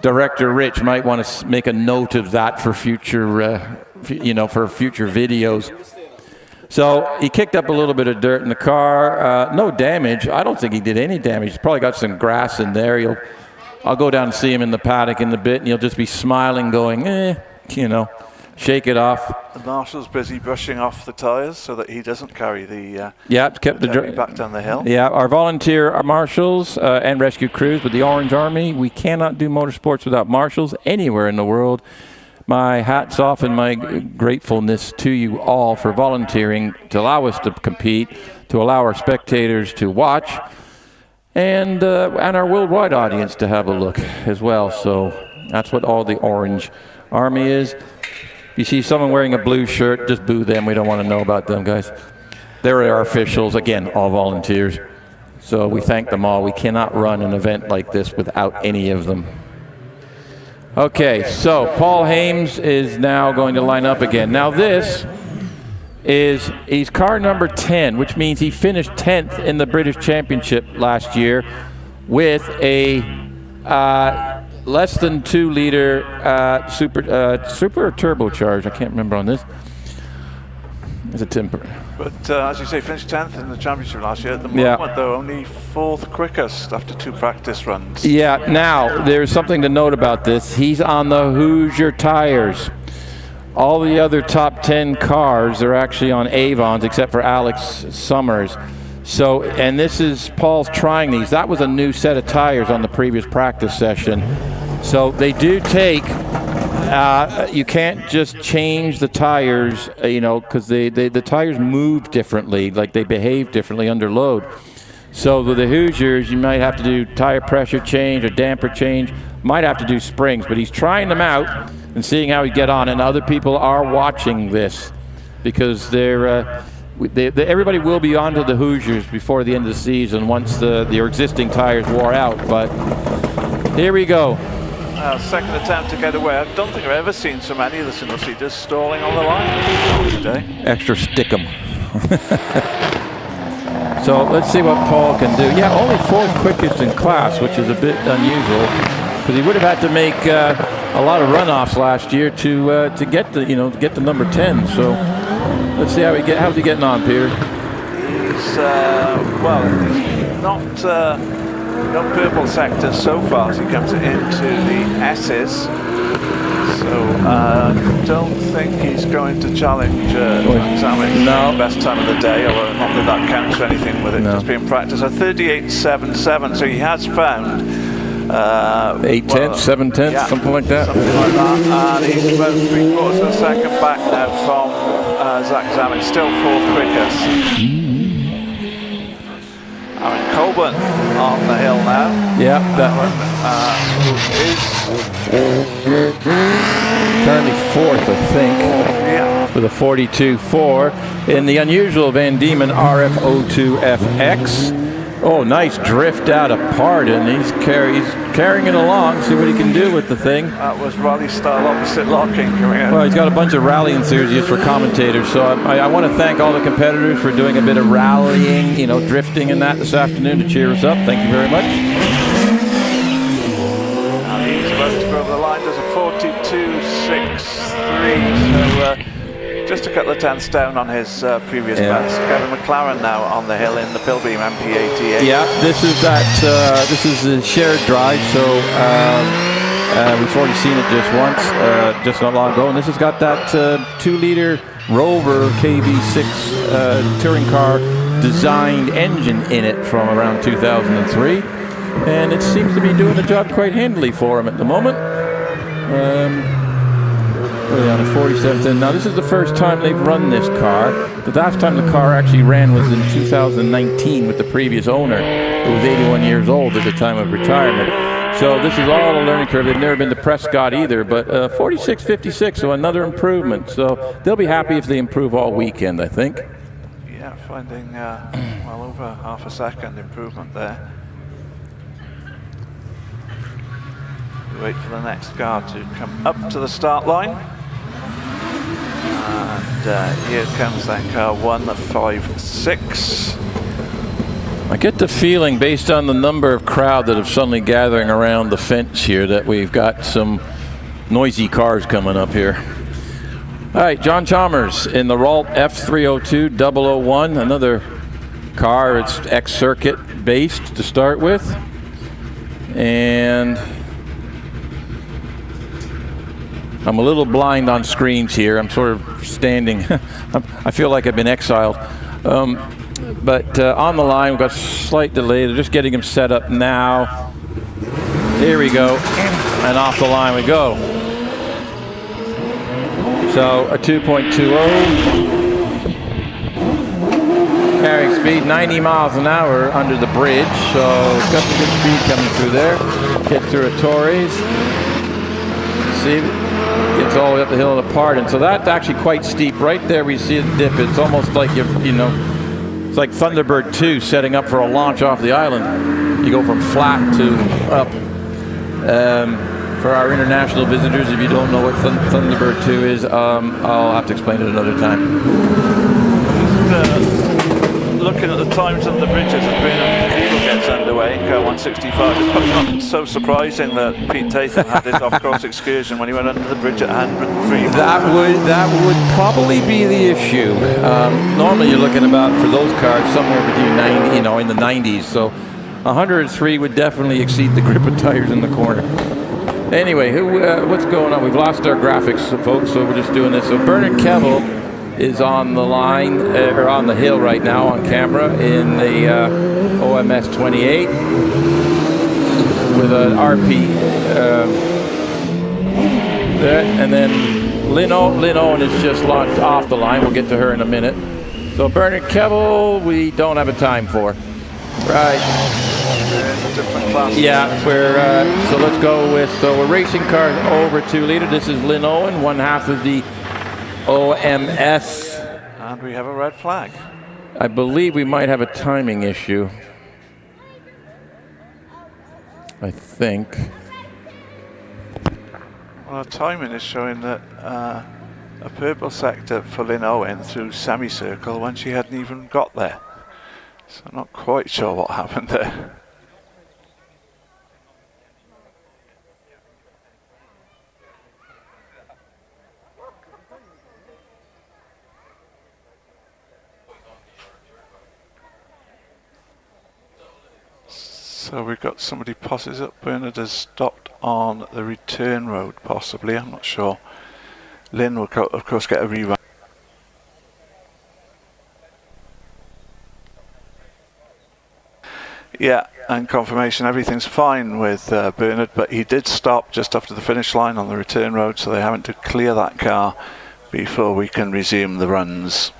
Director Rich might want to make a note of that for future, for future videos. So he kicked up a little bit of dirt in the car. No damage. I don't think he did any damage. He's probably got some grass in there. I'll go down and see him in the paddock in a bit, and he'll just be smiling, going, shake it off. The marshal's busy brushing off the tyres so that he doesn't carry the kept the back down the hill. Yeah, our volunteer marshals and rescue crews with the Orange Army. We cannot do motorsports without marshals anywhere in the world. My hat's off and my gratefulness to you all for volunteering to allow us to compete, to allow our spectators to watch, and our worldwide audience to have a look as well. So that's what all the Orange Army is. If you see someone wearing a blue shirt, just boo them. We don't want to know about them, guys. They're our officials. Again, all volunteers. So we thank them all. We cannot run an event like this without any of them. Okay, so Paul Hames is now going to line up again. Now he's car number 10, which means he finished 10th in the British Championship last year with a less than 2-liter super or turbocharged. I can't remember on this. It's a temper. But as you say, finished 10th in the championship last year. At the moment, though, only 4th quickest after 2 practice runs. Yeah, now there's something to note about this. He's on the Hoosier tires, All the other top 10 cars are actually on Avons, except for Alex Summers. So, and this is, Paul's trying these. That was a new set of tires on the previous practice session. So they do take, you can't just change the tires, you know, because the tires move differently, like they behave differently under load. So with the Hoosiers, you might have to do tire pressure change or damper change, might have to do springs, but he's trying them out and seeing how he get on, and other people are watching this because everybody will be onto the Hoosiers before the end of the season once their existing tires wore out. But here we go. Second attempt to get away. I don't think I've ever seen so many of the single seaters stalling on the line today. Extra stickum. So let's see what Paul can do. Yeah, only 4th quickest in class, which is a bit unusual, because he would have had to make a lot of runoffs last year to get the number 10. So let's see how's he getting on, Peter. He's not purple sector so far as he comes into the S's. So I don't think he's going to challenge no. Best time of the day, although not that that counts for anything with it just being practice. A 38.77, so he has found 8 tenths, 7 tenths, yeah, something like that. Something like that. And he's about 3/4 of a second back now from Zach Zammit, still 4th quickest. Aaron Colburn on the hill now. Yeah, that who is currently 4th, I think. Yeah. With a 42.4 in the unusual Van Diemen RF02FX. Oh, nice drift out of Pardon. He's carrying it along. See what he can do with the thing. That was rally style opposite locking coming in. Well, he's got a bunch of rally enthusiasts for commentators, so I want to thank all the competitors for doing a bit of rallying, you know, drifting and that this afternoon to cheer us up. Thank you very much. And he's about to go over the line. There's a 42.63. So just a couple of tenths down on his previous best. Kevin McLaren now on the hill in the Pilbeam MP88. Yeah, this is a shared drive, so we've already seen it just once, just not long ago. And this has got that 2-liter Rover KV6 touring car designed engine in it from around 2003, and it seems to be doing the job quite handily for him at the moment. On a 47. Now this is the first time they've run this car. The last time the car actually ran was in 2019 with the previous owner, who was 81 years old at the time of retirement. So this is all a learning curve. They've never been to Prescott either, but 46.56, so another improvement. So they'll be happy if they improve all weekend, I think. Yeah, finding well over half a second improvement there. We wait for the next car to come up to the start line. And here comes that car, 1.56. I get the feeling, based on the number of crowd that have suddenly gathering around the fence here, that we've got some noisy cars coming up here. All right, John Chalmers in the Ralt F302-001, another car. It's X-Circuit based to start with. And I'm a little blind on screens here. I'm sort of standing. I feel like I've been exiled. But on the line, we've got a slight delay. They're just getting him set up now. Here we go. And off the line we go. So a 2.20. Carrying speed, 90 miles an hour under the bridge. So it's got some good speed coming through there. Gets through a Torres. See, gets all the way up the hill of the Pardon. So that's actually quite steep. Right there we see a dip. It's almost like it's like Thunderbird 2 setting up for a launch off the island. You go from flat to up. For our international visitors, if you don't know what Thunderbird 2 is, I'll have to explain it another time. Looking at the times on the bridges as Bernard Keeble gets underway, car 165. It's probably not so surprising that Pete Tatham had his off-course excursion when he went under the bridge at 103. That would probably be the issue. Normally you're looking about, for those cars, somewhere between 90, in the 90s. So 103 would definitely exceed the grip of tires in the corner. Anyway, what's going on? We've lost our graphics, folks, so we're just doing this. So Bernard Kevel is on the line, or on the hill right now on camera in the OMS 28 with an RP. And then Lynn Owen is just launched off the line. We'll get to her in a minute. So Bernard Kevel, we don't have a time for. Right. Different class. Yeah, so let's go with, so we're racing cars over 2 liter. This is Lynn Owen, one half of the OMS. And we have a red flag. I believe we might have a timing issue. I think. Well, our timing is showing that a purple sector for Lynn Owen through semicircle when she hadn't even got there. So I'm not quite sure what happened there. So we've got somebody passes up. Bernard has stopped on the return road, possibly. I'm not sure. Lynn will, of course, get a rerun. Yeah, and confirmation everything's fine with Bernard, but he did stop just after the finish line on the return road, so they're having to clear that car before we can resume the runs.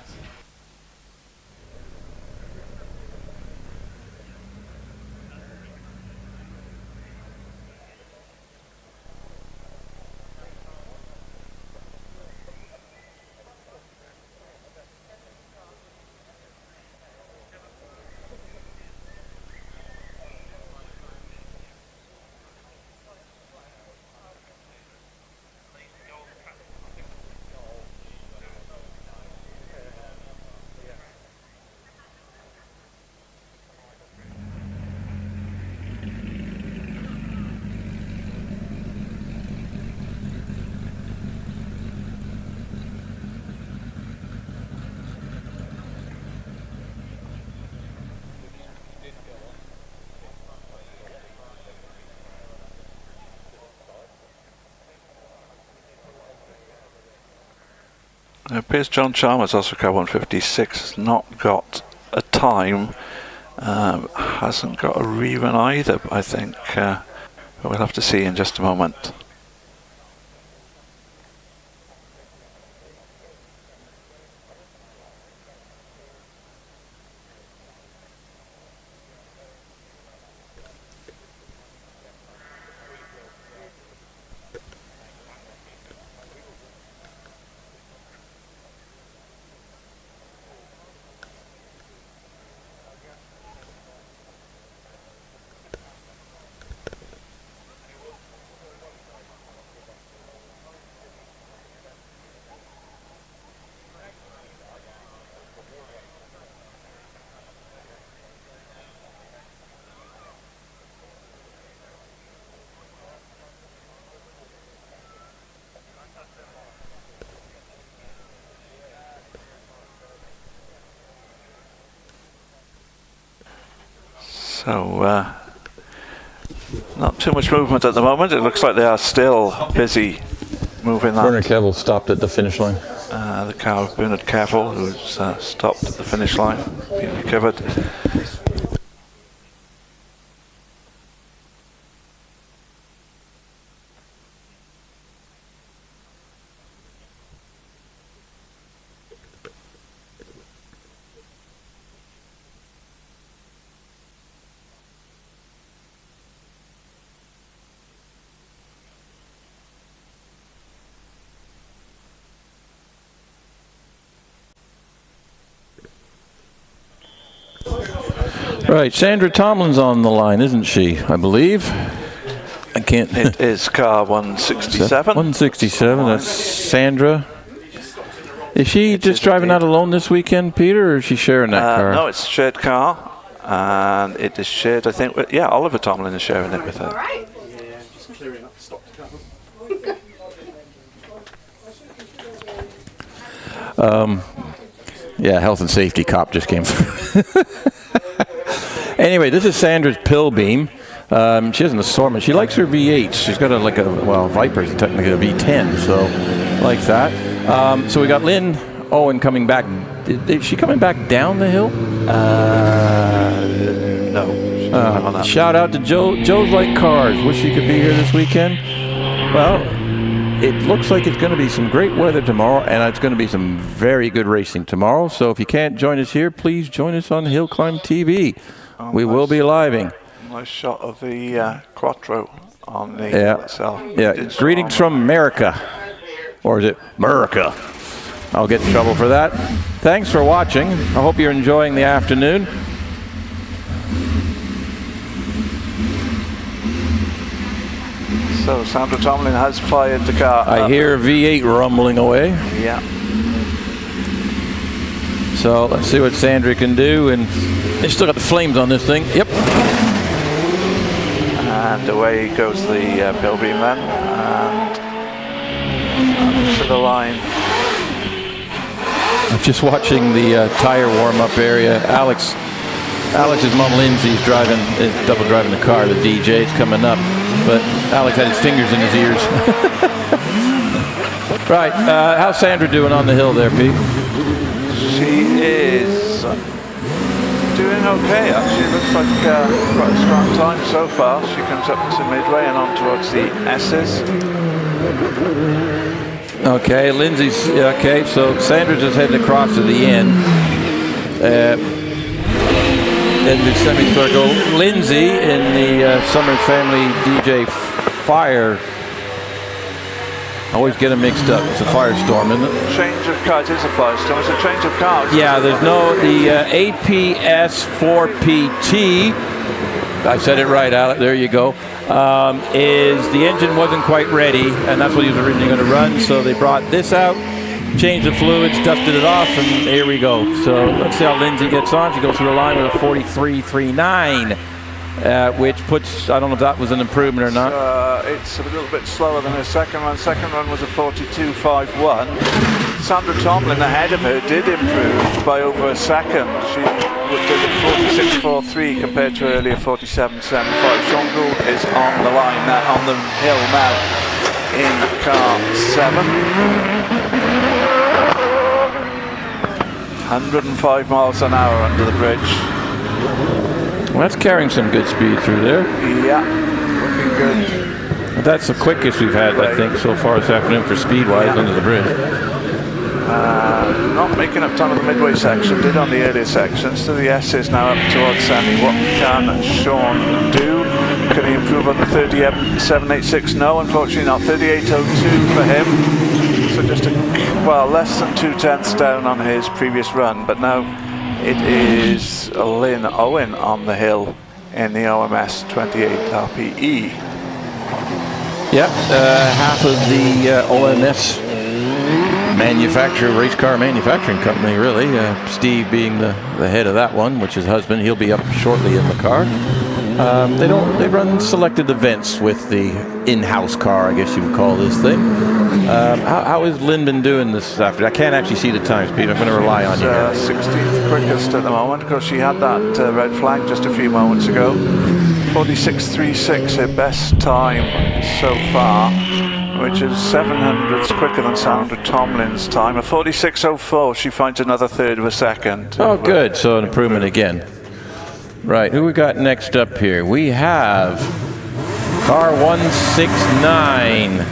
It appears John Chalmers, also car 156, has not got a time, hasn't got a rerun either, I think, but we'll have to see in just a moment. So, not too much movement at the moment. It looks like they are still busy moving that. Bernard Kevel stopped at the finish line. The car of Bernard Kevel, who's stopped at the finish line, being recovered. Right, Sandra Tomlin's on the line, isn't she? I believe. I can't. It is car 167. 167. That's Sandra. Is she just driving out alone this weekend, Peter, or is she sharing that car? No, it's a shared car, and it is shared, I think, with, yeah, Oliver Tomlin is sharing it with her. All right. Yeah, health and safety cop just came through. Anyway, this is Sandra's pill beam. She has an assortment. She likes her V8s. She's got well, Viper's technically a V10, so like that. So we got Lynn Owen coming back. Is she coming back down the hill? No. Shout out to Joe. Joe's like cars. Wish she could be here this weekend. Well, it looks like it's going to be some great weather tomorrow, and it's going to be some very good racing tomorrow. So if you can't join us here, please join us on HillClimb.TV. We will be living. Nice shot of the Quattro on the hill itself. Yeah. Greetings from America. Or is it America? I'll get in trouble for that. Thanks for watching. I hope you're enjoying the afternoon. So Sandra Tomlin has fired the car. I hear V8 rumbling away. Yeah. So let's see what Sandra can do. And they still got the flames on this thing. Yep. And away goes the Pilbeam then. And to the line. I'm just watching the tire warm-up area. Alex's mom Lindsay's double driving the car. The DJ's coming up, but Alex had his fingers in his ears. Right, how's Sandra doing on the hill there, Pete? She is doing okay, actually. It looks like quite a strong time so far. She comes up to midway and on towards the S's. Okay, Lindsay's okay. So Sandra's just heading across to the end. In the semicircle, Lindsay in the Summers Family DJ Fire. I always get them mixed up. It's a Firestorm, isn't it? Change of car. It is a Firestorm. It's a change of cars. Yeah, there's no the APS 4PT. I said it right, Alec. There you go. Is the engine wasn't quite ready, and that's what he was originally going to run. So they brought this out, changed the fluids, dusted it off, and here we go. So let's see how Lindsay gets on. She goes through the line with a 43.39, which puts, I don't know if that was an improvement or not. It's a little bit slower than her second run. Second run was a 42.51. Sandra Tomlin ahead of her did improve by over a second. She did a 46.43 compared to her earlier 47.75. Sean Gould is on the line now, on the hill now in car 7. 105 miles an hour under the bridge. Well, that's carrying some good speed through there. Yeah, looking good. That's the quickest we've had, I think, so far this afternoon for speed-wise under the bridge. Not making up time on the midway section, did on the earlier sections. To the S's now up towards Sandy. What can Sean do? Can he improve on the 37.86? No, unfortunately not. 38.02 for him. So just less than 2/10 down on his previous run. But now it is Lynn Owen on the hill in the OMS 28 RPE. Yep, half of the OMS race car manufacturing company, really. Steve being the head of that one, which is husband. He'll be up shortly in the car. They run selected events with the in-house car, I guess you would call this thing. How has Lynn been doing this after? I can't actually see the times, Pete. I'm going to rely on you. 16th quickest at the moment, because she had that red flag just a few moments ago. 46.36, her best time so far, which is 700ths quicker than Sandra Tomlin's time. A 46.04, she finds another third of a second. Oh, good. So an improvement again. Right, who we got next up here? We have car 169.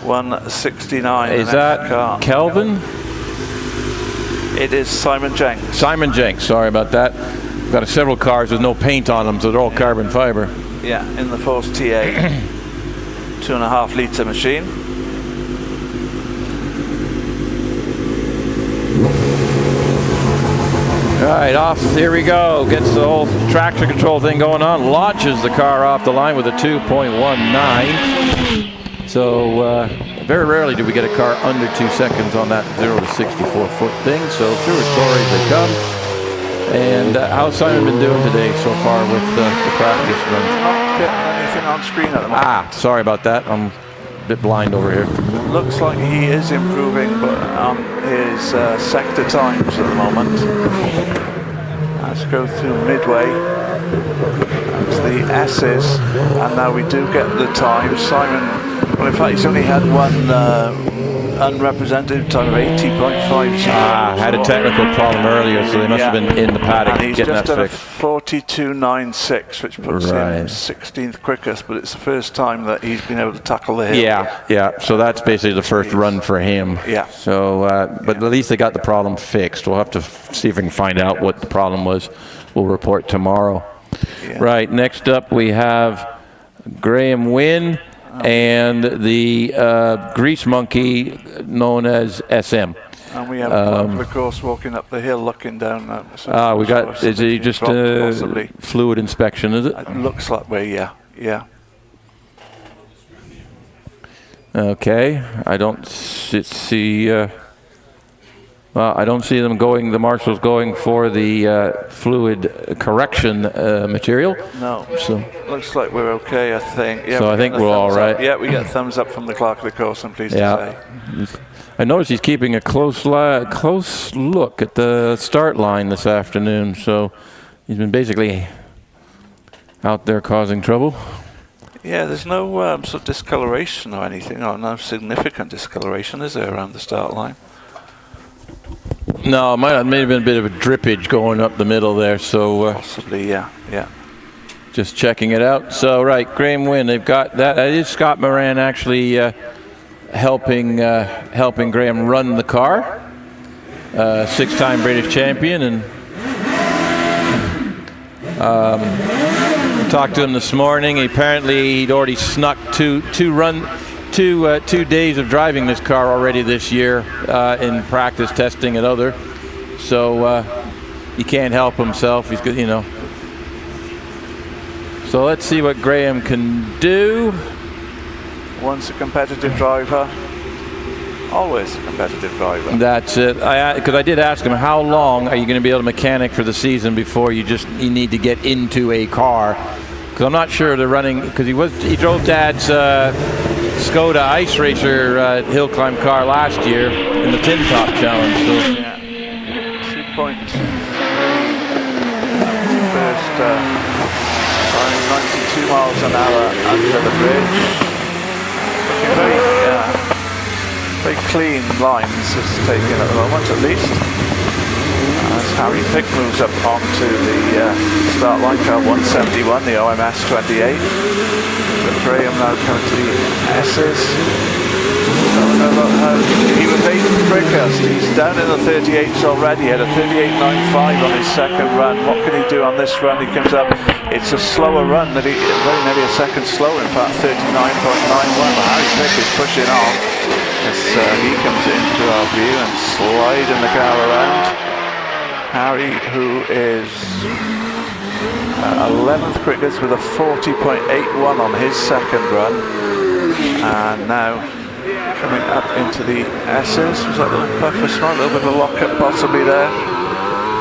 169. Is that car. Kelvin? It is Simon Jenks. Simon Jenks, sorry about that. Got several cars with no paint on them, so they're all carbon fiber. Yeah, in the Force TA. 2.5 litre machine. Right, off, here we go. Gets the whole traction control thing going on. Launches the car off the line with a 2.19. So very rarely do we get a car under 2 seconds on that 0 to 64 foot thing. So through a Torrey they come. And how's Simon been doing today so far with the practice runs? Not getting anything on screen at the moment. Sorry about that. I'm a bit blind over here. Looks like he is improving, but on his sector times at the moment. Let's go through midway. That's the S's, and now we do get the time. Simon, well, in fact, he's only had one unrepresented time of 80.5. Had a technical problem earlier, so they must have been in the paddock and he's getting just that done fixed. a 42.96, which puts him 16th quickest, but it's the first time that he's been able to tackle the hill. Yeah. So that's basically the first run for him. Yeah. So, but at least they got the problem fixed. We'll have to see if we can find out what the problem was. We'll report tomorrow. Yeah. Right. Next up, we have Graham Wynn and the grease monkey known as SM. And we have of course walking up the hill looking down that. We got, is he just fluid inspection, is it? It looks that way, yeah. Okay, I don't see, I don't see them going, the marshals going for the fluid correction material. No, so looks like we're okay, I think. Yeah, so I think we're all right. Yeah, we get a thumbs up from the clerk of the course, I'm pleased to say. I noticed he's keeping a close look at the start line this afternoon, so he's been basically out there causing trouble. Yeah, there's no sort of discoloration or anything, or no significant discoloration, is there, around the start line? No, it may have been a bit of a drippage going up the middle there, so possibly, yeah. Just checking it out. So, right, Graham Wynn, they've got that. It is Scott Moran actually helping Graham run the car. Six-time British champion, and talked to him this morning. Apparently, he'd already snuck two days of driving this car already this year in practice testing and other. So he can't help himself. He's good, So let's see what Graham can do. Once a competitive driver, always a competitive driver. That's it. Because I did ask him, how long are you going to be able to mechanic for the season before you need to get into a car? Because I'm not sure they're running, because he drove Dad's Skoda Ice Racer Hill Climb car last year in the Tin Top Challenge. So 2.3 first 92 miles an hour under the bridge. Very clean lines is taken at the moment, at least. As Harry Pick moves up onto the start line, car 171, the OMS 28. But Graham now coming to the S's. He was 8th quickest. He's down in the 38s already. He had a 38.95 on his second run. What can he do on this run? He comes up. It's a slower run, very nearly a second slow, in fact, 39.91. Harry Pick is pushing on as he comes into our view and sliding the car around. Harry, who is 11th quickest with a 40.81 on his second run, and now coming up into the S's. Was that a little puff for smart, a little bit of a lock-up possibly there,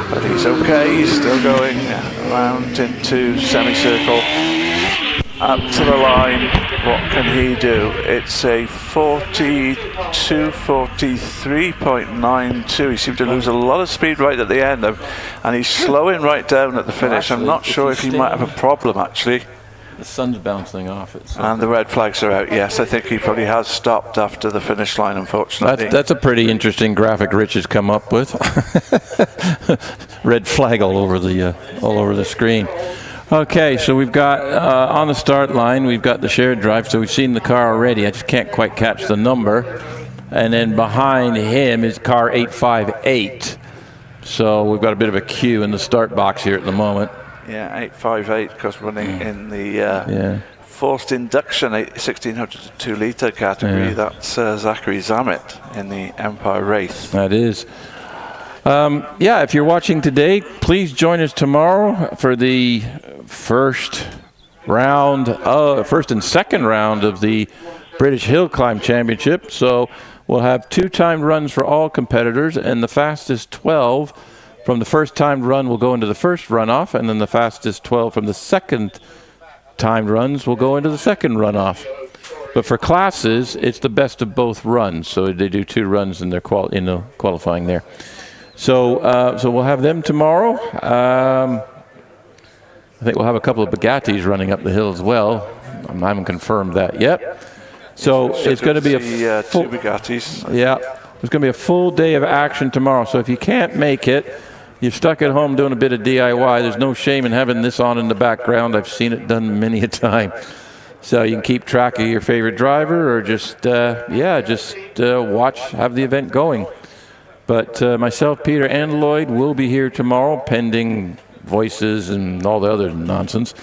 but he's okay. He's still going around into semicircle up to the line. What can he do? It's a 43.92. He seemed to lose a lot of speed right at the end, and he's slowing right down at the finish. I'm not sure if he might have a problem actually. The sun's bouncing off it. So. And the red flags are out, yes. I think he probably has stopped after the finish line, unfortunately. That's a pretty interesting graphic Rich has come up with. Red flag all over the screen. Okay, so we've got on the start line, we've got the shared drive, so we've seen the car already. I just can't quite catch the number. And then behind him is car 858. So we've got a bit of a queue in the start box here at the moment. Yeah, 858, because running in the forced induction 1600 to 2 litre category. Yeah. That's Zachary Zammit in the Empire Wraith. That is. If you're watching today, please join us tomorrow for the first and second round of the British Hillclimb Championship. So we'll have 2 timed runs for all competitors, and the fastest 12 from the first timed run will go into the first runoff, and then the fastest 12 from the second timed runs will go into the second runoff. But for classes, it's the best of both runs. So they do 2 runs in their qualifying there. So we'll have them tomorrow. I think we'll have a couple of Bugattis running up the hill as well. I haven't confirmed that yet. So it's going to be a full, 2 Bugattis. Yeah, there's going to be a full day of action tomorrow. So if you can't make it, you're stuck at home doing a bit of DIY. There's no shame in having this on in the background. I've seen it done many a time. So you can keep track of your favorite driver, or just watch, have the event going. But myself, Peter, and Lloyd will be here tomorrow, pending voices and all the other nonsense.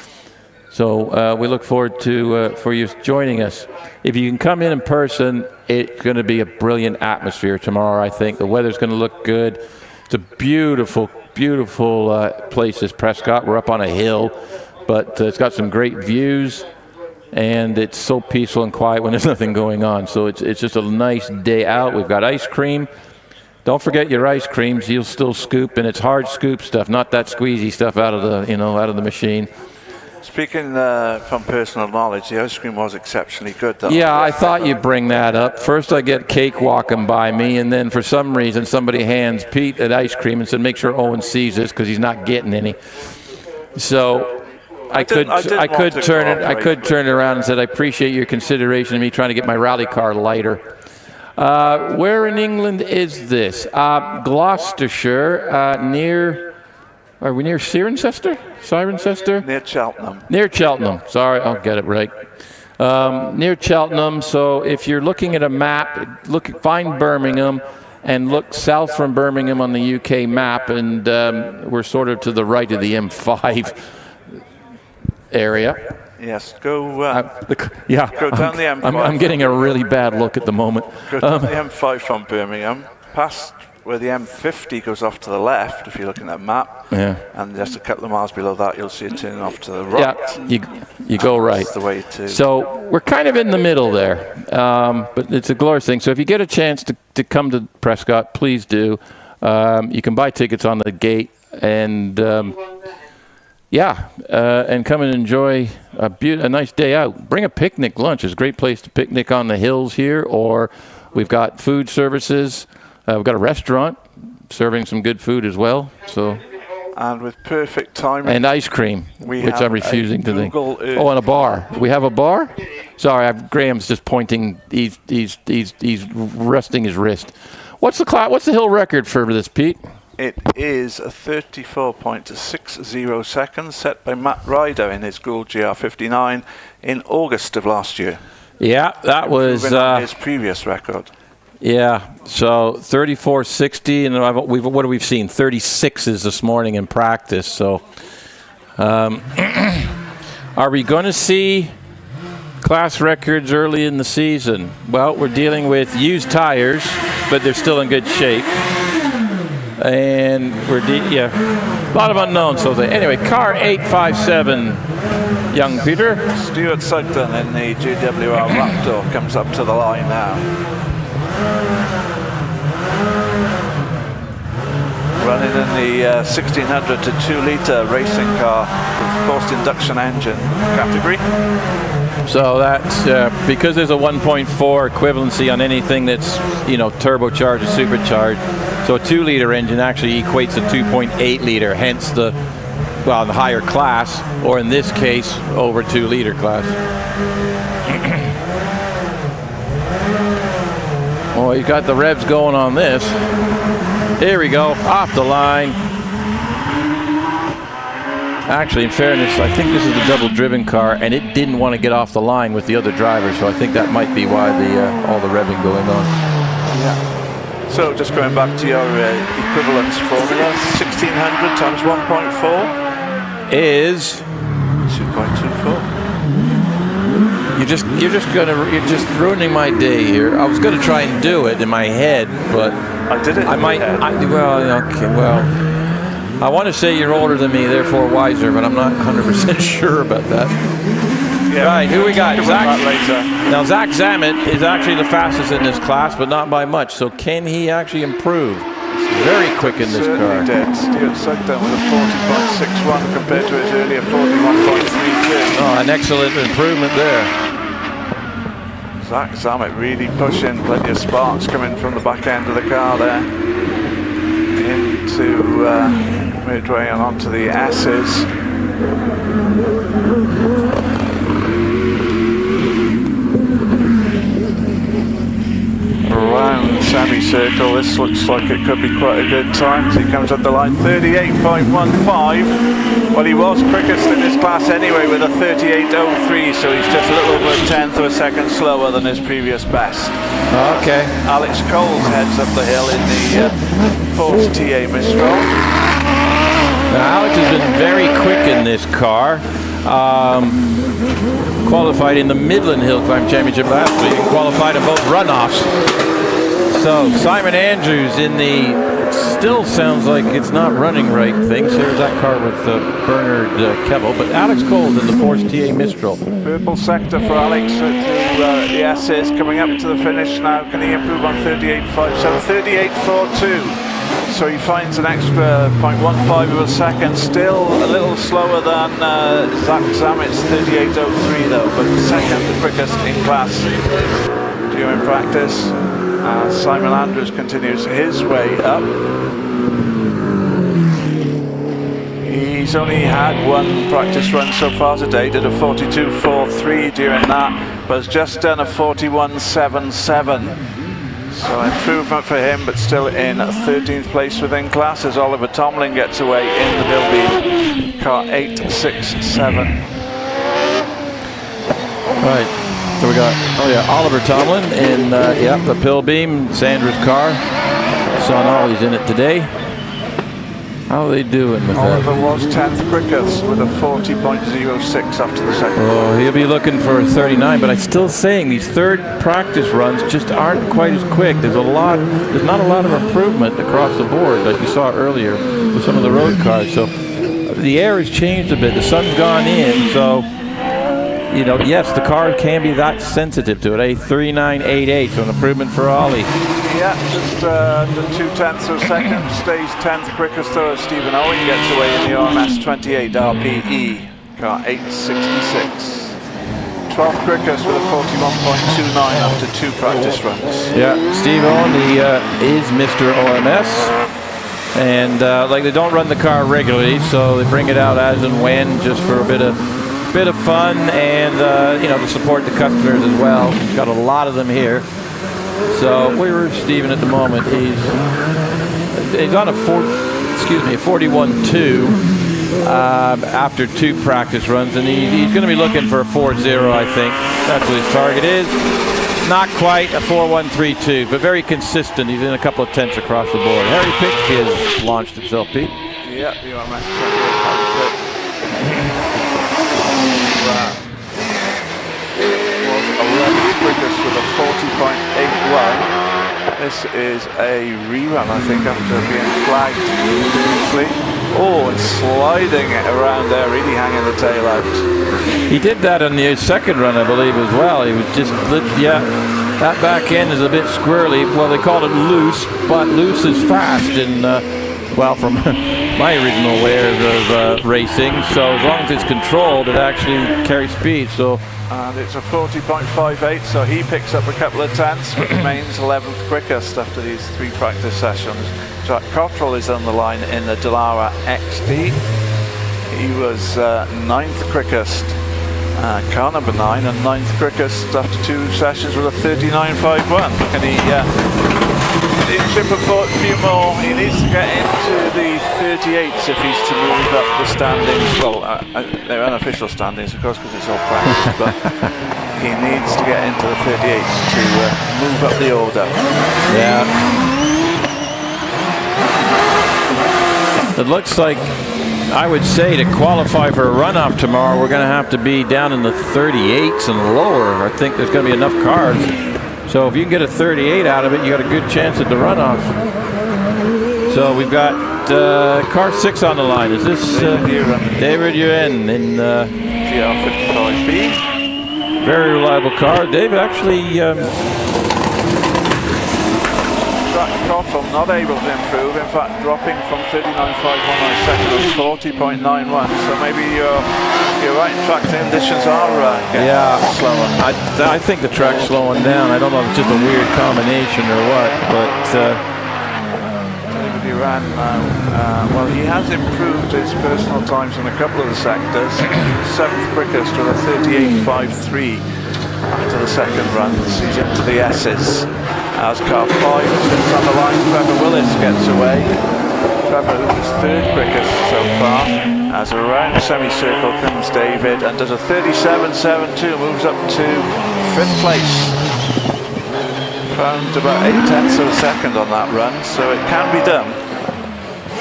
So we look forward to for you joining us. If you can come in person, it's going to be a brilliant atmosphere tomorrow, I think. The weather's going to look good. It's a beautiful, beautiful place, this Prescott. We're up on a hill, but it's got some great views, and it's so peaceful and quiet when there's nothing going on. So it's just a nice day out. We've got ice cream. Don't forget your ice creams. You'll still scoop, and it's hard scoop stuff, not that squeezy stuff out of the machine. Speaking from personal knowledge, the ice cream was exceptionally good, though. Yeah, I thought you'd bring that up. First I get cake walking by me, and then for some reason somebody hands Pete an ice cream and said, make sure Owen sees this because he's not getting any. So I could turn it around and said, I appreciate your consideration of me trying to get my rally car lighter. Where in England is this? Gloucestershire, are we near Cirencester? Near Cheltenham. Near Cheltenham. Sorry, I'll get it right. Near Cheltenham. So if you're looking at a map, find Birmingham and look south from Birmingham on the UK map, and we're sort of to the right of the M5 area. Yes, go Go down the M5. I'm getting a really bad look at the moment. Go down the M5 from Birmingham, past where the M50 goes off to the left, if you're looking at a map. Yeah. And just a couple of miles below that, you'll see it turning off to the right. Yeah, you go right. That's the way to. So we're kind of in the middle there, but it's a glorious thing. So if you get a chance to come to Prescott, please do. You can buy tickets on the gate, and and come and enjoy a nice day out. Bring a picnic lunch. It's a great place to picnic on the hills here, or we've got food services. We've got a restaurant serving some good food as well. So, and with perfect timing. And ice cream, which I'm refusing to think. Oh, and a bar. Do we have a bar? Sorry, Graham's just pointing. He's resting his wrist. What's the hill record for this, Pete? It is a 34.60 seconds set by Matt Ryder in his Gould GR59 in August of last year. Yeah, that was his previous record. Yeah, so 34.60, and what have we seen? 36s this morning in practice. So, are we going to see class records early in the season? Well, we're dealing with used tires, but they're still in good shape. And a lot of unknowns. So anyway, car 857, young Peter. Stuart Sugden in the GWR Raptor comes up to the line now. Running in the 1600 to 2 litre racing car with forced induction engine category. So that's because there's a 1.4 equivalency on anything that's turbocharged or supercharged. So a 2 litre engine actually equates to 2.8 litre, hence the higher class, or in this case over 2 litre class. Well, you got the revs going on this. Here we go, off the line. Actually, in fairness, I think this is the double-driven car, and it didn't want to get off the line with the other driver, so I think that might be why all the revving going on. Yeah. So just going back to your equivalence formula, 1600 times 1.4 is 2.24. You're just ruining my day here. I was going to try and do it in my head, but I did it. I want to say you're older than me, therefore wiser, but I'm not 100% sure about that. Yeah, right, who we got? Now, Zach Zammit is actually the fastest in this class, but not by much. So can he actually improve? Very quick in this car. Did. Stuart Sugden with a 40.61 compared to his earlier 41.32. Oh, an excellent improvement there. Zach Zammit really pushing, plenty of sparks coming from the back end of the car there. Into midway and onto the S's. Round semicircle, this looks like it could be quite a good time as he comes up the line. 38.15. Well, he was quickest in his class anyway with a 38.03, so he's just a little over a tenth of a second slower than his previous best. Okay. Alex Coles heads up the hill in the Ford TA Mistral. Now, Alex has been very quick in this car. Qualified in the Midland Hill Climb Championship last week and qualified in both runoffs. So Simon Andrews in the still sounds like it's not running right thing. So there's that car with Bernard Kevel, but Alex Coles in the Force TA Mistral. Purple sector for Alex through the S's coming up to the finish now. Can he improve on 38.57? 38.42. So he finds an extra 0.15 of a second, still a little slower than Zach Zamet's 38.03 though, but second the quickest in class due in practice. Simon Andrews continues his way up. He's only had one practice run so far today, did a 42.43 during that, but has just done a 41.77. So improvement for him, but still in 13th place within class as Oliver Tomlin gets away in the Bilby car 867. Right. So we got, Oliver Tomlin in the Pilbeam, Sandra's car. Son Ollie's in it today. How are they doing with that? Oliver was 10th quickest with a 40.06 after the second. Oh, he'll be looking for 39, but I'm still saying these third practice runs just aren't quite as quick. There's not a lot of improvement across the board like you saw earlier with some of the road cars. So the air has changed a bit. The sun's gone in, so yes, the car can be that sensitive to it. A 39.88, so an improvement for Ollie. Yeah, just the 0.2 of a second. Stays 10th quickest though as Stephen Owen gets away in the RMS 28 RPE car 866. 12th quickest with a 41.29 after 2 practice runs. Yeah, Steve Owen, he is Mr. OMS. And they don't run the car regularly, so they bring it out as and when, just for a bit of fun and to support the customers as well. We've got a lot of them here. So we're Stephen at the moment. He's on a 41.2 after 2 practice runs, and he's going to be looking for a 4.0. I think that's what his target is. Not quite a 4.132, but very consistent. He's in a couple of tenths across the board. Harry Pick has launched himself, Pete. Yeah, the RMS 28 was 11th quickest with a 40.81. This is a rerun, I think, after being flagged previously. Oh, and sliding it around there, really hanging the tail out. He did that on the second run, I believe, as well. He was just, that back end is a bit squirrely. Well, they call it loose, but loose is fast. And from my original way of racing, so as long as it's controlled, it actually carries speed. So. And it's a 40.58, so he picks up a couple of tenths, but remains 11th quickest after these 3 practice sessions. Jack Cottrell is on the line in the Dallara XD. He was 9th quickest, car number 9, and 9th quickest after 2 sessions with a 39.51. Can he chip a few more? He needs to get into the 38s if he's to move up the standings. Well, they're unofficial standings, of course, because it's all practice, but he needs to get into the 38s to move up the order. Yeah. It looks like, I would say, to qualify for a runoff tomorrow, we're going to have to be down in the 38s and lower. I think there's going to be enough cars. So if you can get a 38 out of it, you got a good chance at the runoff. So we've got car 6 on the line. Is this David Yuen in GR55B? Very reliable car. David actually... Cottrell not able to improve, in fact dropping from 39.51 on second to 40.91, so maybe you're right, track conditions are getting slower. I think the track's slowing down. I don't know if it's just a weird combination or what, but He ran now. Well, he has improved his personal times in a couple of the sectors. 7th quickest with a 38.53 after the second run. He's into the S's. As car 5 sits on the line, Trevor Willis gets away. Trevor, who was 3rd quickest so far, as around semicircle comes David and does a 37.72, moves up to 5th place. Found about 0.8 of a second on that run, so it can be done.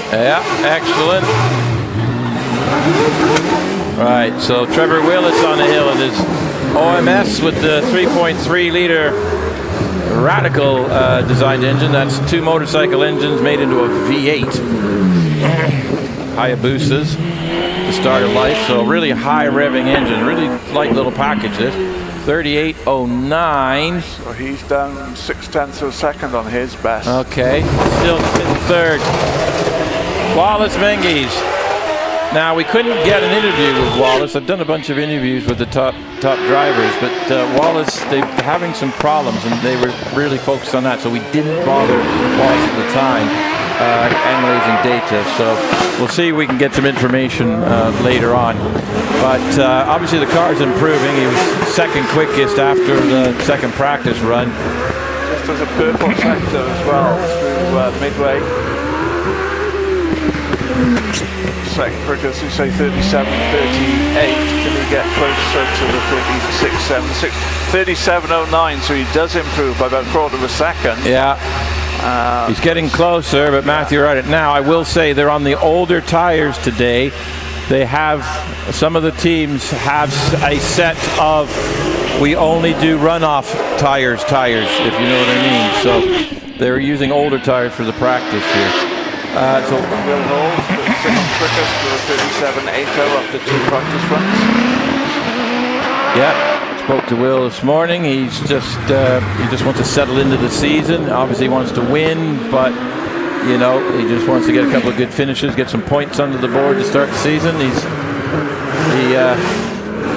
Yeah, excellent. Right, so Trevor Willis on the hill in his OMS with the 3.3 liter Radical designed engine. That's 2 motorcycle engines made into a V8. Hayabusas, the start of life. So really high revving engine, really light little package this. 38.09. So he's down 0.6 of a second on his best. Okay, still in 3rd. Wallace Menges. Now, we couldn't get an interview with Wallace. I've done a bunch of interviews with the top drivers, but Wallace, they're having some problems, and they were really focused on that, so we didn't bother Wallace at the time analyzing data. So we'll see if we can get some information later on. But obviously the car's improving. He was 2nd quickest after the 2nd practice run. Just as a purple sector as well through Midway. 2nd quickest, we say 37.38. Can he get closer to the 36.76? 37.09, so he does improve by about 1/4 of a second. Yeah. He's getting closer, but Mathew Ryder. Now, I will say they're on the older tires today. They have, some of the teams have a set of, we only do runoff tires, if you know what I mean. So they're using older tires for the practice here. So Will Hall, 6th quickest with a 37.80 after 2 practice runs. Yeah, spoke to Will this morning. He just wants to settle into the season. Obviously he wants to win, but you know, he just wants to get a couple of good finishes, get some points under the board to start the season. He's a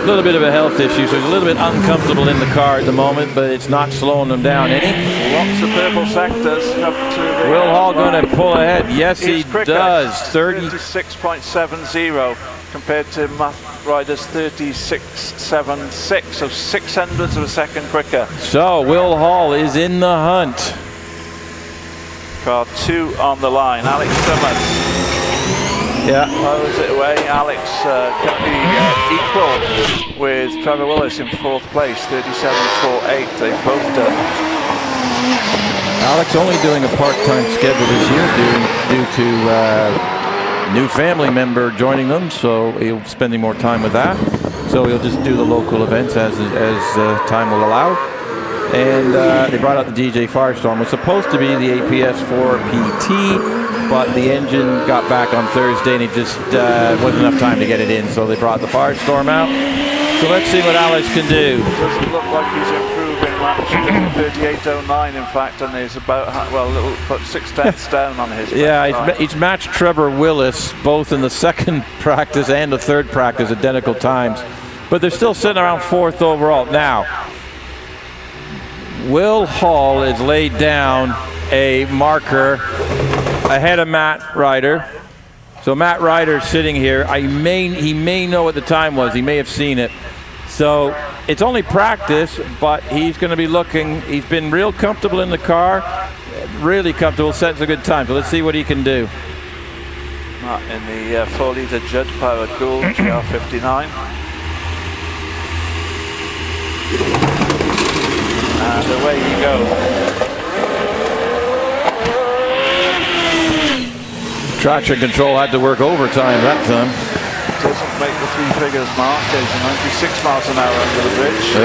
little bit of a health issue, so he's a little bit uncomfortable in the car at the moment, but it's not slowing him down any. Lots of purple sectors up to the Will Hall going to pull ahead? Yes, he does. 36.70 compared to Mathew Ryder's 36.76, so 0.06 of a second quicker. So Will Hall is in the hunt. Car 2 on the line, Alex Summers. Yeah. Throws it away. Alex can be equal with Trevor Willis in 4th place, 37.48. They've both done. Alex only doing a part-time schedule this year due to new family member joining them, so he'll be spending more time with that. So he'll just do the local events as time will allow. And they brought out the DJ Firestorm. It was supposed to be the APS 4 PT, but the engine got back on Thursday and it just wasn't enough time to get it in, so they brought the Firestorm out. So let's see what Alex can do. Doesn't look like he's improving much. 38.09 in fact, and he's about, well, a little, but 0.6 down on his. Yeah, he's matched Trevor Willis both in the 2nd practice and the 3rd practice, identical times. But they're still sitting around 4th overall. Now, Will Hall has laid down a marker ahead of Matt Ryder. So Matt Ryder's sitting here. He may know what the time was. He may have seen it. So it's only practice, but he's going to be looking. He's been real comfortable in the car, really comfortable, sets a good time. So let's see what he can do. In the 4-litre Judd powered Gould GR59. And away you go. Traction control had to work overtime that time. Doesn't make the 3 figures mark. There's 96 miles an hour under the bridge.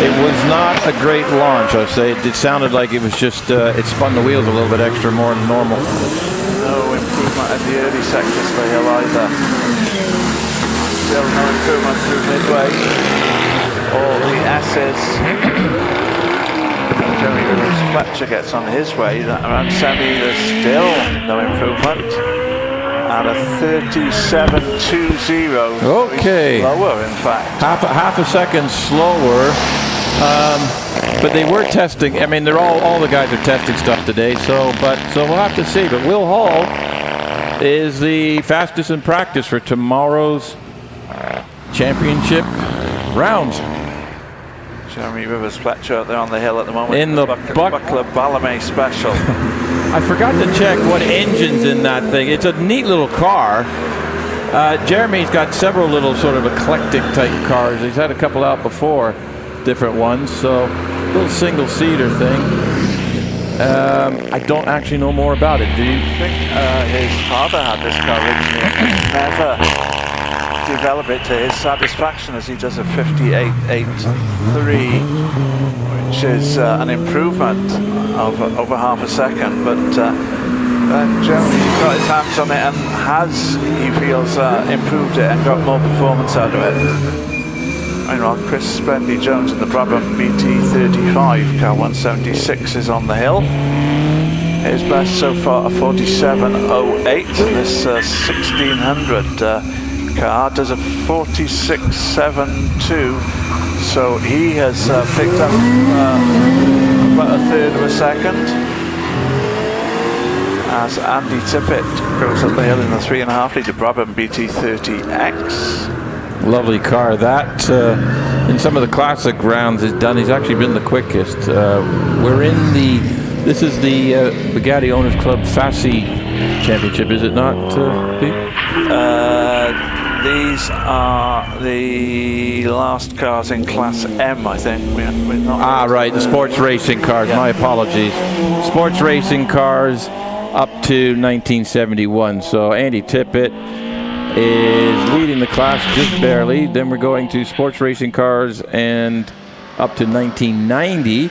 It was not a great launch, I'd say. It sounded like it was just, it spun the wheels a little bit extra more than normal. No improvement in the early sectors for Hill either. Still no improvement through Midway. All the S's. Jerry Fletcher gets on his way. That around semi, there's still no improvement. And a 37.20. Okay. Lower, in fact. Half a second slower But they were testing. I mean, they're all the guys are testing stuff today. So we'll have to see. But Will Hall is the fastest in practice for tomorrow's championship rounds. Jeremy Rivers Fletcher out there on the hill at the moment. In the Buckler Balame Special. I forgot to check what engine's in that thing. It's a neat little car. Jeremy's got several little sort of eclectic type cars. He's had a couple out before, different ones. So little single-seater thing. I don't actually know more about it. Do you? I think his father had this car originally. Never develop it to his satisfaction, as he does a 58.83, which is an improvement of over half a second. But Jeremy's got his hands on it and has, he feels, improved it and got more performance out of it. Meanwhile, Chris Spendy Jones in the Brabham BT35, car 176, is on the hill. His best so far a 47.08. This 1600 car does a 46.72, so he has picked up about a third of a second, as Andy Tippett goes up the hill in the 3.5 litre Brabham BT30X. Lovely car. That in some of the classic rounds is done. He's actually been the quickest. We're in this is the Bugatti Owners Club Fassi Championship, is it not, Pete? These are the last cars in Class M, I think. We're not right, the sports racing cars. Yeah. My apologies. Sports racing cars up to 1971. So Andy Tippett is leading the class just barely. Then we're going to sports racing cars and up to 1990.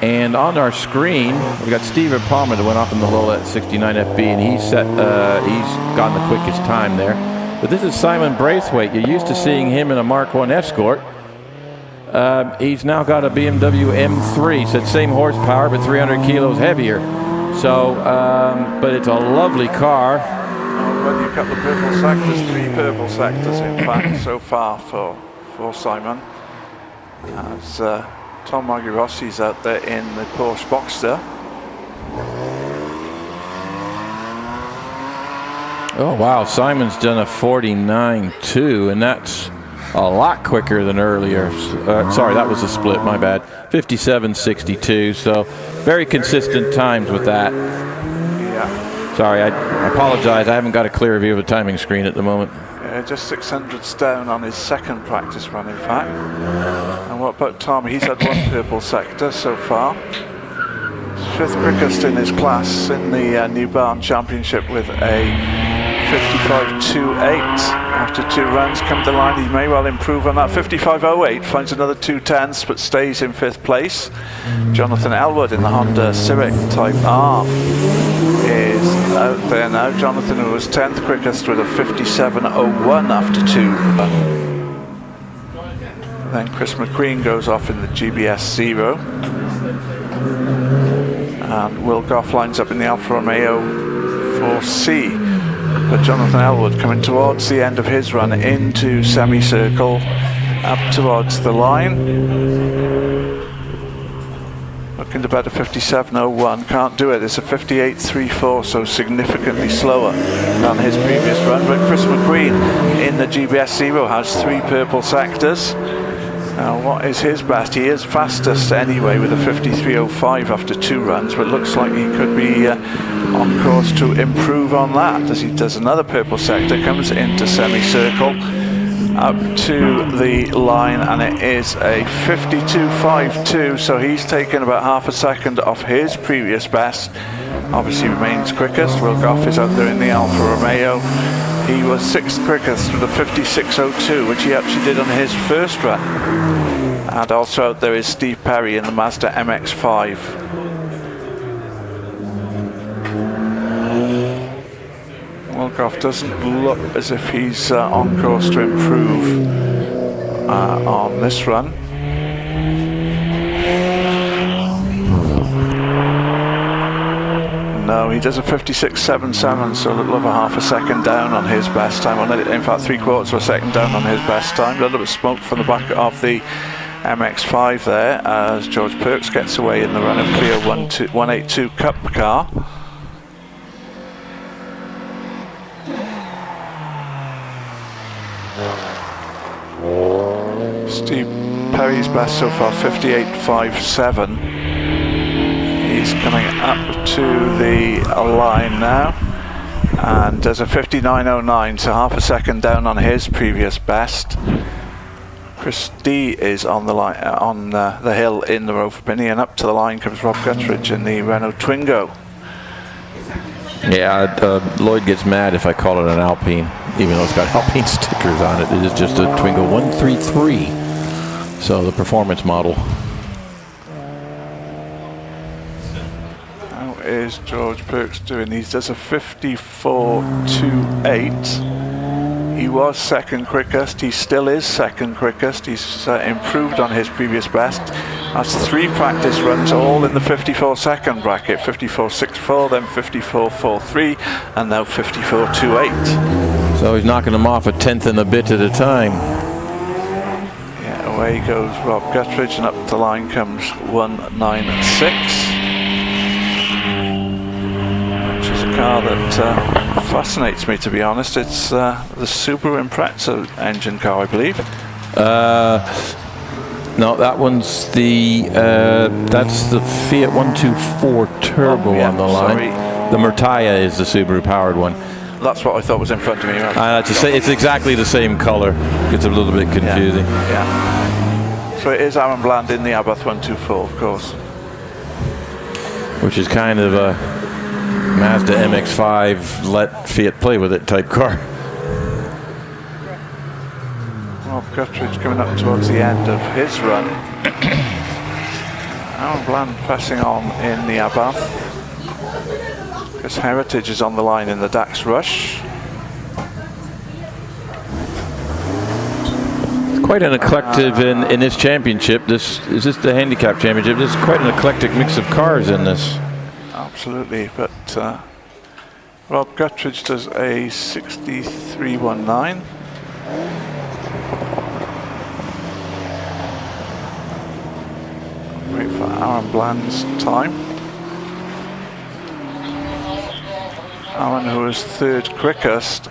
And on our screen, we've got Stephen Palmer that went off in the low at 69 FB, and he's gotten the quickest time there. But this is Simon Braithwaite. You're used to seeing him in a Mark 1 Escort. He's now got a BMW M3. So it's same horsepower, but 300 kilos heavier. So, but it's a lovely car. Well, you've got the purple sectors, 3 purple sectors in fact so far for Simon. As Tom Margirossi's out there in the Porsche Boxster. Oh wow, Simon's done a 49.2, and that's a lot quicker than earlier. Sorry, that was a split, my bad. 57.62, so very consistent times with that. Yeah. Sorry, I apologize. I haven't got a clear view of the timing screen at the moment. Yeah, just 600s down on his second practice run, in fact. And what about Tom? He's had 1 purple sector so far. 5th quickest in his class in the New Barn Championship with a 55.28. After 2 runs, come to the line, he may well improve on that. 55.08, finds another 2 tenths, but stays in 5th place. Jonathan Elwood in the Honda Civic Type R is out there now. Jonathan, who was 10th quickest with a 57.01 after 2. Then Chris McQueen goes off in the GBS 0. And Will Goff lines up in the Alfa Romeo 4C. But Jonathan Elwood coming towards the end of his run into semicircle, up towards the line. Looking to bet a 57.01, can't do it. It's a 58.34, so significantly slower than his previous run. But Chris McQueen in the GBS 0 has 3 purple sectors. Now, what is his best? He is fastest anyway with a 53.05 after 2 runs, but looks like he could be on course to improve on that as he does another purple sector, comes into semicircle, up to the line, and it is a 52.52, so he's taken about half a second off his previous best. Obviously remains quickest. Will Goff is out there in the Alfa Romeo. He was 6th quickest with a 56.02, which he actually did on his first run. And also out there is Steve Perry in the Mazda MX-5. Wilcoff doesn't look as if he's on course to improve on this run. No, he does a 56.77, so a little over half a second down on his best time. In fact, 3/4 of a second down on his best time. A little bit of smoke from the back of the MX-5 there as George Perks gets away in the run of clear 182 Cup car. Steve Perry's best so far 58.57. He's coming up to the line now and does a 59.09, so half a second down on his previous best. Chris D is on the line on the hill in the Rover Mini, and up to the line comes Rob Guttridge in the Renault Twingo. Yeah, Lloyd gets mad if I call it an Alpine, even though it's got Alpine stickers on it. It is just a Twingo 133, so the performance model. How is George Perks doing? He does a 54.28. He was second quickest. He still is second quickest. He's improved on his previous best. That's 3 practice runs, all in the 54-second bracket. 54.64, then 54.43, and now 54.28. So he's knocking them off a tenth and a bit at a time. Yeah, away goes Rob Guttridge, and up the line comes 196. Which is a car that fascinates me, to be honest. It's the Subaru Impreza engine car, I believe. No, that one's the that's the Fiat 124 Turbo on the line. Sorry. The Murtaya is the Subaru powered one. That's what I thought was in front of me. Right? It's exactly the same color. It's a little bit confusing. Yeah. So it is Aaron Bland in the Abarth 124, of course. Which is kind of a Mazda MX-5 let Fiat play with it type car. Rob Guttridge coming up towards the end of his run. Aaron Bland pressing on in the Abarth. Chris Heritage is on the line in the Dax Rush. Quite an eclectic in this championship. Is this the handicap championship? There's quite an eclectic mix of cars in this. Absolutely, but Rob Guttridge does a 63.19. Wait for Aaron Bland's time. Aaron, who was third quickest,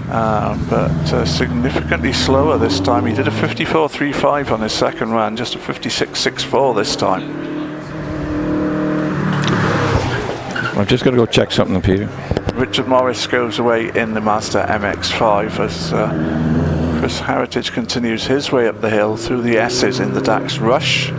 but significantly slower this time. He did a 54.35 on his second run, just a 56.64 this time. I'm just going to go check something, Peter. Richard Morris goes away in the Mazda MX-5 as Chris Heritage continues his way up the hill through the S's in the Dax Rush.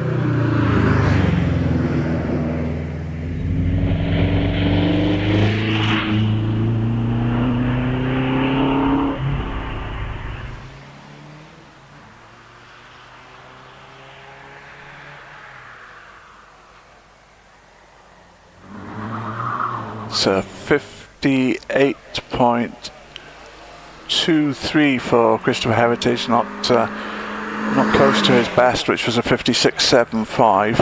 It's a 58.23 for Christopher Heritage, not close to his best, which was a 56.75.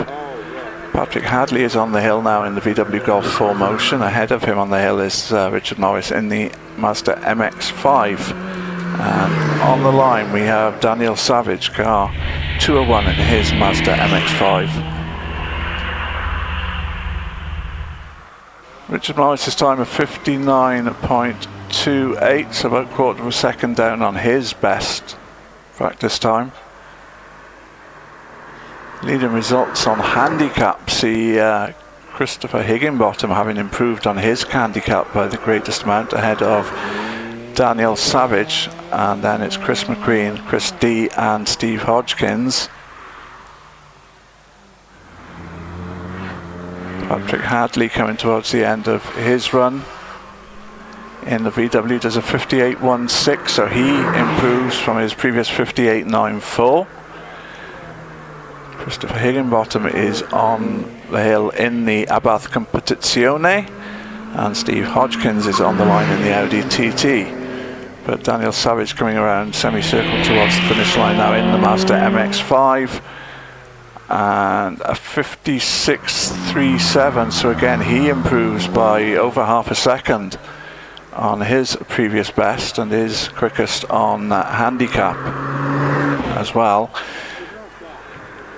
Patrick Hadley is on the hill now in the VW Golf 4 Motion. Ahead of him on the hill is Richard Morris in the Mazda MX-5. And on the line we have Daniel Savage, car 201 in his Mazda MX-5. Richard Morris' time of 59.28, so about a quarter of a second down on his best practice time. Leading results on handicaps, see Christopher Higginbottom having improved on his handicap by the greatest amount, ahead of Daniel Savage, and then it's Chris McQueen, Chris D and Steve Hodgkins. Patrick Hadley coming towards the end of his run in the VW does a 58.16, so he improves from his previous 58.94. Christopher Higginbottom is on the hill in the Abarth Competizione, and Steve Hodgkins is on the line in the Audi TT. But Daniel Savage coming around semicircle towards the finish line now in the Mazda MX-5. And a 56.37, so again he improves by over half a second on his previous best and is quickest on handicap as well.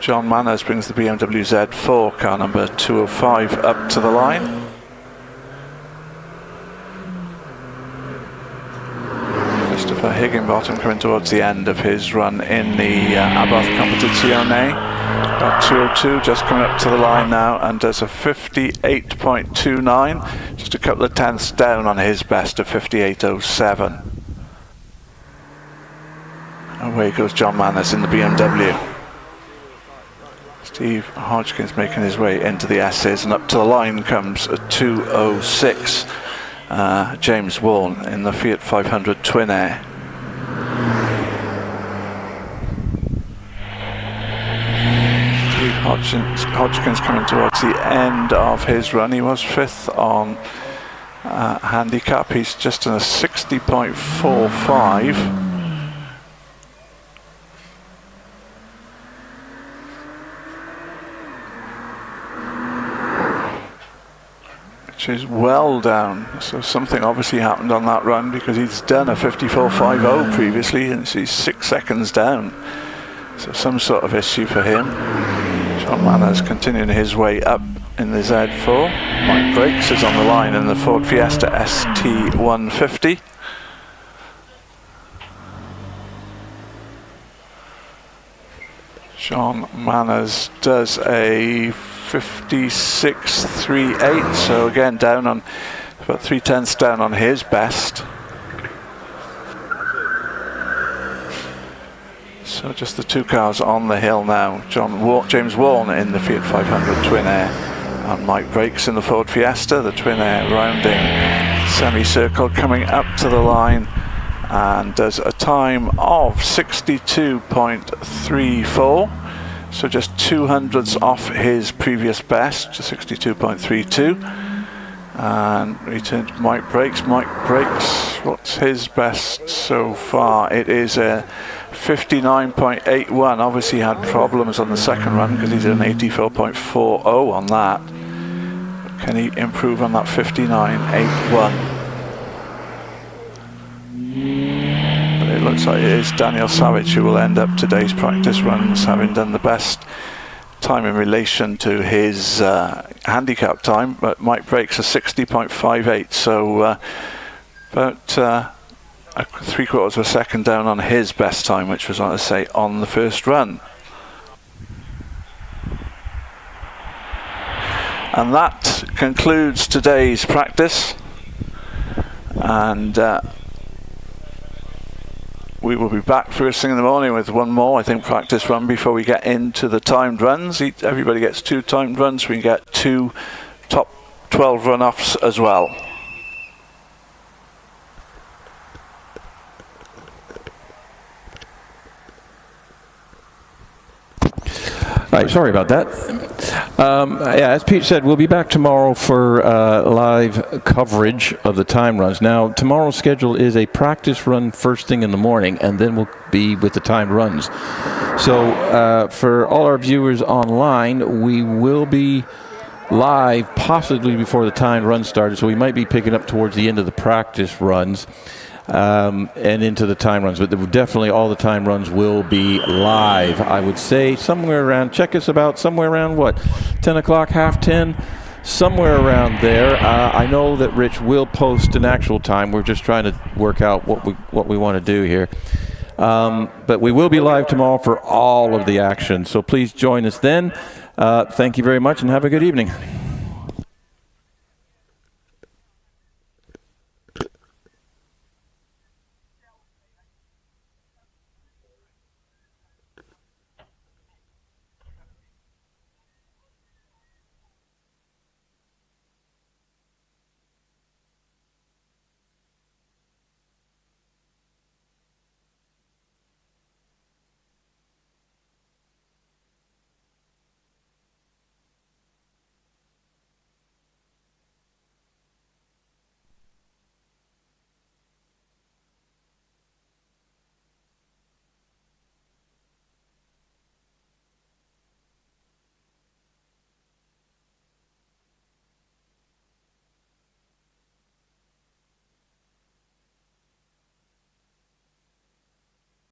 John Manners brings the BMW Z4, car number 205, up to the line. Christopher Higginbottom coming towards the end of his run in the Abarth Competizione. Got 202, just coming up to the line now, and does a 58.29, just a couple of tenths down on his best of 58.07. Away goes John Manners in the BMW. Steve Hodgkins making his way into the S's, and up to the line comes a 206. James Warne in the Fiat 500 Twin Air. Steve Hodgkins coming towards the end of his run. He was 5th on handicap. He's just in a 60.45. Which is well down, so something obviously happened on that run, because he's done a 54.50 previously and he's 6 seconds down, so some sort of issue for him. John Manners continuing his way up in the Z4. Mike Brakes is on the line in the Ford Fiesta ST150. John Manners does a 56.38, so again down on about 3/10 down on his best. So just the two cars on the hill now. James Warne in the Fiat 500 Twin Air, and Mike Brakes in the Ford Fiesta, the Twin Air rounding semicircle, coming up to the line, and does a time of 62.34. So just 200ths off his previous best, to 62.32. And return to Mike Brakes. Mike Brakes, what's his best so far? It is a 59.81. Obviously had problems on the second run because he's an 84.40 on that. Can he improve on that 59.81? It looks like it is Daniel Savage who will end up today's practice runs, having done the best time in relation to his handicap time, but Mike Brakes a 60.58, so about 3/4 of a second down on his best time, which was, I say, on the first run. And that concludes today's practice, and we will be back first thing in the morning with one more, I think, practice run before we get into the timed runs. Everybody gets 2 timed runs. We can get 2 top 12 run-offs as well. Right, sorry about that. Yeah, as Pete said, we'll be back tomorrow for live coverage of the time runs. Now, tomorrow's schedule is a practice run first thing in the morning, and then we'll be with the timed runs. So for all our viewers online, we will be live possibly before the timed run started, so we might be picking up towards the end of the practice runs and into the time runs, but definitely all the time runs will be live. I would say somewhere around, check us about somewhere around what, 10 o'clock, half 10, somewhere around there. I know that Rich will post an actual time. We're just trying to work out what we want to do here. But we will be live tomorrow for all of the action, so please join us then. Thank you very much and have a good evening.